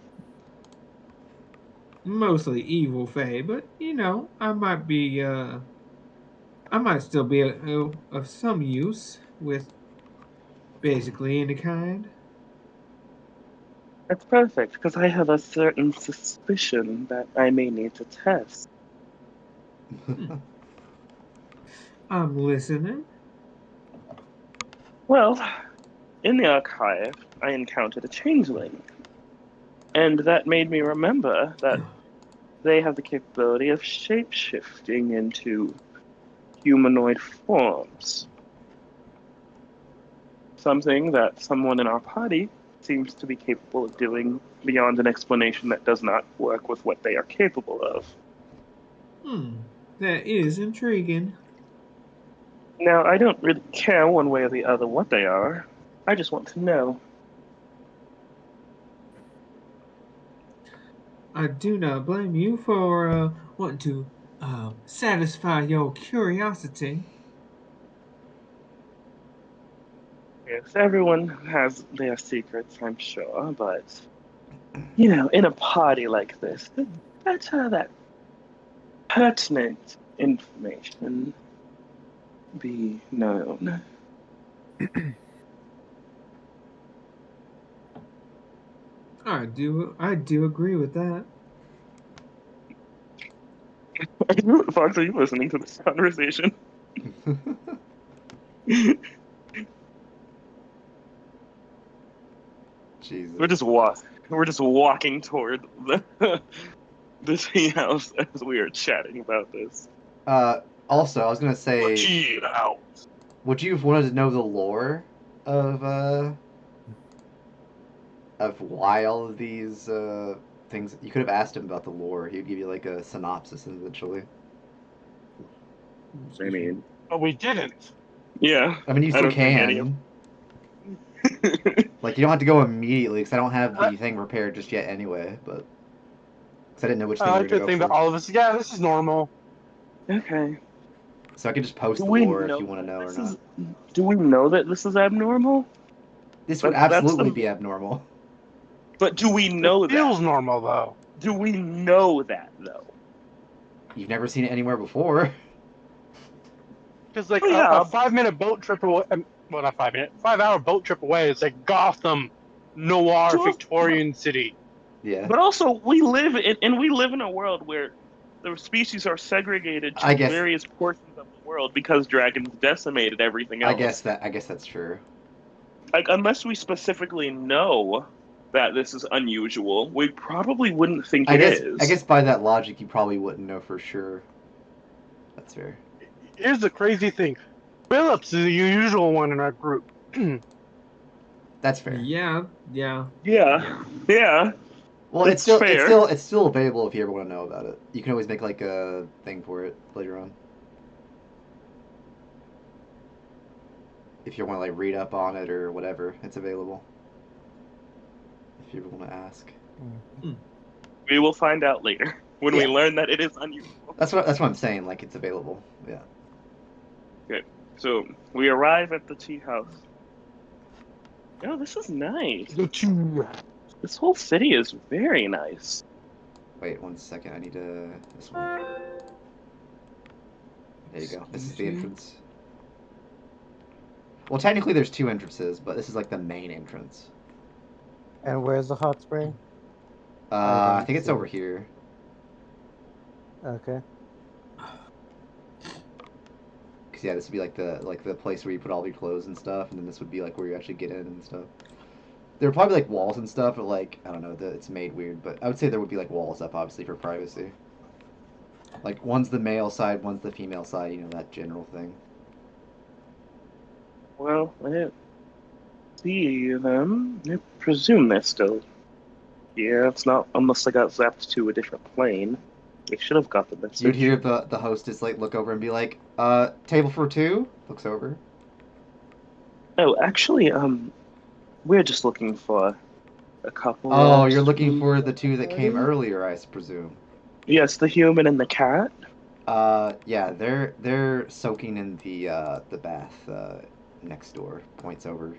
[SPEAKER 7] Mostly evil Fae, but you know, I might still be of some use with basically any kind.
[SPEAKER 3] That's perfect, because I have a certain suspicion that I may need to test.
[SPEAKER 7] I'm listening.
[SPEAKER 3] Well, in the archive, I encountered a changeling. And that made me remember that they have the capability of shape-shifting into humanoid forms. Something that someone in our party seems to be capable of doing beyond an explanation that does not work with what they are capable of.
[SPEAKER 7] That is intriguing.
[SPEAKER 3] Now, I don't really care one way or the other what they are. I just want to know.
[SPEAKER 7] I do not blame you for wanting to satisfy your curiosity.
[SPEAKER 3] Yes, everyone has their secrets, I'm sure, but, you know, in a party like this, it's better that pertinent information be known.
[SPEAKER 7] I do agree with that.
[SPEAKER 3] Fox, are you listening to this conversation?
[SPEAKER 2] Jesus.
[SPEAKER 3] We're just walking toward the tea house as we are chatting about this.
[SPEAKER 2] Also, I was gonna say,
[SPEAKER 1] Tea house.
[SPEAKER 2] would you have wanted to know the lore of why all of these things? You could have asked him about the lore. He'd give you like a synopsis eventually.
[SPEAKER 3] I mean,
[SPEAKER 1] But we didn't.
[SPEAKER 3] yeah.
[SPEAKER 2] I mean, you
[SPEAKER 3] I
[SPEAKER 2] still
[SPEAKER 3] don't think any of-
[SPEAKER 2] can. Like, you don't have to go immediately because I don't have the thing prepared just yet anyway. But because I didn't know which thing
[SPEAKER 1] I
[SPEAKER 2] we were
[SPEAKER 1] like
[SPEAKER 2] gonna
[SPEAKER 1] to
[SPEAKER 2] go
[SPEAKER 1] think that
[SPEAKER 2] for.
[SPEAKER 1] all of us. Yeah, this is normal.
[SPEAKER 3] Okay.
[SPEAKER 2] So I could just post
[SPEAKER 3] Do
[SPEAKER 2] the
[SPEAKER 3] we
[SPEAKER 2] lore if
[SPEAKER 3] know
[SPEAKER 2] you want to
[SPEAKER 3] that
[SPEAKER 2] know or
[SPEAKER 3] this
[SPEAKER 2] not.
[SPEAKER 3] is? Do we know that this is abnormal?
[SPEAKER 2] This would
[SPEAKER 3] That's
[SPEAKER 2] absolutely
[SPEAKER 3] the.
[SPEAKER 2] be abnormal.
[SPEAKER 3] But do we
[SPEAKER 1] It
[SPEAKER 3] know
[SPEAKER 1] feels
[SPEAKER 3] that?
[SPEAKER 1] normal though.
[SPEAKER 3] Do we know that though?
[SPEAKER 2] You've never seen it anywhere before.
[SPEAKER 1] Because like
[SPEAKER 3] Oh
[SPEAKER 1] a
[SPEAKER 3] yeah,
[SPEAKER 1] 5 minute boat trip away, well not 5 minute, 5 hour boat trip away. It's like Gotham, noir,
[SPEAKER 3] sure.
[SPEAKER 1] Victorian city.
[SPEAKER 2] Yeah.
[SPEAKER 3] But also, we live in a world where the species are segregated
[SPEAKER 2] I
[SPEAKER 3] to
[SPEAKER 2] guess
[SPEAKER 3] various portions of the world because dragons decimated everything else.
[SPEAKER 2] I guess that's true.
[SPEAKER 3] Like, unless we specifically know that this is unusual, we probably wouldn't think it is.
[SPEAKER 2] I guess by that logic you probably wouldn't know for sure. That's fair.
[SPEAKER 1] Here's the crazy thing: Phillips is the usual one in our group.
[SPEAKER 2] That's fair.
[SPEAKER 7] Yeah.
[SPEAKER 3] Yeah.
[SPEAKER 2] Well,
[SPEAKER 3] It's fair.
[SPEAKER 2] it's still available if you ever want to know about it. You can always make like a thing for it later on. If you want to like read up on it or whatever, it's available. If you ever want to ask.
[SPEAKER 3] We will find out later when we learn that it is unusual.
[SPEAKER 2] That's what I'm saying. Like it's available. Yeah.
[SPEAKER 3] Okay, so we arrive at the tea house. Oh, this is nice. This whole city is very nice.
[SPEAKER 2] Wait 1 second. I need to this one. There you go. This is the entrance. Well, technically there's two entrances, but this is like the main entrance.
[SPEAKER 6] And where's the hot spring?
[SPEAKER 2] I
[SPEAKER 6] don't
[SPEAKER 2] think it's
[SPEAKER 6] see
[SPEAKER 2] over
[SPEAKER 6] it.
[SPEAKER 2] here.
[SPEAKER 6] Okay.
[SPEAKER 2] Cause yeah, this would be like the place where you put all your clothes and stuff, and then this would be like where you actually get in and stuff. There are probably like walls and stuff, but like I don't know, it's made weird. But I would say there would be like walls up, obviously for privacy. Like one's the male side, one's the female side. You know that general thing.
[SPEAKER 3] Well, I don't see them. I presume they're still here. It's not unless I got zapped to a different plane. They should have got the message.
[SPEAKER 2] You'd hear the hostess like look over and be like, table for two. Looks over.
[SPEAKER 3] Oh, actually, we're just looking for a couple.
[SPEAKER 2] Oh, you're looking for the two that came earlier, I presume.
[SPEAKER 3] Yes, the human and the cat.
[SPEAKER 2] Yeah, they're soaking in the bath next door. Points over.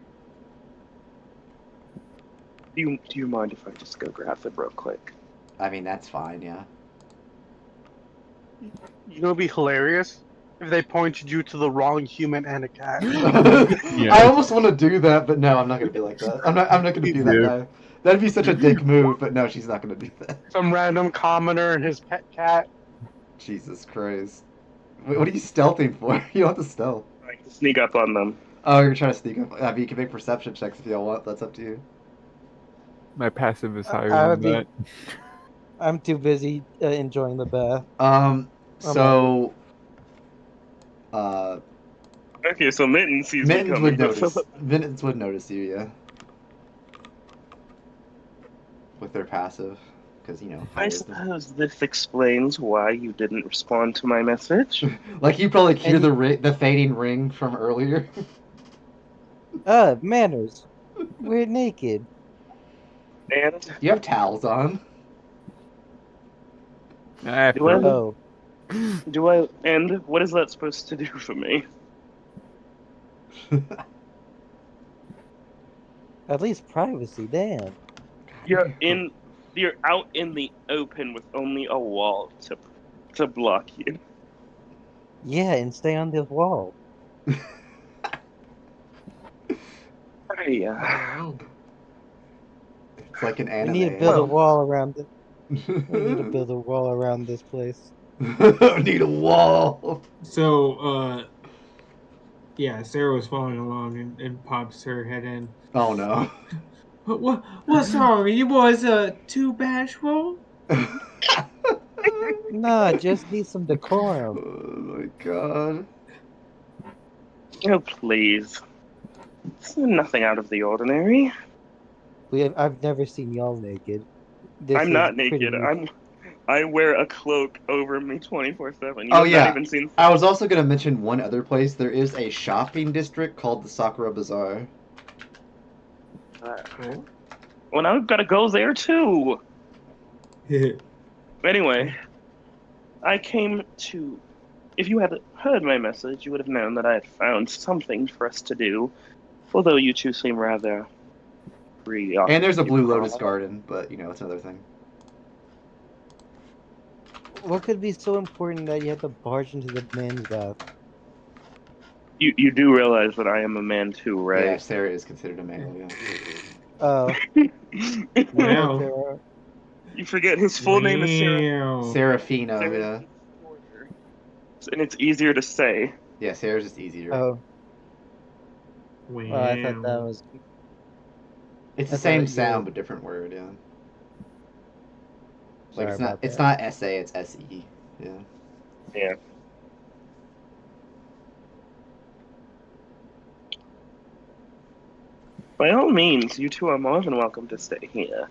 [SPEAKER 3] Do you mind if I just go grab them real quick?
[SPEAKER 2] I mean, that's fine, yeah.
[SPEAKER 1] You know, it'd be hilarious if they pointed you to the wrong human and a cat.
[SPEAKER 5] Yeah.
[SPEAKER 2] I almost want to do that, but no, I'm not gonna be like that. I'm not gonna be that
[SPEAKER 5] Yeah.
[SPEAKER 2] guy. That'd be such a dick move, but no, she's not gonna do that.
[SPEAKER 1] Some random commoner and his pet cat.
[SPEAKER 2] Jesus Christ. What are you stealthing for? You don't have to stealth.
[SPEAKER 3] Trying to sneak up on them.
[SPEAKER 2] Oh, you're trying to sneak up. I mean, you can make perception checks if y'all want. That's up to you.
[SPEAKER 5] My passive is higher
[SPEAKER 6] I
[SPEAKER 5] than
[SPEAKER 6] would be-
[SPEAKER 5] that.
[SPEAKER 6] I'm too busy enjoying the bath.
[SPEAKER 2] So,
[SPEAKER 3] Okay, so Mitten sees me
[SPEAKER 2] Mittens
[SPEAKER 3] coming.
[SPEAKER 2] would notice. Mittens would notice you, yeah. With their passive, because you know.
[SPEAKER 3] I
[SPEAKER 2] high wisdom.
[SPEAKER 3] suppose this explains why you didn't respond to my message.
[SPEAKER 2] Like you probably hear
[SPEAKER 6] And-
[SPEAKER 2] the fading ring from earlier.
[SPEAKER 6] Manners. We're naked.
[SPEAKER 3] And
[SPEAKER 2] You have towels on.
[SPEAKER 5] After
[SPEAKER 3] Do I-
[SPEAKER 6] Oh,
[SPEAKER 3] and what is that supposed to do for me?
[SPEAKER 6] at least privacy. Damn.
[SPEAKER 3] You're out in the open with only a wall to block you.
[SPEAKER 6] Yeah, and stay on this wall.
[SPEAKER 7] Wow.
[SPEAKER 2] It's like an
[SPEAKER 6] We
[SPEAKER 2] anime.
[SPEAKER 6] need to build a
[SPEAKER 3] Well-
[SPEAKER 6] wall around it. We need to build a wall around this place.
[SPEAKER 2] Need a wall.
[SPEAKER 7] So, yeah, Sarah was following along and pops her head in.
[SPEAKER 2] Oh no.
[SPEAKER 7] What's wrong? You boys too bashful?
[SPEAKER 6] Nah, just need some decorum.
[SPEAKER 2] Oh my god.
[SPEAKER 3] Oh, please. It's nothing out of the ordinary.
[SPEAKER 6] I've never seen y'all naked. This
[SPEAKER 3] I'm
[SPEAKER 6] is
[SPEAKER 3] not
[SPEAKER 6] pretty
[SPEAKER 3] naked.
[SPEAKER 6] new.
[SPEAKER 3] I wear a cloak over me 24/7.
[SPEAKER 2] Oh,
[SPEAKER 3] You've
[SPEAKER 2] yeah.
[SPEAKER 3] not even seen.
[SPEAKER 2] I was also gonna mention one other place. There is a shopping district called the Sakura Bazaar.
[SPEAKER 3] Well, now we've got to go there too. Anyway, I came to. If you had heard my message, you would have known that I had found something for us to do. Although you two seem rather preoccupied.
[SPEAKER 2] And there's a Blue Lotus Garden, but you know, it's another thing.
[SPEAKER 6] What could be so important that you have to barge into the men's bath?
[SPEAKER 3] You do realize that I am a man too,
[SPEAKER 2] Yeah,
[SPEAKER 3] right?
[SPEAKER 2] Sarah is considered a male, yeah.
[SPEAKER 6] Oh,
[SPEAKER 7] Wow.
[SPEAKER 6] okay.
[SPEAKER 3] You forget his full name is Sarah.
[SPEAKER 7] Wow.
[SPEAKER 2] Serafino,
[SPEAKER 3] Sarah-
[SPEAKER 2] yeah.
[SPEAKER 3] And it's easier to say.
[SPEAKER 2] Yeah, Sarah's just easier.
[SPEAKER 6] Oh,
[SPEAKER 7] Wow.
[SPEAKER 6] oh, I thought that was.
[SPEAKER 2] It's the
[SPEAKER 6] I thought
[SPEAKER 2] same
[SPEAKER 6] you
[SPEAKER 2] sound,
[SPEAKER 6] were-
[SPEAKER 2] but different word, yeah.
[SPEAKER 6] Sorry
[SPEAKER 2] Like
[SPEAKER 6] about
[SPEAKER 2] it's
[SPEAKER 6] that.
[SPEAKER 2] not SA, it's SE. Yeah.
[SPEAKER 3] Yeah. By all means, you two are more than welcome to stay here.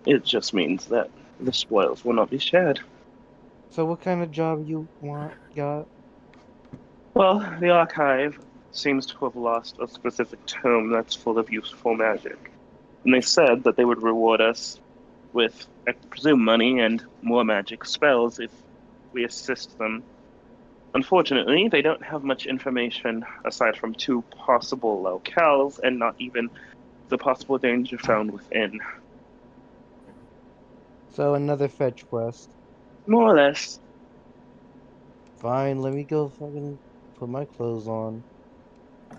[SPEAKER 3] It just means that the spoils will not be shared.
[SPEAKER 6] So, what kind of job you got?
[SPEAKER 3] Well, the archive seems to have lost a specific tome that's full of useful magic. And they said that they would reward us with, I presume, money and more magic spells if we assist them. Unfortunately, they don't have much information aside from 2 possible locales and not even the possible danger found within.
[SPEAKER 6] So, another fetch quest.
[SPEAKER 3] More or less.
[SPEAKER 6] Fine, let me go fucking put my clothes on.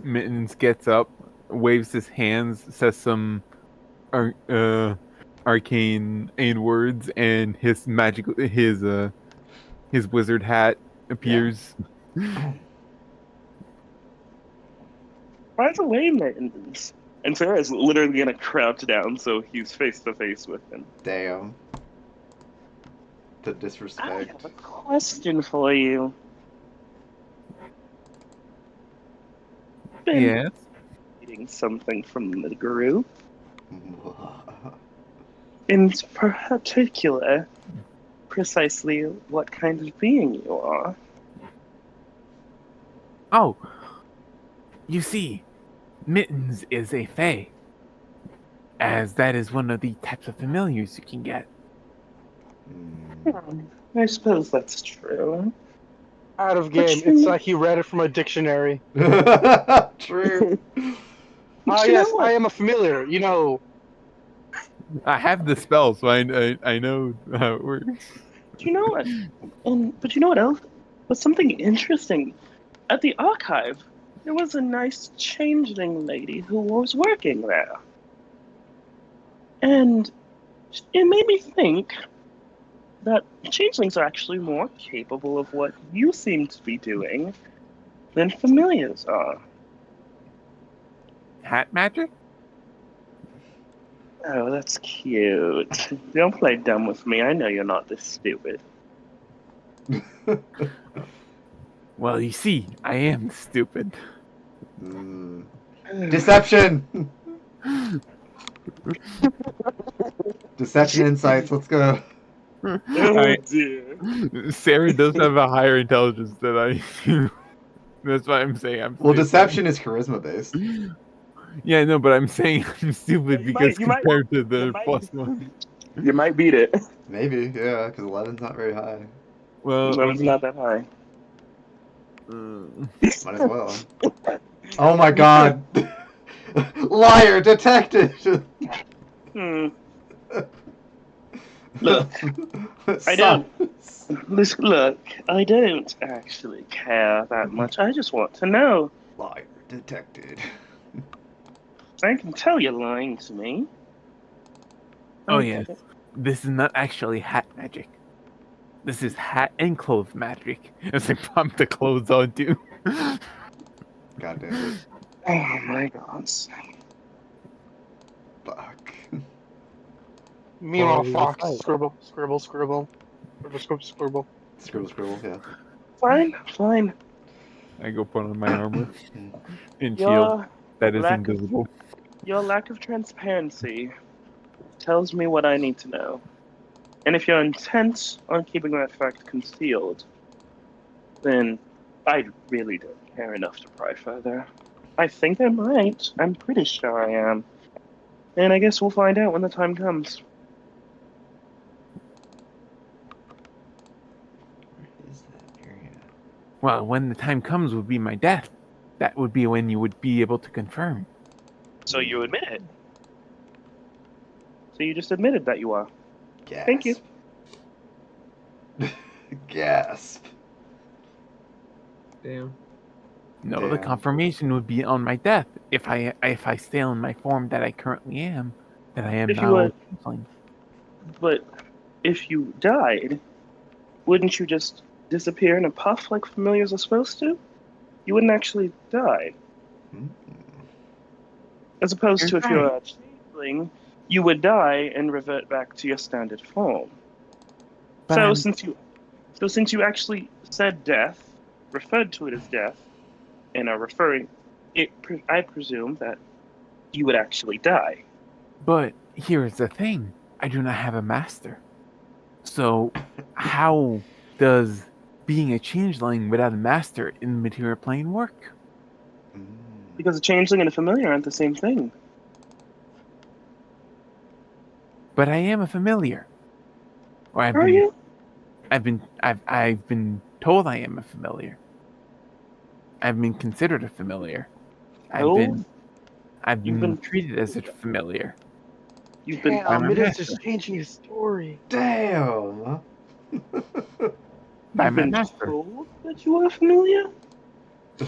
[SPEAKER 5] Mittens gets up, waves his hands, says some arcane words, and his his wizard hat appears.
[SPEAKER 3] By the way, Mittens, And Sarah's literally gonna crouch down so he's face to face with him.
[SPEAKER 2] Damn. The
[SPEAKER 3] I
[SPEAKER 2] disrespect.
[SPEAKER 3] have a question for you. Been
[SPEAKER 5] Yes.
[SPEAKER 3] reading something from the group. In particular, precisely what kind of being you are.
[SPEAKER 5] Oh, you see, Mittens is a fae, as that is one of the types of familiars you can get.
[SPEAKER 3] I suppose that's true.
[SPEAKER 1] Out of game. It's like he read it from a dictionary.
[SPEAKER 2] True.
[SPEAKER 1] Ah,
[SPEAKER 3] You know
[SPEAKER 1] yes,
[SPEAKER 3] what?
[SPEAKER 1] I am a familiar. You know,
[SPEAKER 5] I have the spell, so I know how it works.
[SPEAKER 3] Do you know what? But you know what else? Was something interesting. At the archive, there was a nice changeling lady who was working there. And it made me think that changelings are actually more capable of what you seem to be doing than familiars are.
[SPEAKER 5] Hat magic?
[SPEAKER 3] Oh, that's cute. Don't play dumb with me. I know you're not this stupid.
[SPEAKER 5] Well, you see, I am stupid.
[SPEAKER 2] Deception. Deception insights. Let's go.
[SPEAKER 3] Oh dear.
[SPEAKER 5] Sarah does have a higher intelligence than I do. That's why I'm saying I'm
[SPEAKER 2] Well,
[SPEAKER 5] stupid.
[SPEAKER 2] deception is charisma based.
[SPEAKER 5] Yeah, no, but I'm saying I'm stupid because
[SPEAKER 3] you might-
[SPEAKER 5] compared to the
[SPEAKER 3] you might-
[SPEAKER 5] +1.
[SPEAKER 3] You might beat it.
[SPEAKER 2] Maybe, yeah, because 11's not very high.
[SPEAKER 5] Well,
[SPEAKER 3] No, it's not that high.
[SPEAKER 2] Might as well. Oh my god! Liar detected!
[SPEAKER 3] Hmm. Look, I don't. Look, I don't actually care that much. I just want to know.
[SPEAKER 2] Liar detected.
[SPEAKER 3] I can tell you're lying to me.
[SPEAKER 5] Oh yes, this is not actually hat magic. This is hat and clothes magic. It's like pump the clothes on too.
[SPEAKER 2] God damn it.
[SPEAKER 3] Oh my god.
[SPEAKER 2] Fuck.
[SPEAKER 1] meanwhile,
[SPEAKER 6] Quality of
[SPEAKER 1] Fox
[SPEAKER 6] fight.
[SPEAKER 1] scribble, scribble, scribble, scribble, scribble, scribble.
[SPEAKER 2] Scribble, scribble, yeah.
[SPEAKER 3] Fine.
[SPEAKER 5] I go put on my armor and shield
[SPEAKER 3] Your
[SPEAKER 5] that is
[SPEAKER 3] lack of-
[SPEAKER 5] invisible.
[SPEAKER 3] Your lack of transparency tells me what I need to know. And if you're intent on keeping that fact concealed, then I really don't care enough to pry further. I think I might. I'm pretty sure I am. And I guess we'll find out when the time comes.
[SPEAKER 2] Where is that area?
[SPEAKER 5] Well, when the time comes would be my death. That would be when you would be able to confirm.
[SPEAKER 3] So you admit it. So you just admitted that you are.
[SPEAKER 2] Gasp.
[SPEAKER 3] Thank you.
[SPEAKER 2] Gasp.
[SPEAKER 7] Damn.
[SPEAKER 5] No, the
[SPEAKER 2] Damn.
[SPEAKER 5] confirmation would be on my death if I stay in my form that I currently am, that I am
[SPEAKER 3] If you
[SPEAKER 5] now.
[SPEAKER 3] were-
[SPEAKER 5] Fine.
[SPEAKER 3] But if you died, wouldn't you just disappear in a puff like familiars are supposed to? You wouldn't actually die. As opposed to
[SPEAKER 5] You're
[SPEAKER 3] if you're a changeling, you would die and revert back to your standard form.
[SPEAKER 5] But
[SPEAKER 3] So
[SPEAKER 5] I'm-
[SPEAKER 3] since you actually said death, referred to it as death, and are referring it, I presume that you would actually die.
[SPEAKER 5] But here is the thing: I do not have a master. So, how does being a changeling without a master in the material plane work?
[SPEAKER 3] Because a changeling and a familiar aren't the same thing.
[SPEAKER 5] But I am a familiar. Or
[SPEAKER 3] Are you?
[SPEAKER 5] I've been told I am a familiar. I've been considered a familiar.
[SPEAKER 3] Told?
[SPEAKER 5] I've
[SPEAKER 3] You've
[SPEAKER 5] been
[SPEAKER 3] been-
[SPEAKER 5] treated as a familiar.
[SPEAKER 3] You've been.
[SPEAKER 5] I'm a
[SPEAKER 1] Midas
[SPEAKER 5] master.
[SPEAKER 1] is changing his story.
[SPEAKER 2] Damn.
[SPEAKER 5] By
[SPEAKER 3] You've
[SPEAKER 5] my
[SPEAKER 3] been
[SPEAKER 5] master.
[SPEAKER 3] told that you are familiar?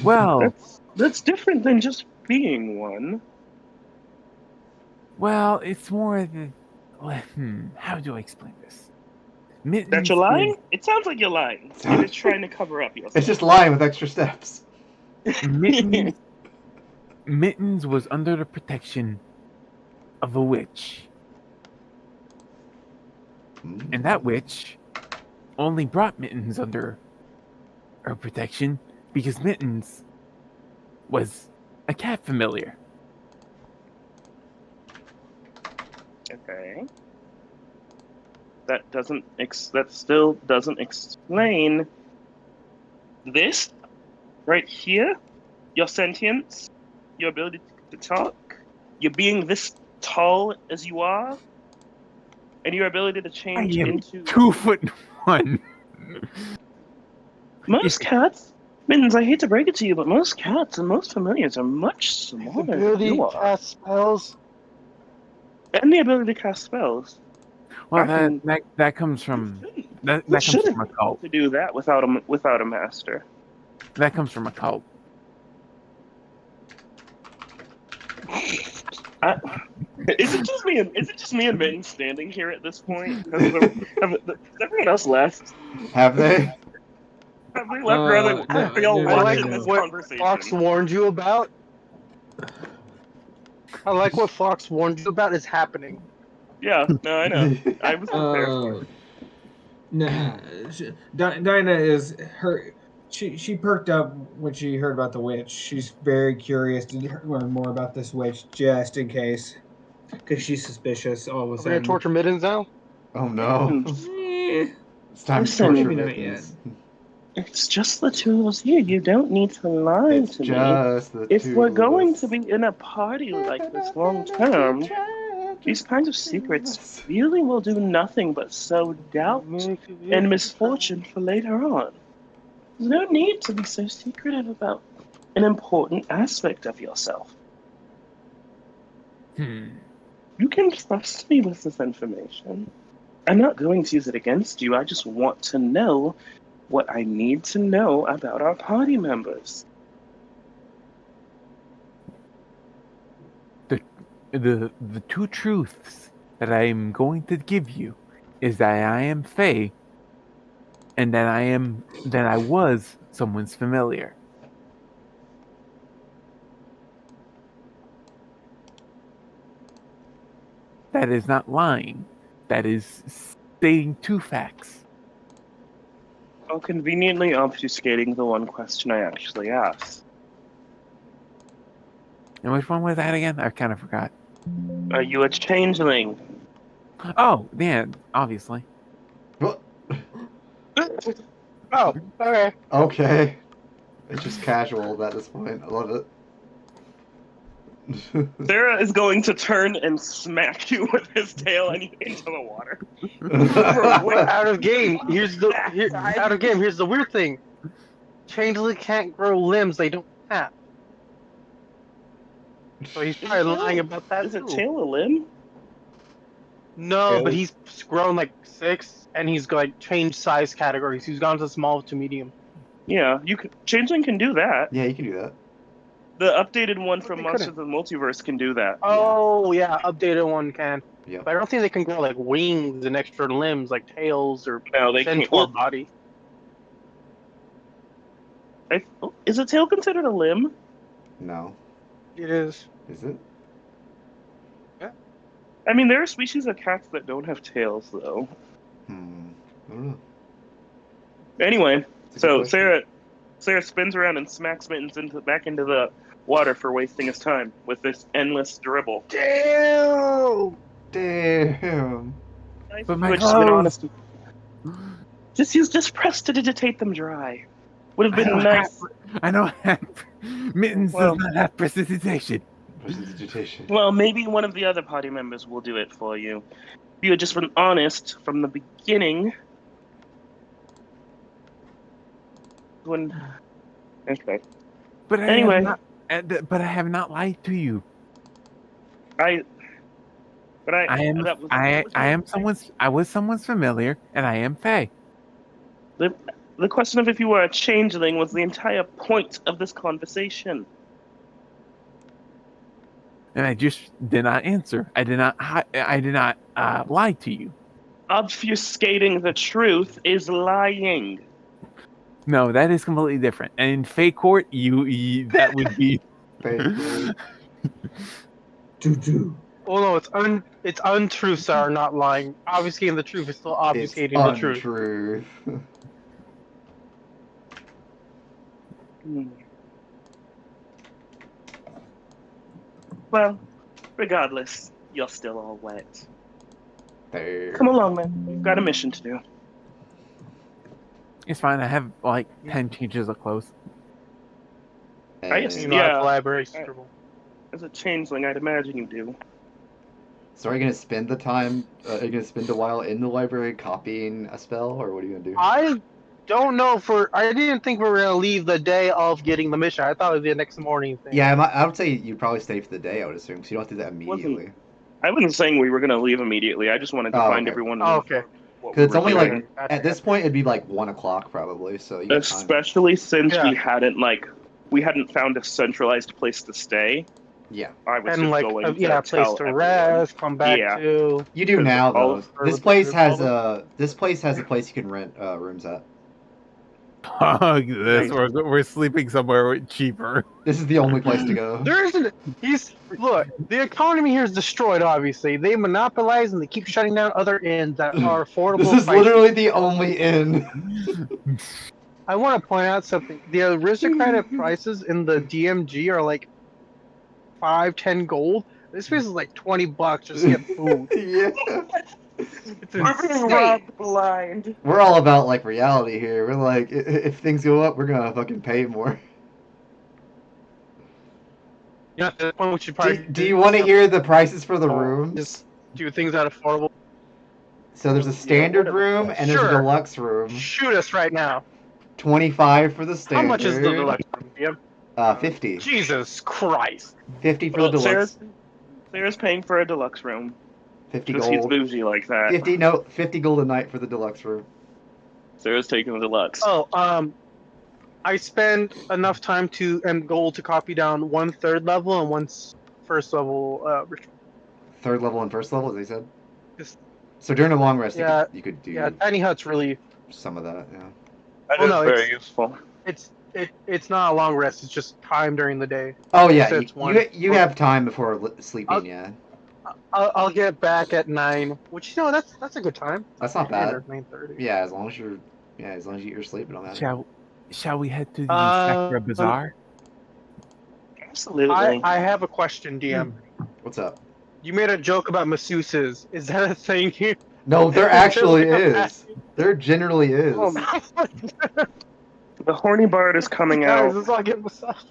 [SPEAKER 5] Well,
[SPEAKER 3] That's different than just being one.
[SPEAKER 5] it's more the. How do I explain this? Mittens
[SPEAKER 3] That you're lying? It sounds like you're lying. And it's trying to cover up yourself.
[SPEAKER 2] It's just lying with extra steps.
[SPEAKER 5] Mittens, Mittens was under the protection of a witch. And that witch only brought Mittens under her protection because Mittens was a cat familiar.
[SPEAKER 3] Okay. That still doesn't explain this right here. Your sentience, your ability to talk, you being this tall as you are, and your ability to
[SPEAKER 5] I
[SPEAKER 3] change
[SPEAKER 5] am
[SPEAKER 3] into
[SPEAKER 5] 2'1".
[SPEAKER 3] most cats. Mittens, I hate to break it to you, but most cats and most familiars are much
[SPEAKER 1] His
[SPEAKER 3] smaller than
[SPEAKER 1] ability
[SPEAKER 3] you
[SPEAKER 1] to
[SPEAKER 3] are.
[SPEAKER 1] cast spells.
[SPEAKER 3] And the ability to cast spells.
[SPEAKER 5] Well,
[SPEAKER 3] I can-
[SPEAKER 5] that comes from that
[SPEAKER 3] You
[SPEAKER 5] comes
[SPEAKER 3] shouldn't
[SPEAKER 5] from a
[SPEAKER 3] be able
[SPEAKER 5] cult.
[SPEAKER 3] to do that without a master.
[SPEAKER 5] That comes from a cult.
[SPEAKER 3] Is it just me and Mitten standing here at this point? Has everyone else left?
[SPEAKER 2] Have they?
[SPEAKER 3] Have they left? Or
[SPEAKER 7] no,
[SPEAKER 3] are y'all
[SPEAKER 1] I like
[SPEAKER 3] watching this
[SPEAKER 1] what
[SPEAKER 3] conversation?
[SPEAKER 1] Fox warned you about. I like what Fox warned you about is happening.
[SPEAKER 3] Yeah, no, I know. I was prepared for
[SPEAKER 7] Uh,
[SPEAKER 3] it.
[SPEAKER 7] nah, Dinah is her. She perked up when she heard about the witch. She's very curious to learn more about this witch, just in case, because she's suspicious all of a
[SPEAKER 1] Are we gonna
[SPEAKER 7] sudden.
[SPEAKER 1] torture Mittens now?
[SPEAKER 2] Oh no.
[SPEAKER 7] Eh,
[SPEAKER 2] It's time to
[SPEAKER 3] Listen,
[SPEAKER 2] torture
[SPEAKER 7] maybe not
[SPEAKER 2] Mittens.
[SPEAKER 3] It's just the two of us here. You don't need to lie
[SPEAKER 2] It's
[SPEAKER 3] to me.
[SPEAKER 2] just the
[SPEAKER 3] If
[SPEAKER 2] two
[SPEAKER 3] we're
[SPEAKER 2] of
[SPEAKER 3] going
[SPEAKER 2] us.
[SPEAKER 3] to be in a party like this long term, these kinds of secrets really will do nothing but sow doubt and misfortune for later on. There's no need to be so secretive about an important aspect of yourself. You can trust me with this information. I'm not going to use it against you. I just want to know what I need to know about our party members.
[SPEAKER 5] The two truths that I'm going to give you is that I am Fae and that I was someone's familiar. That is not lying. That is stating two facts.
[SPEAKER 3] While conveniently obfuscating the one question I actually asked.
[SPEAKER 5] And which one was that again? I kind of forgot.
[SPEAKER 3] Are you a changeling?
[SPEAKER 5] Oh, yeah, obviously.
[SPEAKER 2] What?
[SPEAKER 1] Oh, okay.
[SPEAKER 2] Okay. It's just casual at this point. I love it.
[SPEAKER 3] Sarah is going to turn and smack you with his tail and into the water.
[SPEAKER 1] Out of game. Here's the weird thing. Changeling can't grow limbs they don't have. So he's probably lying about that
[SPEAKER 3] Is a
[SPEAKER 1] too.
[SPEAKER 3] tail a limb?
[SPEAKER 1] No, but he's grown like 6, and he's like changed size categories. He's gone to small to medium.
[SPEAKER 3] Yeah, Changeling can do that.
[SPEAKER 2] Yeah, you can do that.
[SPEAKER 3] The updated one from
[SPEAKER 1] they
[SPEAKER 3] Monsters of the Multiverse can do that.
[SPEAKER 1] Oh yeah, updated one can.
[SPEAKER 2] Yep.
[SPEAKER 1] But I don't think they can grow like wings and extra limbs like tails or
[SPEAKER 3] No, they can't.
[SPEAKER 1] centaur
[SPEAKER 3] Well,
[SPEAKER 1] body.
[SPEAKER 3] is a tail considered a limb?
[SPEAKER 2] No.
[SPEAKER 1] It is.
[SPEAKER 2] Is it?
[SPEAKER 3] I mean, there are species of cats that don't have tails, though.
[SPEAKER 2] I don't know.
[SPEAKER 3] Anyway,
[SPEAKER 2] It's a
[SPEAKER 3] so
[SPEAKER 2] good question.
[SPEAKER 3] Sarah spins around and smacks Mittens back into the water for wasting his time with this endless dribble.
[SPEAKER 1] Damn!
[SPEAKER 2] Damn.
[SPEAKER 5] But my
[SPEAKER 3] Which spit
[SPEAKER 5] clothes!
[SPEAKER 3] just press to digitate them dry. Would have
[SPEAKER 5] I
[SPEAKER 3] been
[SPEAKER 5] don't
[SPEAKER 3] nice.
[SPEAKER 5] I don't have Mittens
[SPEAKER 3] Well-
[SPEAKER 5] does not have precipitation.
[SPEAKER 2] Prestidigitation.
[SPEAKER 3] Well, maybe one of the other party members will do it for you. If you had just been honest from the beginning. Okay.
[SPEAKER 5] But
[SPEAKER 3] Anyway.
[SPEAKER 5] I have not lied to you.
[SPEAKER 3] I
[SPEAKER 5] was someone's familiar, and I am Fae.
[SPEAKER 3] The question of if you were a changeling was the entire point of this conversation.
[SPEAKER 5] And I just did not answer. I did not lie to you.
[SPEAKER 3] Obfuscating the truth is lying.
[SPEAKER 5] No, that is completely different. And in Fae court, you that would be
[SPEAKER 2] Basically.
[SPEAKER 7] Doo-doo.
[SPEAKER 1] Well, no, it's untruths that are not lying. Obfuscating the truth is still
[SPEAKER 2] It's
[SPEAKER 1] obfuscating the truth.
[SPEAKER 2] untruth.
[SPEAKER 3] Well, regardless, you're still all wet.
[SPEAKER 2] There.
[SPEAKER 3] Come along, man. We've got a mission to do.
[SPEAKER 5] It's fine. I have like 10 changes of clothes.
[SPEAKER 3] guess-
[SPEAKER 1] You
[SPEAKER 2] And
[SPEAKER 1] know, at
[SPEAKER 3] Yeah.
[SPEAKER 1] the library.
[SPEAKER 3] As a changeling, I'd imagine you do.
[SPEAKER 2] so are you gonna spend the time? Are you gonna spend a while in the library copying a spell, or what are you gonna do?
[SPEAKER 1] I don't know for. I didn't think we were gonna leave the day of getting the mission. I thought it was the next morning thing.
[SPEAKER 2] Yeah, I would say you'd probably stay for the day. I would assume, because you don't have to do that immediately.
[SPEAKER 3] I wasn't saying we were going to leave immediately. I just wanted to
[SPEAKER 2] Oh,
[SPEAKER 3] find
[SPEAKER 2] okay.
[SPEAKER 3] everyone.
[SPEAKER 1] Oh, okay.
[SPEAKER 2] Because it's only
[SPEAKER 1] doing.
[SPEAKER 2] like
[SPEAKER 1] Gotcha,
[SPEAKER 2] at this point it'd be like 1 o'clock probably. So you got time.
[SPEAKER 3] Especially since
[SPEAKER 1] Yeah.
[SPEAKER 3] we hadn't found a centralized place to stay.
[SPEAKER 2] Yeah,
[SPEAKER 3] I was
[SPEAKER 1] And
[SPEAKER 3] just
[SPEAKER 1] like
[SPEAKER 3] going
[SPEAKER 1] a
[SPEAKER 3] to
[SPEAKER 1] place
[SPEAKER 3] tell
[SPEAKER 1] to
[SPEAKER 3] everyone.
[SPEAKER 1] rest, come back
[SPEAKER 3] Yeah.
[SPEAKER 1] to.
[SPEAKER 2] you do
[SPEAKER 3] Because
[SPEAKER 2] now
[SPEAKER 3] all
[SPEAKER 2] though.
[SPEAKER 3] of-
[SPEAKER 1] or
[SPEAKER 2] This
[SPEAKER 1] with
[SPEAKER 2] place
[SPEAKER 1] the-
[SPEAKER 2] has
[SPEAKER 1] all
[SPEAKER 2] a place you can rent rooms at.
[SPEAKER 5] Fuck this.
[SPEAKER 3] Nice.
[SPEAKER 5] We're sleeping somewhere cheaper.
[SPEAKER 2] This is the only place to go.
[SPEAKER 1] There isn't. Look. The economy here is destroyed. Obviously, they monopolize and they keep shutting down other inns that are affordable.
[SPEAKER 2] This is
[SPEAKER 1] prices.
[SPEAKER 2] literally the only inn.
[SPEAKER 1] I want to point out something. The aristocratic prices in the DMG are like 5-10 gold. This place is like $20 just to get food.
[SPEAKER 2] Yeah.
[SPEAKER 1] It's
[SPEAKER 3] We're being
[SPEAKER 1] insane.
[SPEAKER 3] robbed blind.
[SPEAKER 2] We're all about like reality here. We're like, if things go up, we're gonna fucking pay more.
[SPEAKER 1] Yeah, at this point we should probably
[SPEAKER 2] Do you want to hear the prices for the rooms?
[SPEAKER 1] Just do things that are affordable.
[SPEAKER 2] So there's a standard room and there's a
[SPEAKER 1] Sure.
[SPEAKER 2] deluxe room.
[SPEAKER 1] Shoot us right now.
[SPEAKER 2] 25 for the
[SPEAKER 1] How
[SPEAKER 2] standard.
[SPEAKER 1] much is the deluxe room, DM?
[SPEAKER 2] 50.
[SPEAKER 1] Jesus Christ.
[SPEAKER 2] 50 for the deluxe.
[SPEAKER 3] Sarah's paying for a deluxe room
[SPEAKER 2] 50
[SPEAKER 3] because he's
[SPEAKER 2] gold.
[SPEAKER 3] bougie like that.
[SPEAKER 2] 50 gold a night for the deluxe room.
[SPEAKER 3] Sarah's taking the deluxe.
[SPEAKER 1] Oh, I spend enough time and gold to copy down 1 3rd level and 1 first level ritual.
[SPEAKER 2] 3rd level and 1st level, as they said.
[SPEAKER 1] Just-
[SPEAKER 2] So during a long rest,
[SPEAKER 1] Yeah,
[SPEAKER 2] you could do
[SPEAKER 1] Yeah, tiny hut's really.
[SPEAKER 2] some of that. Yeah.
[SPEAKER 3] That
[SPEAKER 1] Oh,
[SPEAKER 3] is
[SPEAKER 1] no,
[SPEAKER 3] very
[SPEAKER 1] it's-
[SPEAKER 3] useful.
[SPEAKER 1] It's not a long rest. It's just time during the day.
[SPEAKER 2] Oh yeah,
[SPEAKER 1] So it's one-
[SPEAKER 2] you have time before sleeping. Yeah,
[SPEAKER 1] I'll get back at 9, which that's a good time.
[SPEAKER 2] that's not
[SPEAKER 1] 9
[SPEAKER 2] bad.
[SPEAKER 1] or 9:30.
[SPEAKER 2] Yeah, as long as you eat your sleep, it don't matter.
[SPEAKER 5] Shall we head to the
[SPEAKER 1] Uh,
[SPEAKER 5] Sakura Bazaar?
[SPEAKER 3] Absolutely.
[SPEAKER 1] I have a question, DM.
[SPEAKER 2] What's up?
[SPEAKER 1] You made a joke about masseuses. Is that a thing here?
[SPEAKER 2] No, there actually
[SPEAKER 1] Like a
[SPEAKER 2] is. There generally is.
[SPEAKER 1] Oh man.
[SPEAKER 3] The horny bard is coming
[SPEAKER 1] Guys,
[SPEAKER 3] out.
[SPEAKER 1] let's all get massaged.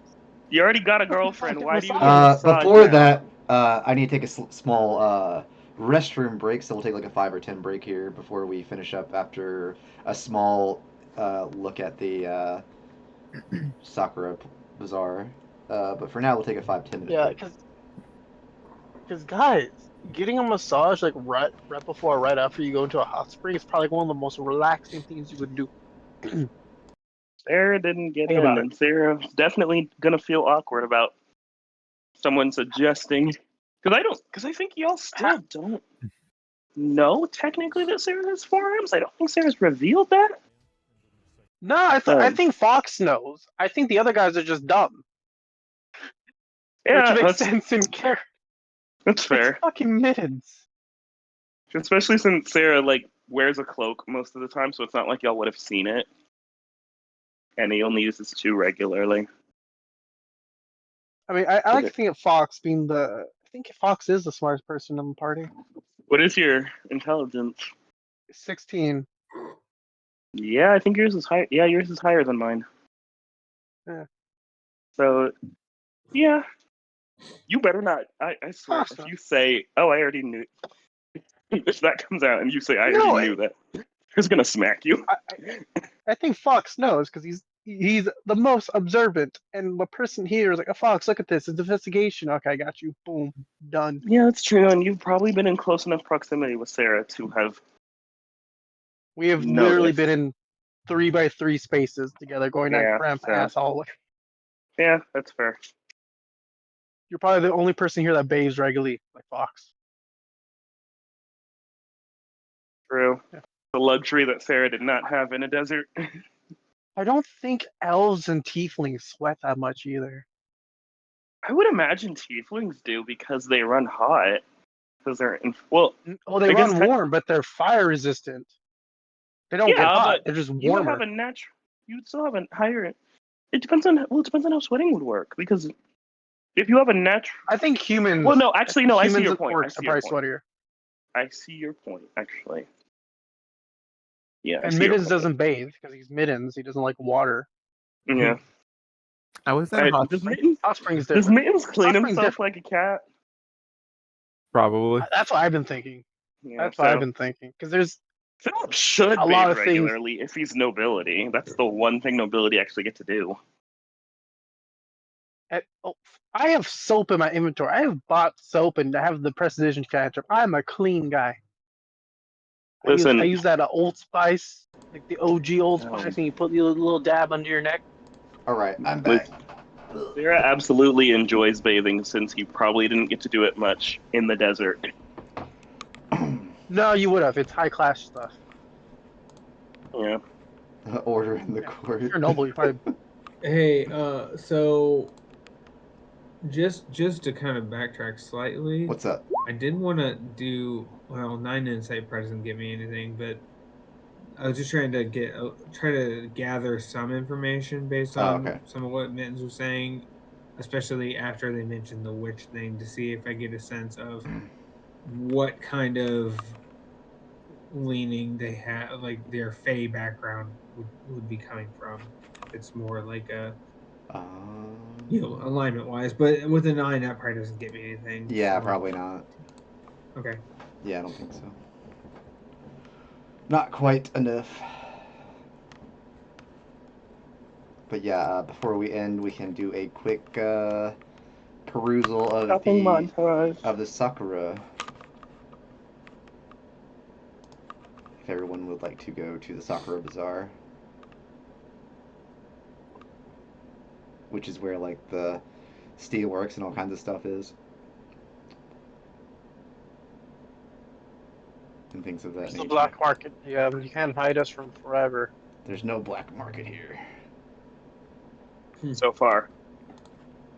[SPEAKER 3] You already got a girlfriend. Why do you?
[SPEAKER 2] Before that, I need to take a small restroom break, so we'll take like a 5 or 10 break here before we finish up after a small look at the Sakura Bazaar. But for now, we'll take a 5-10 minute
[SPEAKER 1] Yeah,
[SPEAKER 2] break.
[SPEAKER 1] because guys, getting a massage like right before or right after you go into a hot spring is probably one of the most relaxing things you could do.
[SPEAKER 3] Sarah didn't get
[SPEAKER 1] Think
[SPEAKER 3] in,
[SPEAKER 1] about it.
[SPEAKER 3] and Sarah's definitely gonna feel awkward about someone suggesting. Because I think y'all still don't know technically that Sarah has forearms. I don't think Sarah's revealed that.
[SPEAKER 1] No, I think Fox knows. I think the other guys are just dumb.
[SPEAKER 3] Yeah,
[SPEAKER 1] Which makes
[SPEAKER 3] that's,
[SPEAKER 1] sense in character.
[SPEAKER 3] that's fair.
[SPEAKER 1] It's fucking mittens.
[SPEAKER 3] Especially since Sarah wears a cloak most of the time, so it's not like y'all would have seen it. And he only uses 2 regularly.
[SPEAKER 1] I mean, I like
[SPEAKER 3] Okay.
[SPEAKER 1] to think of Fox being I think Fox is the smartest person in the party.
[SPEAKER 3] What is your intelligence?
[SPEAKER 1] 16.
[SPEAKER 3] Yeah, I think yours is high. Yeah, yours is higher than mine.
[SPEAKER 1] Yeah.
[SPEAKER 3] So, yeah, you better not. I swear,
[SPEAKER 1] Fox
[SPEAKER 3] if
[SPEAKER 1] knows.
[SPEAKER 3] you say, "Oh, I already knew," if that comes out and you say, "I
[SPEAKER 1] No,
[SPEAKER 3] already knew that," who's gonna smack you?
[SPEAKER 1] I think Fox knows because he's the most observant, and the person here is like, "A Fox, look at this. It's investigation." Okay, I got you. Boom, done.
[SPEAKER 3] Yeah, that's true, and you've probably been in close enough proximity with Sarah to have.
[SPEAKER 1] We have literally
[SPEAKER 3] Noticed.
[SPEAKER 1] been in 3x3 spaces together, going down
[SPEAKER 3] Yeah,
[SPEAKER 1] cramp
[SPEAKER 3] so-
[SPEAKER 1] ass all the way.
[SPEAKER 3] Yeah, that's fair.
[SPEAKER 1] You're probably the only person here that bathes regularly, like Fox.
[SPEAKER 3] True.
[SPEAKER 1] Yeah.
[SPEAKER 3] The luxury that Sarah did not have in a desert.
[SPEAKER 1] I don't think elves and tieflings sweat that much either.
[SPEAKER 3] I would imagine tieflings do because they run hot. Because they're well.
[SPEAKER 1] Well, they
[SPEAKER 3] I guess
[SPEAKER 1] run warm, but they're fire resistant. They don't get
[SPEAKER 3] yeah,
[SPEAKER 1] hot.
[SPEAKER 3] but
[SPEAKER 1] They're just
[SPEAKER 3] you would have
[SPEAKER 1] warmer.
[SPEAKER 3] a natural. You would still have a higher. It depends on it depends on how sweating would work because if you have a natural.
[SPEAKER 1] I think humans.
[SPEAKER 3] Well, no, actually, no. I see
[SPEAKER 1] Humans
[SPEAKER 3] your
[SPEAKER 1] and
[SPEAKER 3] point. I
[SPEAKER 1] orcs
[SPEAKER 3] see
[SPEAKER 1] are
[SPEAKER 3] your
[SPEAKER 1] probably
[SPEAKER 3] point.
[SPEAKER 1] sweatier.
[SPEAKER 3] I see your point. Actually, yeah. I
[SPEAKER 1] And
[SPEAKER 3] see your
[SPEAKER 1] Middens
[SPEAKER 3] point.
[SPEAKER 1] doesn't bathe because he's Middens. He doesn't like water.
[SPEAKER 3] Yeah.
[SPEAKER 5] I was in a hot
[SPEAKER 3] Does
[SPEAKER 5] spring,
[SPEAKER 3] Mittens,
[SPEAKER 1] Hot Spring's
[SPEAKER 3] does
[SPEAKER 1] different.
[SPEAKER 3] Mittens clean
[SPEAKER 1] Hot Spring's
[SPEAKER 3] himself
[SPEAKER 1] different.
[SPEAKER 3] like a cat?
[SPEAKER 5] probably.
[SPEAKER 1] That's what I've been thinking.
[SPEAKER 3] Yeah.
[SPEAKER 1] That's what I've
[SPEAKER 3] So
[SPEAKER 1] been thinking. Because there's
[SPEAKER 3] Philip should
[SPEAKER 1] a lot
[SPEAKER 3] bathe
[SPEAKER 1] of things.
[SPEAKER 3] regularly if he's nobility. That's the one thing nobility actually get to do.
[SPEAKER 1] I have soap in my inventory. I have bought soap and I have the precision catcher. I'm a clean guy. I
[SPEAKER 3] Listen,
[SPEAKER 1] use that Old Spice, like the OG Old Spice, and you put the little dab under your neck.
[SPEAKER 2] All right, I'm back.
[SPEAKER 3] Sarah absolutely enjoys bathing since he probably didn't get to do it much in the desert.
[SPEAKER 1] No, you would have. It's high class stuff.
[SPEAKER 3] Yeah.
[SPEAKER 2] Order in the
[SPEAKER 1] Yeah,
[SPEAKER 2] court.
[SPEAKER 1] if you're noble, you probably.
[SPEAKER 7] Hey, so just to kind of backtrack slightly,
[SPEAKER 2] What's up?
[SPEAKER 7] I did want to do well. 9 insight probably doesn't give me anything, but I was just trying to try to gather some information based on
[SPEAKER 2] okay.
[SPEAKER 7] some of what Mittens was saying, especially after they mentioned the witch thing, to see if I get a sense of what kind of leaning they have, like their Fey background would be coming from. If it's more like a alignment wise, but with a 9, that probably doesn't get me anything.
[SPEAKER 2] Yeah,
[SPEAKER 7] so.
[SPEAKER 2] probably not.
[SPEAKER 7] Okay.
[SPEAKER 2] Yeah, I don't think so. Not quite enough. But yeah, before we end, we can do a quick perusal of
[SPEAKER 3] Shopping montage.
[SPEAKER 2] the Sakura. If everyone would like to go to the Sakura Bazaar, which is where like the steelworks and all kinds of stuff is, and things of that
[SPEAKER 1] It's
[SPEAKER 2] nature.
[SPEAKER 1] the black market. Yeah, you can't hide us from forever.
[SPEAKER 2] There's no black market here.
[SPEAKER 3] So far.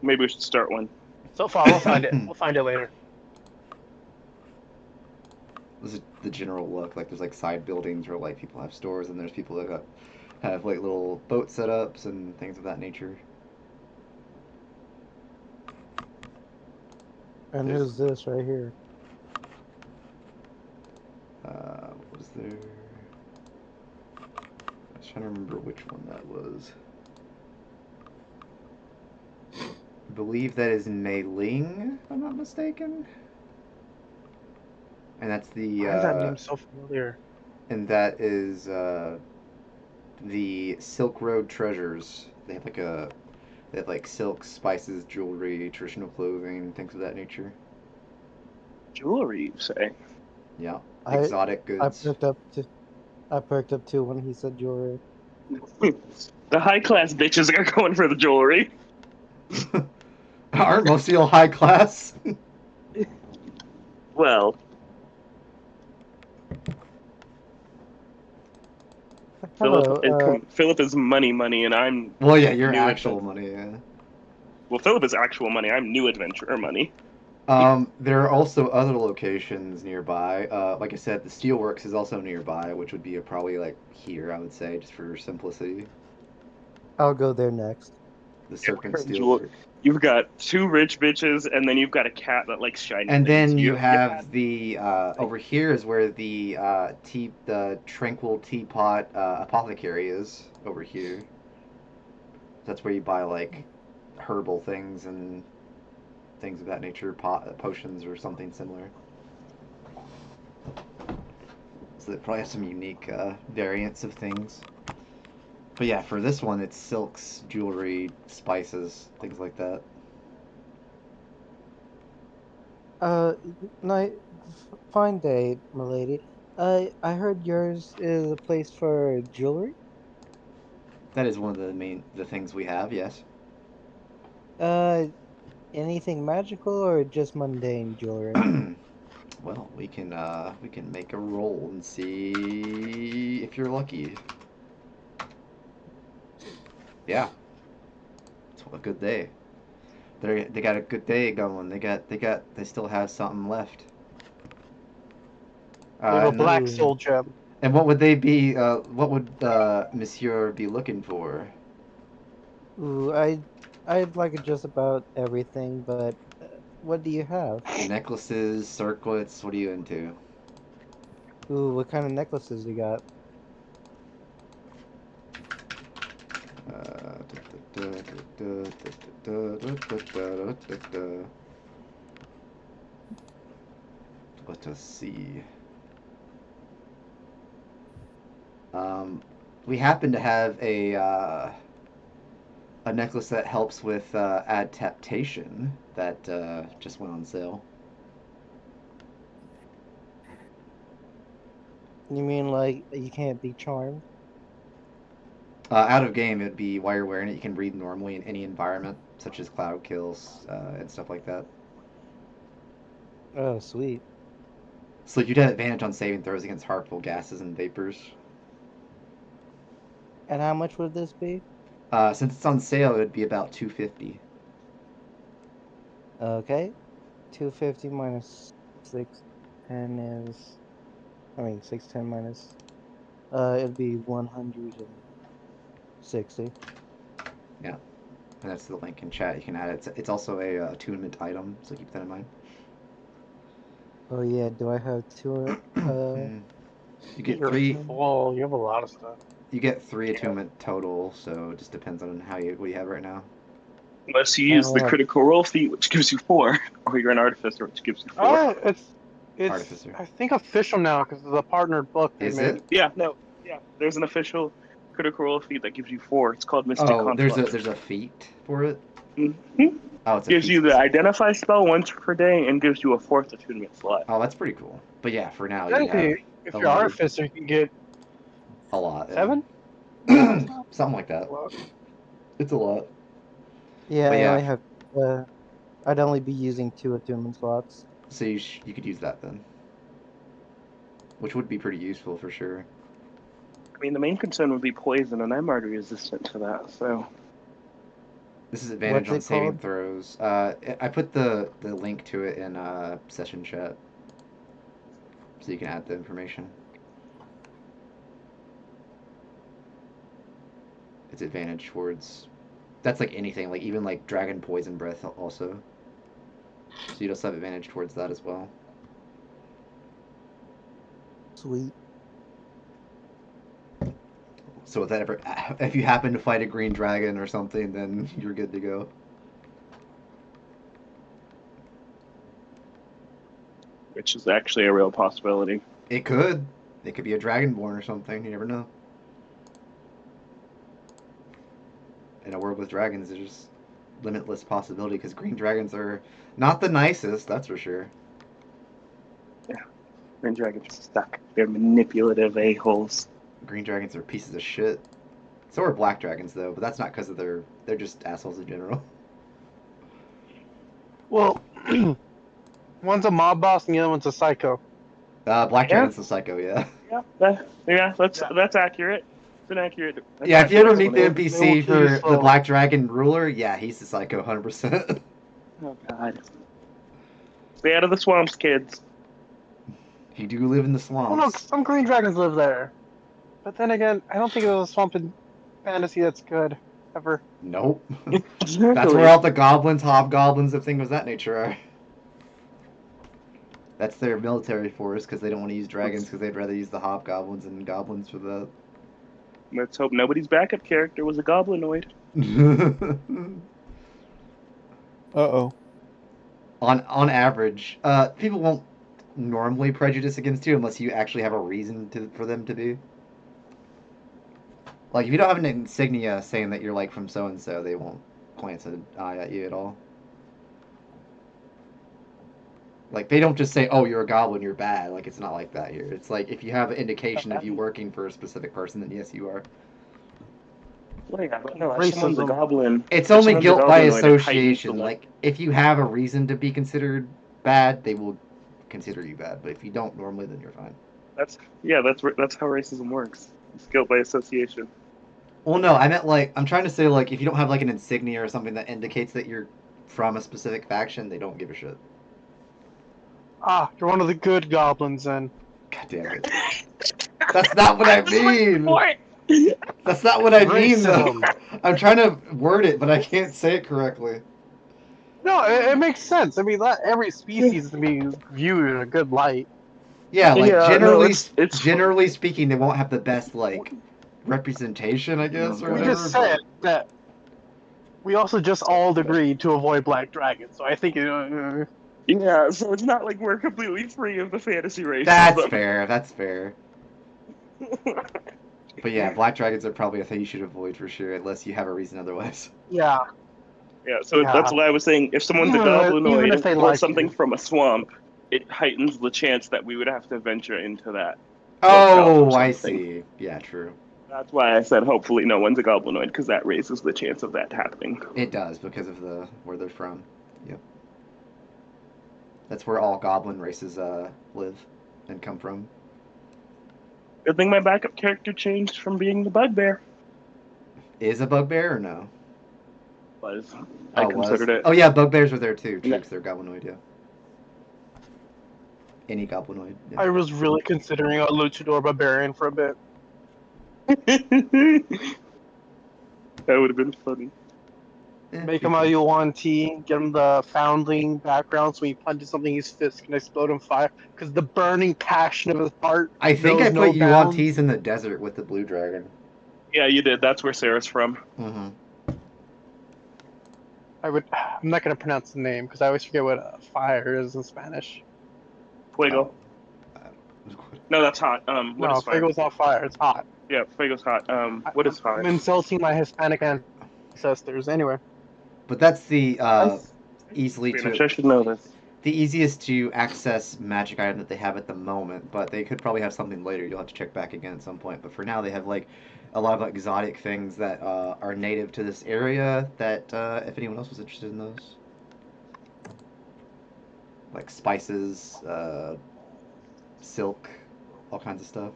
[SPEAKER 3] Maybe we should start one.
[SPEAKER 1] So far, we'll find it. We'll find it later.
[SPEAKER 2] This is the general look. Like there's like side buildings where like people have stores, and there's people that have like little boat setups and things of that nature.
[SPEAKER 6] And who's this right here?
[SPEAKER 2] What was there? I was trying to remember which one that was. I believe that is Mei Ling, if I'm not mistaken. And that's the.
[SPEAKER 1] Why is that name so familiar?
[SPEAKER 2] And that is the Silk Road Treasures. They have like silk, spices, jewelry, traditional clothing, things of that nature.
[SPEAKER 3] Jewelry, you say?
[SPEAKER 2] Yeah, exotic goods.
[SPEAKER 6] I perked up too when he said jewelry.
[SPEAKER 3] The high class bitches are going for the jewelry.
[SPEAKER 2] Aren't most of you high class?
[SPEAKER 3] Well,
[SPEAKER 6] Hello.
[SPEAKER 3] Philip is money, and I'm.
[SPEAKER 2] Well, yeah, you're
[SPEAKER 3] new
[SPEAKER 2] actual money, yeah.
[SPEAKER 3] Well, Philip is actual money. I'm new adventurer money.
[SPEAKER 2] There are also other locations nearby. Like I said, the Steelworks is also nearby, which would be probably like here, I would say, just for simplicity.
[SPEAKER 6] I'll go there next.
[SPEAKER 2] The Serpent
[SPEAKER 3] Jewel-
[SPEAKER 2] Steelwork.
[SPEAKER 3] You've got 2 rich bitches, and then you've got a cat that likes shiny
[SPEAKER 2] And
[SPEAKER 3] things.
[SPEAKER 2] then you have the over here is where the Tranquil Teapot apothecary is over here. That's where you buy like herbal things and things of that nature, potions or something similar. So they probably have some unique variants of things. But yeah, for this one, it's silks, jewelry, spices, things like that.
[SPEAKER 6] Fine day, milady. I heard yours is a place for jewelry.
[SPEAKER 2] That is one of the things we have. Yes.
[SPEAKER 6] Anything magical or just mundane jewelry?
[SPEAKER 2] Well, we can make a roll and see if you're lucky. Yeah, it's a good day. They got a good day going. They still have something left.
[SPEAKER 1] They have a
[SPEAKER 2] And,
[SPEAKER 1] black
[SPEAKER 6] Ooh.
[SPEAKER 1] soul gem.
[SPEAKER 2] and what would they be? What would Monsieur be looking for?
[SPEAKER 6] Ooh, I'd like just about everything, but what do you have?
[SPEAKER 2] Necklaces, circlets. What are you into?
[SPEAKER 6] Ooh, what kind of necklaces you got?
[SPEAKER 2] Let us see. We happen to have a necklace that helps with adaptation that just went on sale.
[SPEAKER 6] You mean like you can't be charmed?
[SPEAKER 2] Out of game, it'd be while you're wearing it, you can breathe normally in any environment, such as cloud kills and stuff like that.
[SPEAKER 6] Oh, sweet.
[SPEAKER 2] So you'd have advantage on saving throws against harmful gases and vapors.
[SPEAKER 6] And how much would this be?
[SPEAKER 2] Since it's on sale, it would be about $250.
[SPEAKER 6] Okay. 250 minus 610 is, I mean, 610 minus, it'd be 160.
[SPEAKER 2] Yeah, and that's the link in chat. You can add it. It's also a attunement item, so keep that in mind.
[SPEAKER 6] Oh yeah, do I have two,
[SPEAKER 2] You get
[SPEAKER 1] You're
[SPEAKER 2] three.
[SPEAKER 1] full. You have a lot of stuff.
[SPEAKER 2] You get 3 attunement total, so it just depends on what you have right now.
[SPEAKER 3] Unless you
[SPEAKER 6] I
[SPEAKER 3] use
[SPEAKER 6] only
[SPEAKER 3] the
[SPEAKER 6] have,
[SPEAKER 3] critical role feat, which gives you 4, or you're an artificer, which gives you 4.
[SPEAKER 1] It's
[SPEAKER 2] Artificer.
[SPEAKER 1] I think official now because of the partnered book they
[SPEAKER 2] Is
[SPEAKER 1] made.
[SPEAKER 2] it?
[SPEAKER 3] Yeah, no, yeah. There's an official critical role feat that gives you 4. It's called Mystic
[SPEAKER 2] Oh,
[SPEAKER 3] Conflux.
[SPEAKER 2] there's a feat for it.
[SPEAKER 3] Mm-hmm.
[SPEAKER 2] Oh, it's a
[SPEAKER 3] Gives
[SPEAKER 2] feat
[SPEAKER 3] you the
[SPEAKER 2] specific.
[SPEAKER 3] identify spell once per day and gives you a 4th attunement slot.
[SPEAKER 2] Oh, that's pretty cool. But yeah, for now you have
[SPEAKER 1] Technically, if
[SPEAKER 2] a
[SPEAKER 1] you're
[SPEAKER 2] limited,
[SPEAKER 1] artificer, you can get
[SPEAKER 2] a lot.
[SPEAKER 1] 7.
[SPEAKER 2] Yeah. Something like that.
[SPEAKER 1] Well,
[SPEAKER 2] It's a lot.
[SPEAKER 6] yeah,
[SPEAKER 2] But
[SPEAKER 6] I
[SPEAKER 2] yeah,
[SPEAKER 6] only have, I'd only be using 2 attunement slots.
[SPEAKER 2] so you could use that then, which would be pretty useful for sure.
[SPEAKER 3] I mean, the main concern would be poison, and I'm already resistant to that, so.
[SPEAKER 2] This is advantage
[SPEAKER 6] What's
[SPEAKER 2] on
[SPEAKER 6] it
[SPEAKER 2] saving
[SPEAKER 6] called?
[SPEAKER 2] throws. I put the link to it in session chat, so you can add the information. It's advantage towards. That's like anything, like even like dragon poison breath also. So you'd also have advantage towards that as well.
[SPEAKER 6] Sweet.
[SPEAKER 2] So if that ever, if you happen to fight a green dragon or something, then you're good to go.
[SPEAKER 3] Which is actually a real possibility.
[SPEAKER 2] It could. It could be a dragonborn or something. You never know. In a world with dragons, there's limitless possibility because green dragons are not the nicest, that's for sure.
[SPEAKER 3] Yeah. Green dragons stuck. They're manipulative a-holes.
[SPEAKER 2] Green dragons are pieces of shit. So are black dragons though, but that's not because of they're just assholes in general.
[SPEAKER 1] well, one's a mob boss and the other one's a psycho.
[SPEAKER 2] Black
[SPEAKER 3] Yeah.
[SPEAKER 2] dragon's the psycho, yeah.
[SPEAKER 3] That's accurate. It's an accurate.
[SPEAKER 2] Yeah, if you ever meet the
[SPEAKER 1] They will
[SPEAKER 2] NPC
[SPEAKER 1] kill you
[SPEAKER 2] for the
[SPEAKER 1] slowly.
[SPEAKER 2] Black Dragon ruler, yeah, he's the psycho 100%.
[SPEAKER 3] Oh god. Stay out of the swamps, kids.
[SPEAKER 2] You do live in the
[SPEAKER 1] Well, no,
[SPEAKER 2] swamps.
[SPEAKER 1] some green dragons live there. But then again, I don't think there's a swamp in fantasy that's good ever.
[SPEAKER 2] Nope.
[SPEAKER 3] Exactly.
[SPEAKER 2] That's where all the goblins, hobgoblins, and things of that nature are. That's their military force because they don't want to use dragons because they'd rather use the hobgoblins and goblins for that.
[SPEAKER 3] Let's hope nobody's backup character was a goblinoid.
[SPEAKER 5] Uh-oh.
[SPEAKER 2] On average, people won't normally prejudice against you unless you actually have a reason for them to be. Like if you don't have an insignia saying that you're like from so and so, they won't glance an eye at you at all. Like they don't just say, "Oh, you're a goblin, you're bad." Like it's not like that here. It's like if you have an indication of you working for a specific person, then yes, you are.
[SPEAKER 3] Well, yeah, but no,
[SPEAKER 1] Racism.
[SPEAKER 3] someone's a goblin.
[SPEAKER 2] It's only
[SPEAKER 3] someone's a
[SPEAKER 2] guilt by
[SPEAKER 3] goblinoid, it heightens
[SPEAKER 2] association.
[SPEAKER 3] the-
[SPEAKER 2] Like if you have a reason to be considered bad, they will consider you bad. But if you don't normally, then you're fine.
[SPEAKER 3] That's how racism works. It's guilt by association.
[SPEAKER 2] Well, no, I meant like I'm trying to say like if you don't have like an insignia or something that indicates that you're from a specific faction, they don't give a shit.
[SPEAKER 1] Ah, you're one of the good goblins then.
[SPEAKER 2] God damn it. That's not what I mean. That's not what I mean, though.
[SPEAKER 1] Racism.
[SPEAKER 2] I'm trying to word it, but I can't say it correctly.
[SPEAKER 1] No, it makes sense. I mean, not every species is to be viewed in a good light.
[SPEAKER 2] Yeah, like
[SPEAKER 3] Yeah, no, it's
[SPEAKER 2] generally speaking, they won't have the best like representation, I guess, or
[SPEAKER 1] We
[SPEAKER 2] whatever.
[SPEAKER 1] just said that we also just all agreed to avoid black dragons, so I think
[SPEAKER 3] yeah, so it's not like we're completely free of the fantasy racism.
[SPEAKER 2] That's fair. That's fair. But yeah, black dragons are probably a thing you should avoid for sure, unless you have a reason otherwise.
[SPEAKER 1] yeah.
[SPEAKER 3] Yeah, so
[SPEAKER 1] Yeah.
[SPEAKER 3] that's why I was saying if someone's
[SPEAKER 1] Even
[SPEAKER 3] a
[SPEAKER 1] if
[SPEAKER 3] goblinoid
[SPEAKER 1] they
[SPEAKER 3] or
[SPEAKER 1] like
[SPEAKER 3] something
[SPEAKER 1] you.
[SPEAKER 3] from a swamp, it heightens the chance that we would have to venture into that.
[SPEAKER 2] Oh,
[SPEAKER 3] or
[SPEAKER 2] I
[SPEAKER 3] something.
[SPEAKER 2] see. Yeah, true.
[SPEAKER 3] That's why I said hopefully no one's a goblinoid, because that raises the chance of that happening.
[SPEAKER 2] It does because of the where they're from. Yep. That's where all goblin races live and come from.
[SPEAKER 3] Good thing my backup character changed from being the bugbear.
[SPEAKER 2] Is a bugbear or no?
[SPEAKER 3] Was
[SPEAKER 2] Oh,
[SPEAKER 3] I considered it.
[SPEAKER 2] Oh yeah, bugbears were there too. True,
[SPEAKER 3] Yeah.
[SPEAKER 2] 'cause they're goblinoid. Yeah. Any goblinoid. Yeah.
[SPEAKER 1] I was really considering a luchador barbarian for a bit.
[SPEAKER 3] That would have been funny.
[SPEAKER 1] Make him a Yuan-Ti, get him the foundling background so when he punches something, his fist can explode in fire. Because the burning passion of his heart
[SPEAKER 2] I think
[SPEAKER 1] knows
[SPEAKER 2] I put
[SPEAKER 1] no bounds.
[SPEAKER 2] Yuan-Tis in the desert with the blue dragon.
[SPEAKER 3] Yeah, you did. That's where Sarah's from.
[SPEAKER 2] Mm-hmm.
[SPEAKER 1] I'm not going to pronounce the name because I always forget what fire is in Spanish.
[SPEAKER 3] Fuego.
[SPEAKER 2] Oh.
[SPEAKER 3] No, that's hot. What is fire?
[SPEAKER 1] Fuego's not fire, it's hot.
[SPEAKER 3] Yeah, fuego's hot. What is fire?
[SPEAKER 1] I'm insulting my Hispanic ancestors anyway.
[SPEAKER 2] But that's the easily
[SPEAKER 3] Spanish,
[SPEAKER 2] to
[SPEAKER 3] I should know this.
[SPEAKER 2] the easiest to access magic item that they have at the moment. But they could probably have something later. You'll have to check back again at some point. But for now, they have like a lot of exotic things that are native to this area. That if anyone else was interested in those, like spices, silk, all kinds of stuff.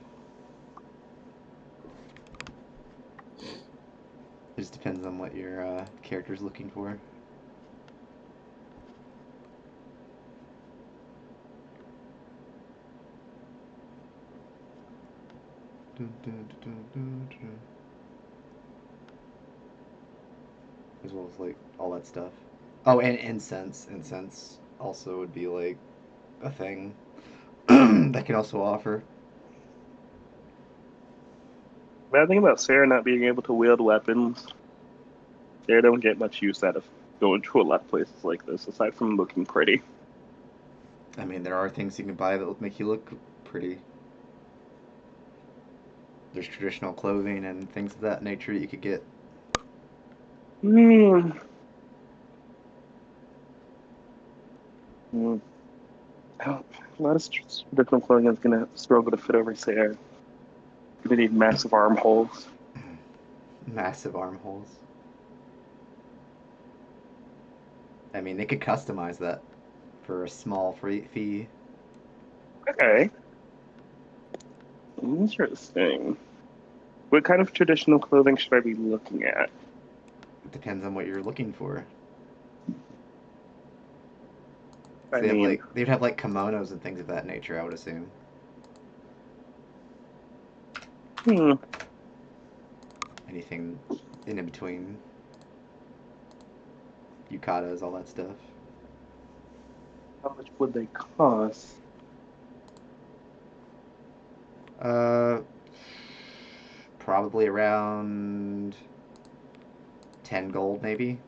[SPEAKER 2] It just depends on what your character's looking for. As well as like all that stuff. Oh, and incense. Incense also would be like a thing that can also offer.
[SPEAKER 3] Bad thing about Sarah not being able to wield weapons, Sarah don't get much use out of going to a lot of places like this, aside from looking pretty.
[SPEAKER 2] I mean, there are things you can buy that will make you look pretty. There's traditional clothing and things of that nature that you could get.
[SPEAKER 3] A lot of traditional clothing is going to struggle to fit over Sarah. They need massive armholes.
[SPEAKER 2] Massive armholes. I mean, they could customize that for a small fee.
[SPEAKER 3] Okay. Interesting. What kind of traditional clothing should I be looking at?
[SPEAKER 2] It depends on what you're looking for.
[SPEAKER 3] I
[SPEAKER 2] They'd
[SPEAKER 3] mean,
[SPEAKER 2] have like kimonos and things of that nature, I would assume. Anything in between. Yukatas, all that stuff.
[SPEAKER 3] how much would they cost?
[SPEAKER 2] Probably around 10 gold, maybe.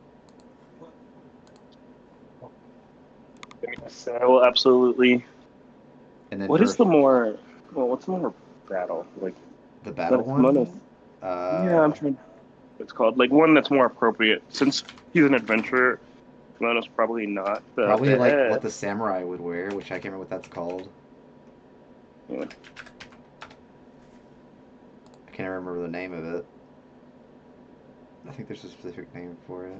[SPEAKER 3] So I will absolutely.
[SPEAKER 2] And then
[SPEAKER 3] What's more battle? Like
[SPEAKER 2] the battle one?
[SPEAKER 3] Yeah, I'm trying. It's called like one that's more appropriate since he's an adventurer. Kimono's probably not the
[SPEAKER 2] probably like
[SPEAKER 3] best.
[SPEAKER 2] what the samurai would wear, which I can't remember what that's called.
[SPEAKER 3] Yeah.
[SPEAKER 2] I can't remember the name of it. I think there's a specific name for it.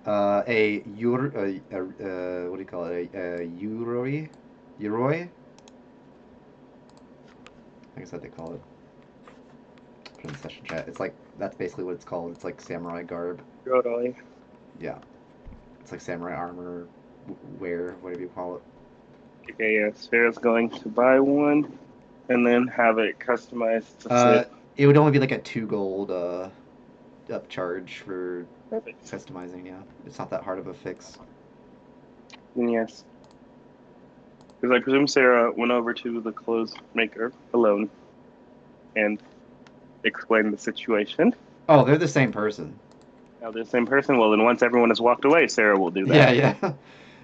[SPEAKER 2] What do you call it? A Uroi? Uroi? I think that's what they call it. in session chat. It's like that's basically what it's called. It's like samurai garb.
[SPEAKER 3] Totally.
[SPEAKER 2] Yeah, it's like samurai armor, wear, whatever you call it.
[SPEAKER 3] Okay, yeah, Sarah's going to buy one and then have it customized to fit.
[SPEAKER 2] It would only be like a 2 gold upcharge for
[SPEAKER 3] Perfect.
[SPEAKER 2] customizing. Yeah, it's not that hard of a fix.
[SPEAKER 3] Then yes. Because I presume Sarah went over to the clothes maker alone and explained the situation.
[SPEAKER 2] Oh, they're the same person.
[SPEAKER 3] Now they're the same person. Well, then once everyone has walked away, Sarah will do
[SPEAKER 2] Yeah,
[SPEAKER 3] that.
[SPEAKER 2] yeah.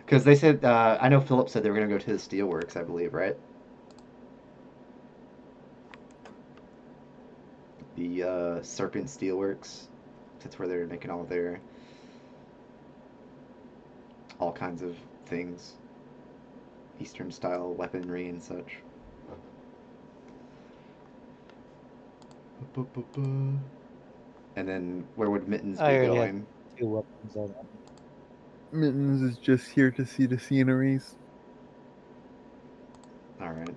[SPEAKER 2] Because they said, I know Philip said they were going to go to the steelworks, I believe, right? The Serpent Steelworks. That's where they're making all kinds of things. Eastern style weaponry and such. And then where would Mittens be
[SPEAKER 6] I already have
[SPEAKER 2] going?
[SPEAKER 6] 2 weapons on that.
[SPEAKER 5] Mittens is just here to see the sceneries.
[SPEAKER 2] Alright.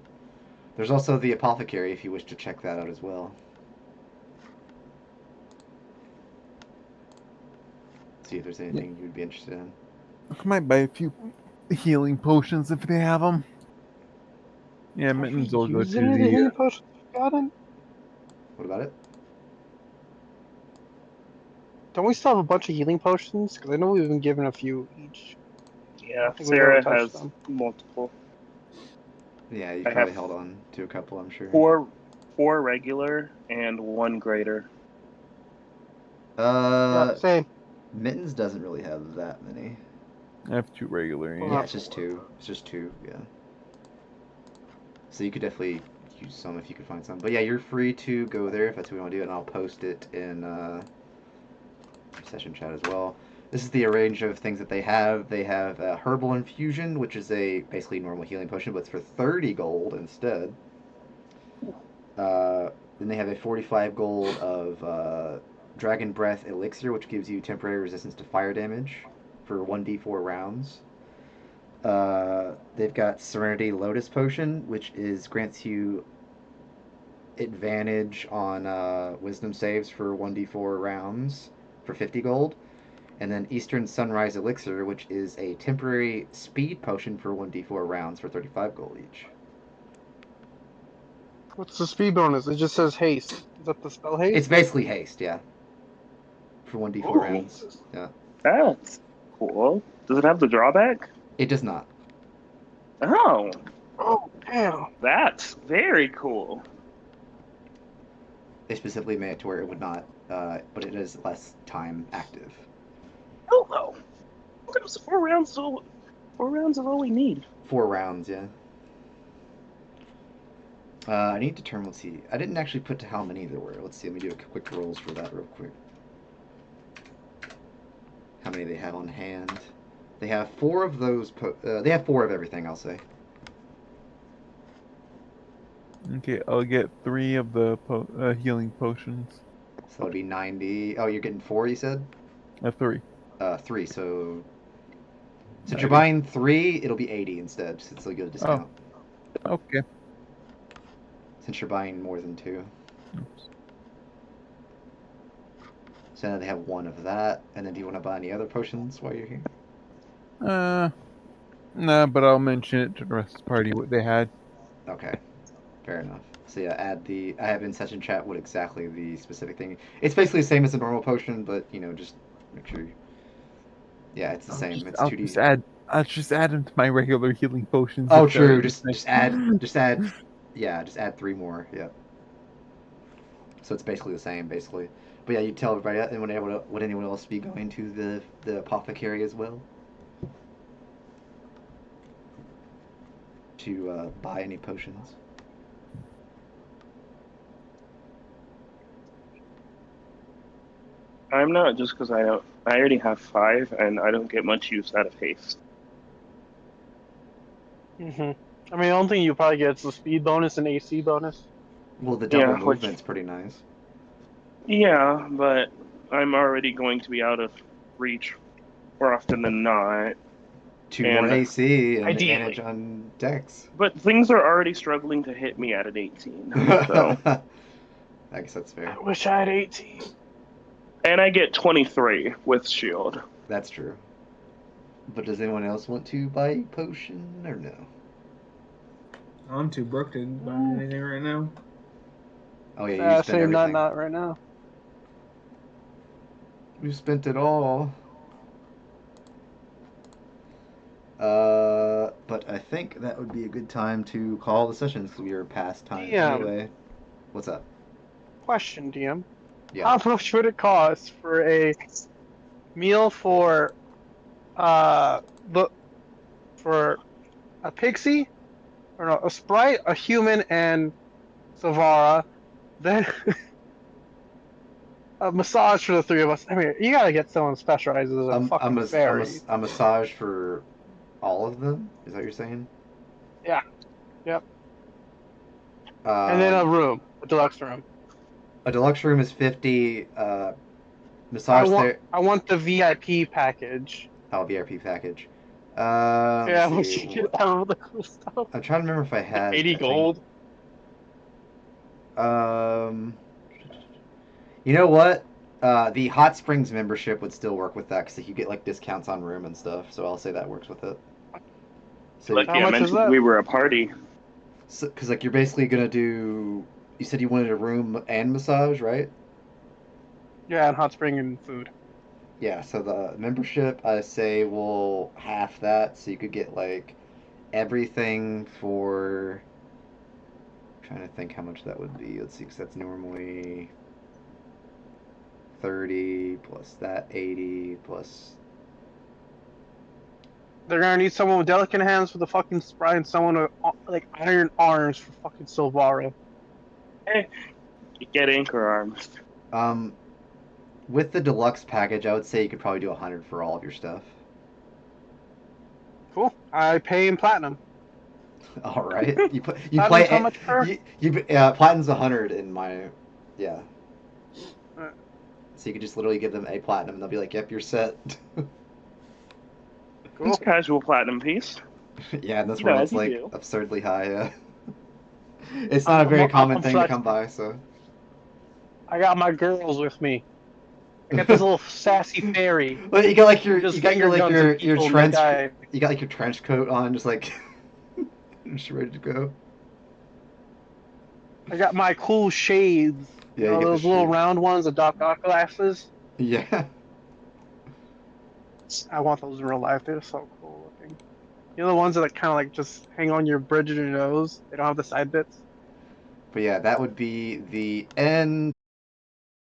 [SPEAKER 2] There's also the apothecary if you wish to check that out as well. See if there's anything you'd be interested in.
[SPEAKER 5] I might buy a few healing potions if they have them. Yeah,
[SPEAKER 1] Have we
[SPEAKER 5] Mittens will go
[SPEAKER 1] used
[SPEAKER 5] to
[SPEAKER 1] any of the
[SPEAKER 5] the.
[SPEAKER 1] healing potions we've gotten?
[SPEAKER 2] What about it?
[SPEAKER 1] Don't we still have a bunch of healing potions? Because I know we've been given a few each. I
[SPEAKER 3] Yeah,
[SPEAKER 1] don't think we've ever
[SPEAKER 3] Sarah
[SPEAKER 1] touched
[SPEAKER 3] has
[SPEAKER 1] them.
[SPEAKER 3] multiple.
[SPEAKER 2] Yeah, you
[SPEAKER 3] I
[SPEAKER 2] probably
[SPEAKER 3] have
[SPEAKER 2] held on to a couple, I'm sure.
[SPEAKER 3] four regular and 1 greater.
[SPEAKER 1] Yeah, same.
[SPEAKER 2] Mittens doesn't really have that many.
[SPEAKER 5] I have 2 regular.
[SPEAKER 1] Well,
[SPEAKER 2] Yeah,
[SPEAKER 5] Yeah.
[SPEAKER 2] it's just 2. It's just 2, yeah. So you could definitely use some if you could find some. But yeah, you're free to go there if that's what you want to do, and I'll post it in session chat as well. This is the range of things that they have. They have Herbal Infusion, which is a basically normal healing potion, but it's for 30 gold instead. Then they have a 45 gold of Dragon Breath Elixir, which gives you temporary resistance to fire damage for 1d4 rounds. They've got Serenity Lotus Potion, which grants you advantage on Wisdom saves for 1d4 rounds for 50 gold. And then Eastern Sunrise Elixir, which is a temporary speed potion for 1d4 rounds for 35 gold each.
[SPEAKER 1] What's the speed bonus? It just says haste. Is that the spell haste?
[SPEAKER 2] It's basically haste, yeah. For 1d4
[SPEAKER 3] Ooh.
[SPEAKER 2] rounds. Yeah.
[SPEAKER 3] That's cool. Does it have the drawback?
[SPEAKER 2] It does not.
[SPEAKER 3] Oh,
[SPEAKER 1] Oh, damn.
[SPEAKER 3] that's very cool.
[SPEAKER 2] They specifically made it to where it would not, but it is less time active.
[SPEAKER 3] Hello. Okay, so 4 rounds. 4 rounds is all we need.
[SPEAKER 2] 4 rounds, yeah. I need to determine, let's see. I didn't actually put to how many there were. Let's see, let me do a quick rolls for that real quick. How many they have on hand. They have 4 of those, they have 4 of everything, I'll say.
[SPEAKER 5] Okay, I'll get 3 of the healing potions.
[SPEAKER 2] So that would be 90. Oh, you're getting 4, you said?
[SPEAKER 5] 3.
[SPEAKER 2] 3, so... Since
[SPEAKER 5] 90.
[SPEAKER 2] you're buying 3, it'll be 80 instead, since they'll get a discount.
[SPEAKER 5] Oh. Okay.
[SPEAKER 2] Since you're buying more than 2.
[SPEAKER 5] Oops.
[SPEAKER 2] So now they have 1 of that, and then do you want to buy any other potions while you're here?
[SPEAKER 5] Nah, but I'll mention it to the rest of the party what they had.
[SPEAKER 2] Okay, fair enough. So yeah, I have in session chat what exactly the specific thing. It's basically the same as a normal potion, but just make sure. Yeah, it's the same. It's 2d.
[SPEAKER 5] I'll just add them to my regular healing potions.
[SPEAKER 2] Oh, true. Just add. Yeah, just add 3 more. Yeah. So it's basically the same, basically. But yeah, you tell everybody. And would anyone else be going to the apothecary as well? To buy any potions?
[SPEAKER 3] I'm not, just because I already have 5 and I don't get much use out of haste.
[SPEAKER 1] I mean, the only thing you probably get is the speed bonus and AC bonus.
[SPEAKER 2] Well, the double
[SPEAKER 3] Yeah,
[SPEAKER 2] movement's pretty nice.
[SPEAKER 3] Yeah, but I'm already going to be out of reach more often than not.
[SPEAKER 2] 2 more AC and
[SPEAKER 1] Ideally.
[SPEAKER 2] advantage on Dex.
[SPEAKER 3] But things are already struggling to hit me at an 18. So
[SPEAKER 2] I guess that's fair.
[SPEAKER 1] I wish I had 18.
[SPEAKER 3] And I get 23 with shield.
[SPEAKER 2] That's true. But does anyone else want to buy a potion or no?
[SPEAKER 7] I'm too broke to buy anything right now.
[SPEAKER 2] Oh yeah, you spent
[SPEAKER 1] Same,
[SPEAKER 2] everything.
[SPEAKER 1] not right now.
[SPEAKER 2] You spent it all. But I think that would be a good time to call the session since we are past time
[SPEAKER 1] DM.
[SPEAKER 2] anyway. What's up?
[SPEAKER 1] Question, DM.
[SPEAKER 2] Yeah.
[SPEAKER 1] How much would it cost for a meal for for a pixie, or no, a sprite, a human, and Savara, then a massage for the three of us? I mean, you gotta get someone specializes in fucking fairy.
[SPEAKER 2] A massage for all of them? Is that what you're saying?
[SPEAKER 1] Yeah. Yep. And then a room, a deluxe room.
[SPEAKER 2] A deluxe room is 50. Massage there.
[SPEAKER 1] I want the VIP package.
[SPEAKER 2] Oh, VIP package.
[SPEAKER 1] Yeah,
[SPEAKER 2] Let's
[SPEAKER 1] we
[SPEAKER 2] see.
[SPEAKER 1] should get all the cool stuff.
[SPEAKER 2] I'm trying to remember if I had
[SPEAKER 1] 80 gold.
[SPEAKER 2] You know what? The Hot Springs membership would still work with that because you get like discounts on room and stuff. So I'll say that works with it. So,
[SPEAKER 3] Lucky
[SPEAKER 1] How
[SPEAKER 3] I
[SPEAKER 1] much is
[SPEAKER 3] mentioned
[SPEAKER 1] that?
[SPEAKER 3] we were a party.
[SPEAKER 2] because like you're basically gonna do. You said you wanted a room and massage, right?
[SPEAKER 1] Yeah, and hot spring and food.
[SPEAKER 2] Yeah. So the membership, I say, will half that, so you could get like everything for. I'm trying to think how much that would be. Let's see, because that's normally 30 plus that 80 plus.
[SPEAKER 1] They're gonna need someone with delicate hands for the fucking sprite and someone with like iron arms for fucking Silvara.
[SPEAKER 3] You get anchor arms.
[SPEAKER 2] With the deluxe package, I would say you could probably do 100 for all of your stuff.
[SPEAKER 1] Cool. I pay in platinum.
[SPEAKER 2] All right, you
[SPEAKER 1] Platinum's
[SPEAKER 2] play
[SPEAKER 1] how much per?
[SPEAKER 2] platinum's 100 in my yeah.
[SPEAKER 1] Alright.
[SPEAKER 2] So you could just literally give them a platinum, and they'll be like, "Yep, you're set."
[SPEAKER 1] Cool.
[SPEAKER 3] It's casual platinum piece.
[SPEAKER 2] Yeah, and this
[SPEAKER 3] You know,
[SPEAKER 2] one
[SPEAKER 3] as
[SPEAKER 2] it's
[SPEAKER 3] you
[SPEAKER 2] like
[SPEAKER 3] do.
[SPEAKER 2] absurdly high. It's not a very common thing to come by, so.
[SPEAKER 1] I got my girls with me. I got this little sassy fairy.
[SPEAKER 2] Well, you got like your
[SPEAKER 1] Just
[SPEAKER 2] you got your
[SPEAKER 1] finger
[SPEAKER 2] like
[SPEAKER 1] guns at
[SPEAKER 2] your
[SPEAKER 1] people in
[SPEAKER 2] trench
[SPEAKER 1] the guy.
[SPEAKER 2] you got like your trench coat on, just like just ready to go.
[SPEAKER 1] I got my cool shades.
[SPEAKER 2] Yeah,
[SPEAKER 1] You know,
[SPEAKER 2] you get
[SPEAKER 1] those
[SPEAKER 2] the
[SPEAKER 1] little
[SPEAKER 2] shades.
[SPEAKER 1] round ones, the Doc Ock glasses.
[SPEAKER 2] Yeah.
[SPEAKER 1] I want those in real life. They're so cool looking. You know the ones that like, kind of like just hang on your bridge of your nose? They don't have the side bits?
[SPEAKER 2] But yeah, that would be the end